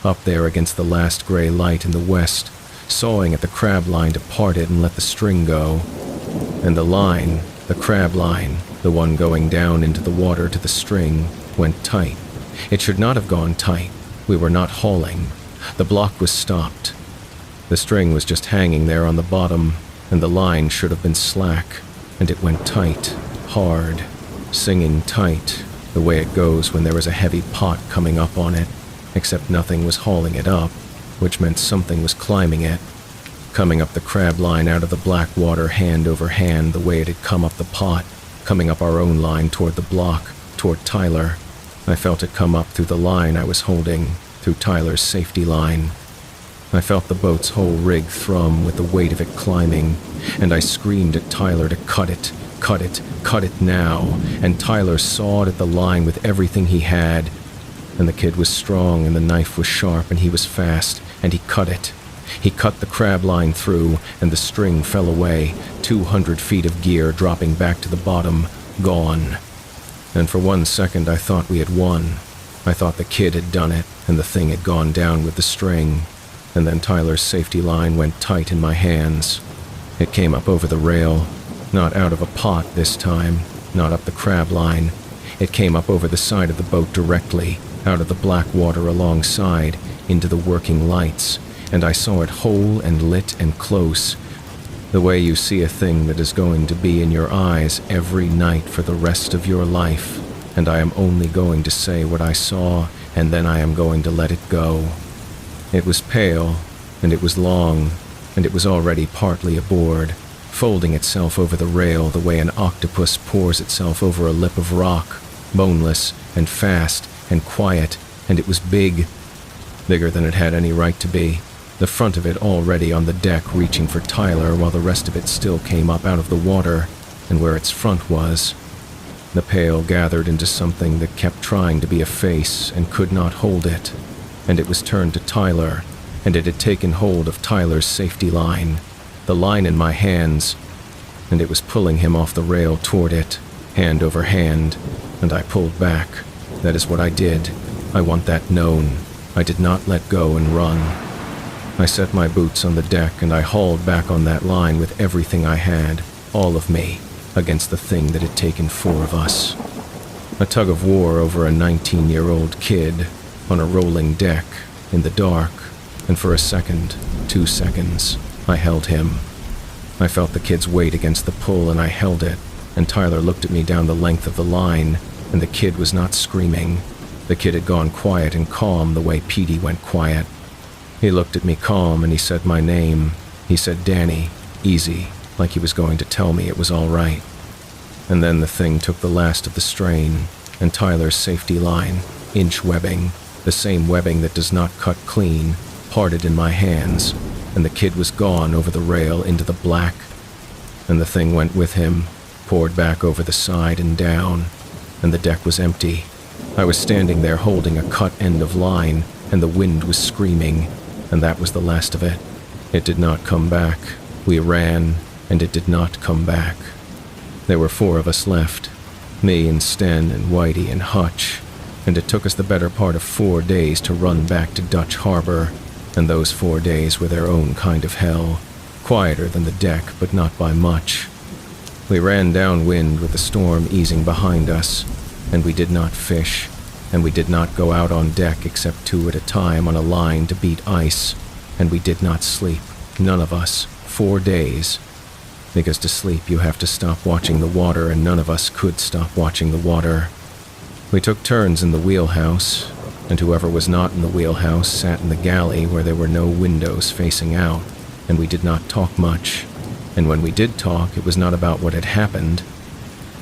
up there against the last gray light in the west, sawing at the crab line to part it and let the string go. And the line, the crab line, the one going down into the water to the string, went tight. It should not have gone tight. We were not hauling. The block was stopped. The string was just hanging there on the bottom, and the line should have been slack, and it went tight, hard, singing tight, the way it goes when there is a heavy pot coming up on it, except nothing was hauling it up, which meant something was climbing it, coming up the crab line out of the black water hand over hand the way it had come up the pot, coming up our own line toward the block, toward Tyler. I felt it come up through the line I was holding, through Tyler's safety line. I felt the boat's whole rig thrum with the weight of it climbing, and I screamed at Tyler to cut it, cut it, cut it now, and Tyler sawed at the line with everything he had, and the kid was strong and the knife was sharp and he was fast, and he cut it. He cut the crab line through, and the string fell away, 200 feet of gear dropping back to the bottom, gone. And for 1 second I thought we had won. I thought the kid had done it, and the thing had gone down with the string. And then Tyler's safety line went tight in my hands. It came up over the rail, Not out of a pot this time, not up the crab line. It came up over the side of the boat directly, out of the black water alongside, into the working lights, and I saw it whole and lit and close, the way you see a thing that is going to be in your eyes every night for the rest of your life, and I am only going to say what I saw, and then I am going to let it go. It was pale, and it was long, and it was already partly aboard, folding itself over the rail the way an octopus pours itself over a lip of rock, boneless and fast and quiet, and it was big, bigger than it had any right to be, the front of it already on the deck reaching for Tyler while the rest of it still came up out of the water, and where its front was, the pail gathered into something that kept trying to be a face and could not hold it, and it was turned to Tyler, and it had taken hold of Tyler's safety line, the line in my hands, and it was pulling him off the rail toward it, hand over hand, and I pulled back. That is what I did. I want that known. I did not let go and run. I set my boots on the deck and I hauled back on that line with everything I had, all of me, against the thing that had taken 4 of us. A tug of war over a 19-year-old kid, on a rolling deck, in the dark, and for a second, 2 seconds, I held him. I felt the kid's weight against the pull and I held it, and Tyler looked at me down the length of the line, and the kid was not screaming. The kid had gone quiet and calm the way Petey went quiet. He looked at me calm and he said my name. He said Danny, easy, like he was going to tell me it was all right. And then the thing took the last of the strain, and Tyler's safety line, inch webbing, the same webbing that does not cut clean, parted in my hands, and the kid was gone over the rail into the black, and the thing went with him, poured back over the side and down, and the deck was empty. I was standing there holding a cut end of line, and the wind was screaming, and that was the last of it. It did not come back. We ran, and it did not come back. There were 4 of us left, me and Sten and Whitey and Hutch, and it took us the better part of 4 days to run back to Dutch Harbor, and those 4 days were their own kind of hell, quieter than the deck, but not by much. We ran downwind with the storm easing behind us, and we did not fish, and we did not go out on deck except 2 at a time on a line to beat ice, and we did not sleep, none of us, 4 days, because to sleep you have to stop watching the water, and none of us could stop watching the water. We took turns in the wheelhouse, and whoever was not in the wheelhouse sat in the galley where there were no windows facing out, and we did not talk much, and when we did talk it was not about what had happened.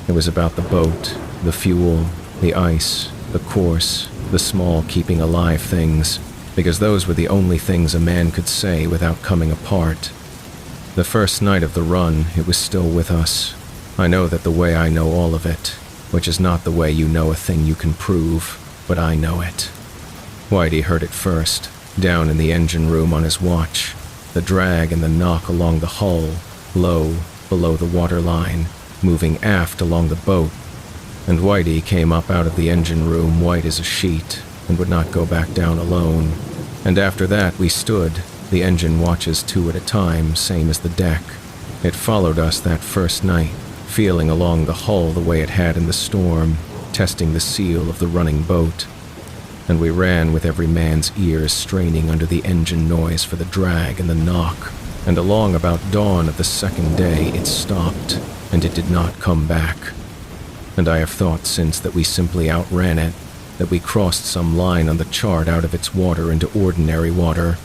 It was about the boat, the fuel, the ice, the course, the small keeping alive things, because those were the only things a man could say without coming apart. The first night of the run, it was still with us. I know that the way I know all of it, which is not the way you know a thing you can prove, but I know it. Whitey heard it first, down in the engine room on his watch, the drag and the knock along the hull, low, below the waterline, moving aft along the boat, and Whitey came up out of the engine room white as a sheet, and would not go back down alone, and after that we stood, the engine watches 2 at a time, same as the deck. It followed us that first night, feeling along the hull the way it had in the storm, testing the seal of the running boat, and we ran with every man's ears straining under the engine noise for the drag and the knock, and along about dawn of the second day it stopped, and it did not come back. And I have thought since that we simply outran it, that we crossed some line on the chart out of its water into ordinary water,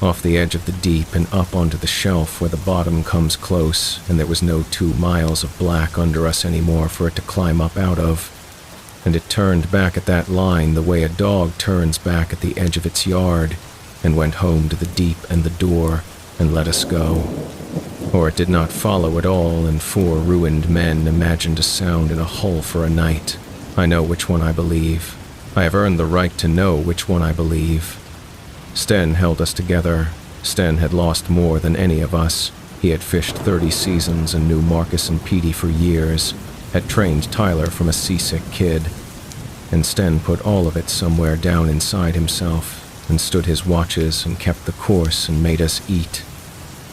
off the edge of the deep and up onto the shelf where the bottom comes close, and there was no 2 miles of black under us anymore for it to climb up out of. And it turned back at that line the way a dog turns back at the edge of its yard, and went home to the deep and the door, and let us go. Or it did not follow at all, and 4 ruined men imagined a sound in a hull for a night. I know which one I believe. I have earned the right to know which one I believe. Sten held us together. Sten had lost more than any of us. He had fished 30 seasons and knew Marcus and Petey for years, had trained Tyler from a seasick kid, and Sten put all of it somewhere down inside himself, and stood his watches and kept the course and made us eat.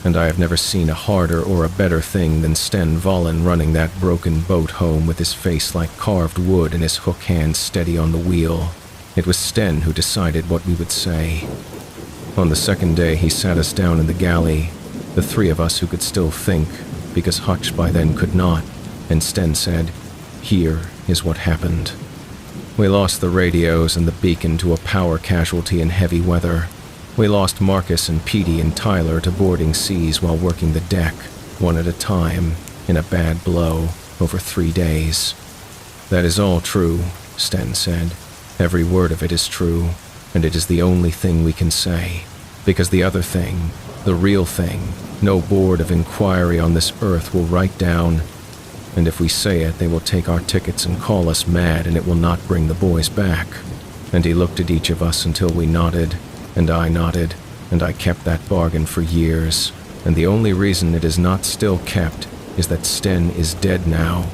and I have never seen a harder or a better thing than Sten Vollen running that broken boat home with his face like carved wood and his hook hand steady on the wheel. It was Sten who decided what we would say. On the second day, he sat us down in the galley, the three of us who could still think, because Hutch by then could not, and Sten said, "Here is what happened." We lost the radios and the beacon to a power casualty in heavy weather. We lost Marcus and Petey and Tyler to boarding seas while working the deck, one at a time, in a bad blow, over 3 days. "That is all true," Sten said. "Every word of it is true, and it is the only thing we can say. Because the other thing, the real thing, no board of inquiry on this earth will write down, and if we say it, they will take our tickets and call us mad, and it will not bring the boys back." And he looked at each of us until we nodded, and I nodded, and I kept that bargain for years, and the only reason it is not still kept is that Sten is dead now,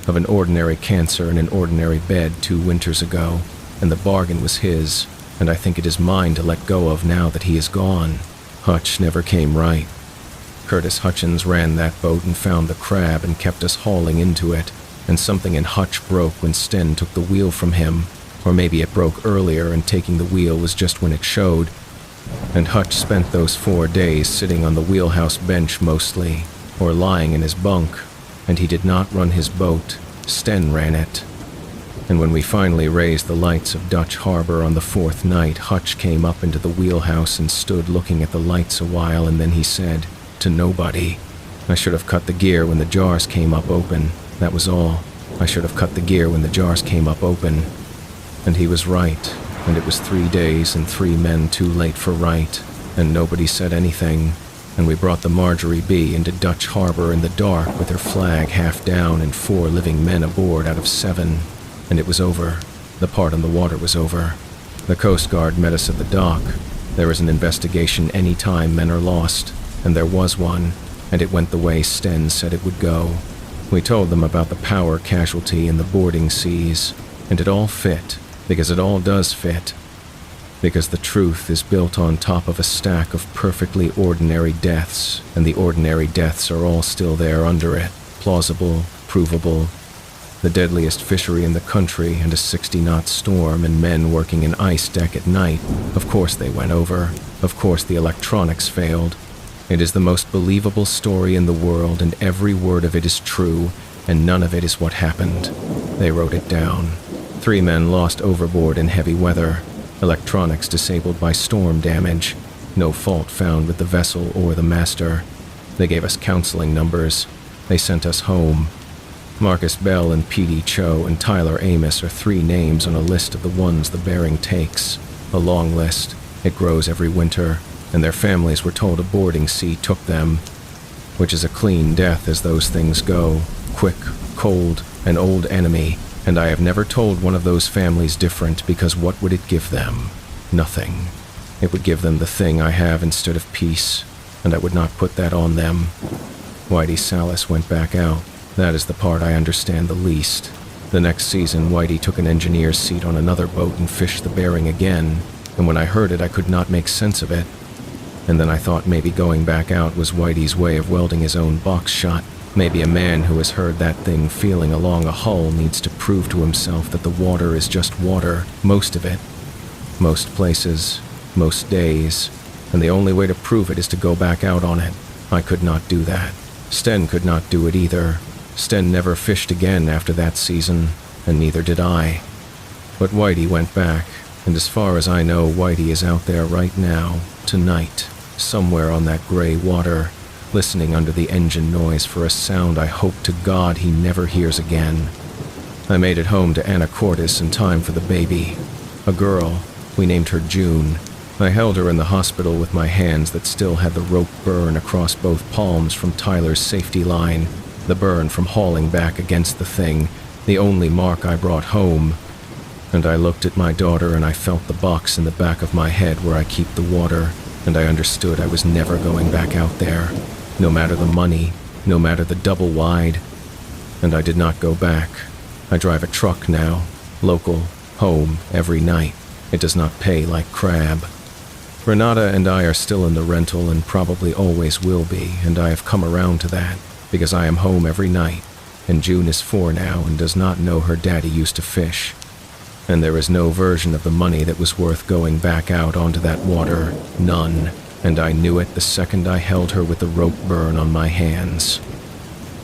of an ordinary cancer in an ordinary bed 2 winters ago, and the bargain was his, and I think it is mine to let go of now that he is gone. Hutch never came right. Curtis Hutchins ran that boat and found the crab and kept us hauling into it, and something in Hutch broke when Sten took the wheel from him, or maybe it broke earlier and taking the wheel was just when it showed, and Hutch spent those 4 days sitting on the wheelhouse bench mostly, or lying in his bunk, and he did not run his boat, Sten ran it. And when we finally raised the lights of Dutch Harbor on the 4th night, Hutch came up into the wheelhouse and stood looking at the lights a while, and then he said, to nobody, "I should have cut the gear when the jars came up open. That was all. I should have cut the gear when the jars came up open." And he was right, and it was 3 days and 3 men too late for right, and nobody said anything, and we brought the Marjorie B into Dutch Harbor in the dark with her flag half down and 4 living men aboard out of 7, and it was over. The part on the water was over. The Coast Guard met us at the dock. There is an investigation any time men are lost, and there was one, and it went the way Sten said it would go. We told them about the power casualty in the boarding seas, and it all fit, because it all does fit. Because the truth is built on top of a stack of perfectly ordinary deaths, and the ordinary deaths are all still there under it, plausible, provable. The deadliest fishery in the country and a 60-knot storm and men working an ice deck at night. Of course they went over. Of course the electronics failed. It is the most believable story in the world, and every word of it is true, and none of it is what happened. They wrote it down. 3 men lost overboard in heavy weather. Electronics disabled by storm damage. No fault found with the vessel or the master. They gave us counseling numbers. They sent us home. Marcus Bell and Petey Cho and Tyler Amos are 3 names on a list of the ones the Bering takes. A long list. It grows every winter, and their families were told a boarding sea took them, which is a clean death as those things go. Quick, cold, an old enemy, and I have never told one of those families different, because what would it give them? Nothing. It would give them the thing I have instead of peace, and I would not put that on them. Whitey Salas went back out. That is the part I understand the least. The next season, Whitey took an engineer's seat on another boat and fished the Bering again, and when I heard it, I could not make sense of it. And then I thought maybe going back out was Whitey's way of welding his own box shot. Maybe a man who has heard that thing feeling along a hull needs to prove to himself that the water is just water, most of it. Most places, most days, and the only way to prove it is to go back out on it. I could not do that. Sten could not do it either. Sten never fished again after that season, and neither did I. But Whitey went back, and as far as I know, Whitey is out there right now, tonight, somewhere on that gray water, listening under the engine noise for a sound I hope to God he never hears again. I made it home to Anacortes in time for the baby. A girl. We named her June. I held her in the hospital with my hands that still had the rope burn across both palms from Tyler's safety line, the burn from hauling back against the thing, the only mark I brought home. And I looked at my daughter and I felt the box in the back of my head where I keep the water, and I understood I was never going back out there. No matter the money, no matter the double wide. And I did not go back. I drive a truck now, local, home, every night. It does not pay like crab. Renata and I are still in the rental and probably always will be, and I have come around to that because I am home every night, and June is 4 now and does not know her daddy used to fish. And there is no version of the money that was worth going back out onto that water, none, and I knew it the second I held her with the rope burn on my hands.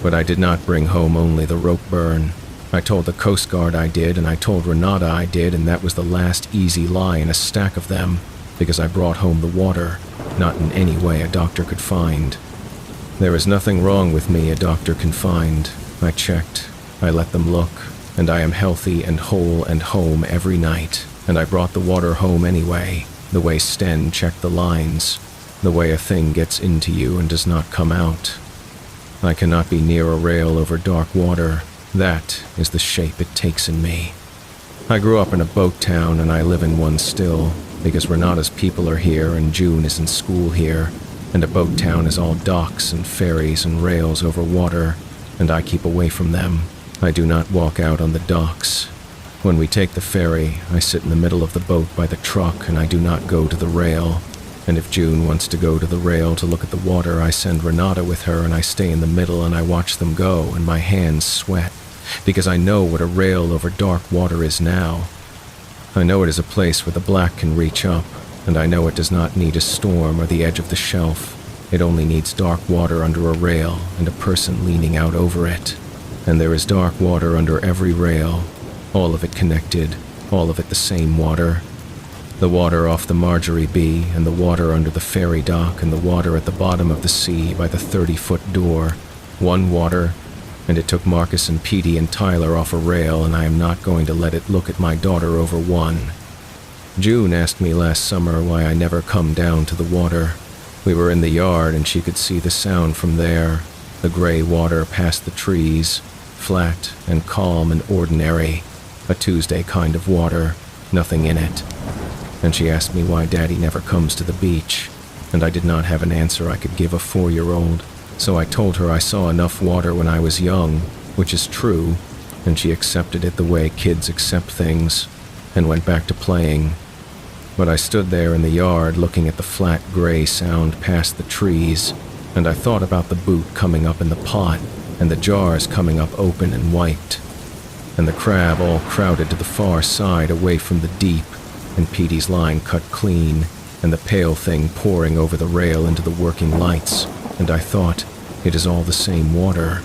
But I did not bring home only the rope burn. I told the Coast Guard I did, and I told Renata I did, and that was the last easy lie in a stack of them, because I brought home the water, not in any way a doctor could find. There is nothing wrong with me a doctor can find. I checked, I let them look, and I am healthy and whole and home every night, and I brought the water home anyway, the way Sten checked the lines, the way a thing gets into you and does not come out. I cannot be near a rail over dark water. That is the shape it takes in me. I grew up in a boat town and I live in one still, because Renata's people are here and June is in school here, and a boat town is all docks and ferries and rails over water, and I keep away from them. I do not walk out on the docks. When we take the ferry, I sit in the middle of the boat by the truck and I do not go to the rail. And if June wants to go to the rail to look at the water, I send Renata with her and I stay in the middle and I watch them go and my hands sweat, because I know what a rail over dark water is now. I know it is a place where the black can reach up, and I know it does not need a storm or the edge of the shelf. It only needs dark water under a rail and a person leaning out over it. And there is dark water under every rail, all of it connected, all of it the same water. The water off the Marjorie B, and the water under the ferry dock, and the water at the bottom of the sea by the 30-foot door. One water, and it took Marcus and Petey and Tyler off a rail, and I am not going to let it look at my daughter over one. June asked me last summer why I never come down to the water. We were in the yard, and she could see the sound from there, the gray water past the trees, flat and calm and ordinary, a Tuesday kind of water, nothing in it. And she asked me why Daddy never comes to the beach, and I did not have an answer I could give a 4-year-old, so I told her I saw enough water when I was young, which is true, and she accepted it the way kids accept things, and went back to playing. But I stood there in the yard looking at the flat gray sound past the trees, and I thought about the boot coming up in the pot, and the jars coming up open and wiped, and the crab all crowded to the far side away from the deep, and Petey's line cut clean, and the pale thing pouring over the rail into the working lights, and I thought, it is all the same water.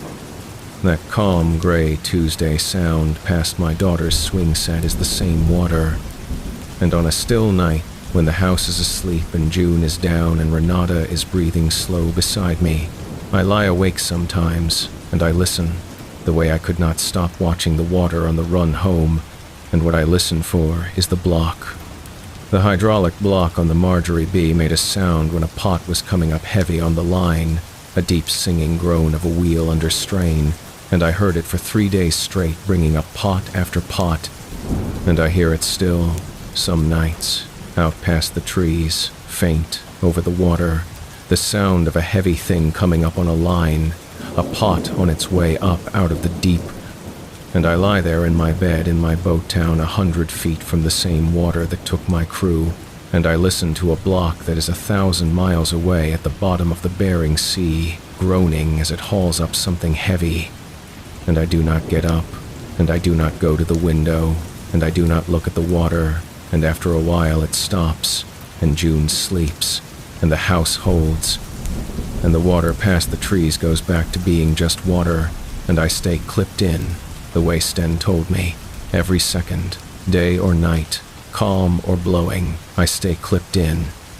That calm, gray Tuesday sound past my daughter's swing set is the same water. And on a still night, when the house is asleep and June is down and Renata is breathing slow beside me, I lie awake sometimes, and I listen, the way I could not stop watching the water on the run home, and what I listen for is the block. The hydraulic block on the Marjorie B made a sound when a pot was coming up heavy on the line, a deep singing groan of a wheel under strain, and I heard it for 3 days straight, bringing up pot after pot, and I hear it still, some nights, out past the trees, faint, over the water, the sound of a heavy thing coming up on a line, a pot on its way up out of the deep. And I lie there in my bed in my boat town 100 feet from the same water that took my crew, and I listen to a block that is 1,000 miles away at the bottom of the Bering Sea, groaning as it hauls up something heavy. And I do not get up, and I do not go to the window, and I do not look at the water, and after a while it stops, and June sleeps, and the house holds, and the water past the trees goes back to being just water, and I stay clipped in, the way Sten told me, every second, day or night, calm or blowing, I stay clipped in,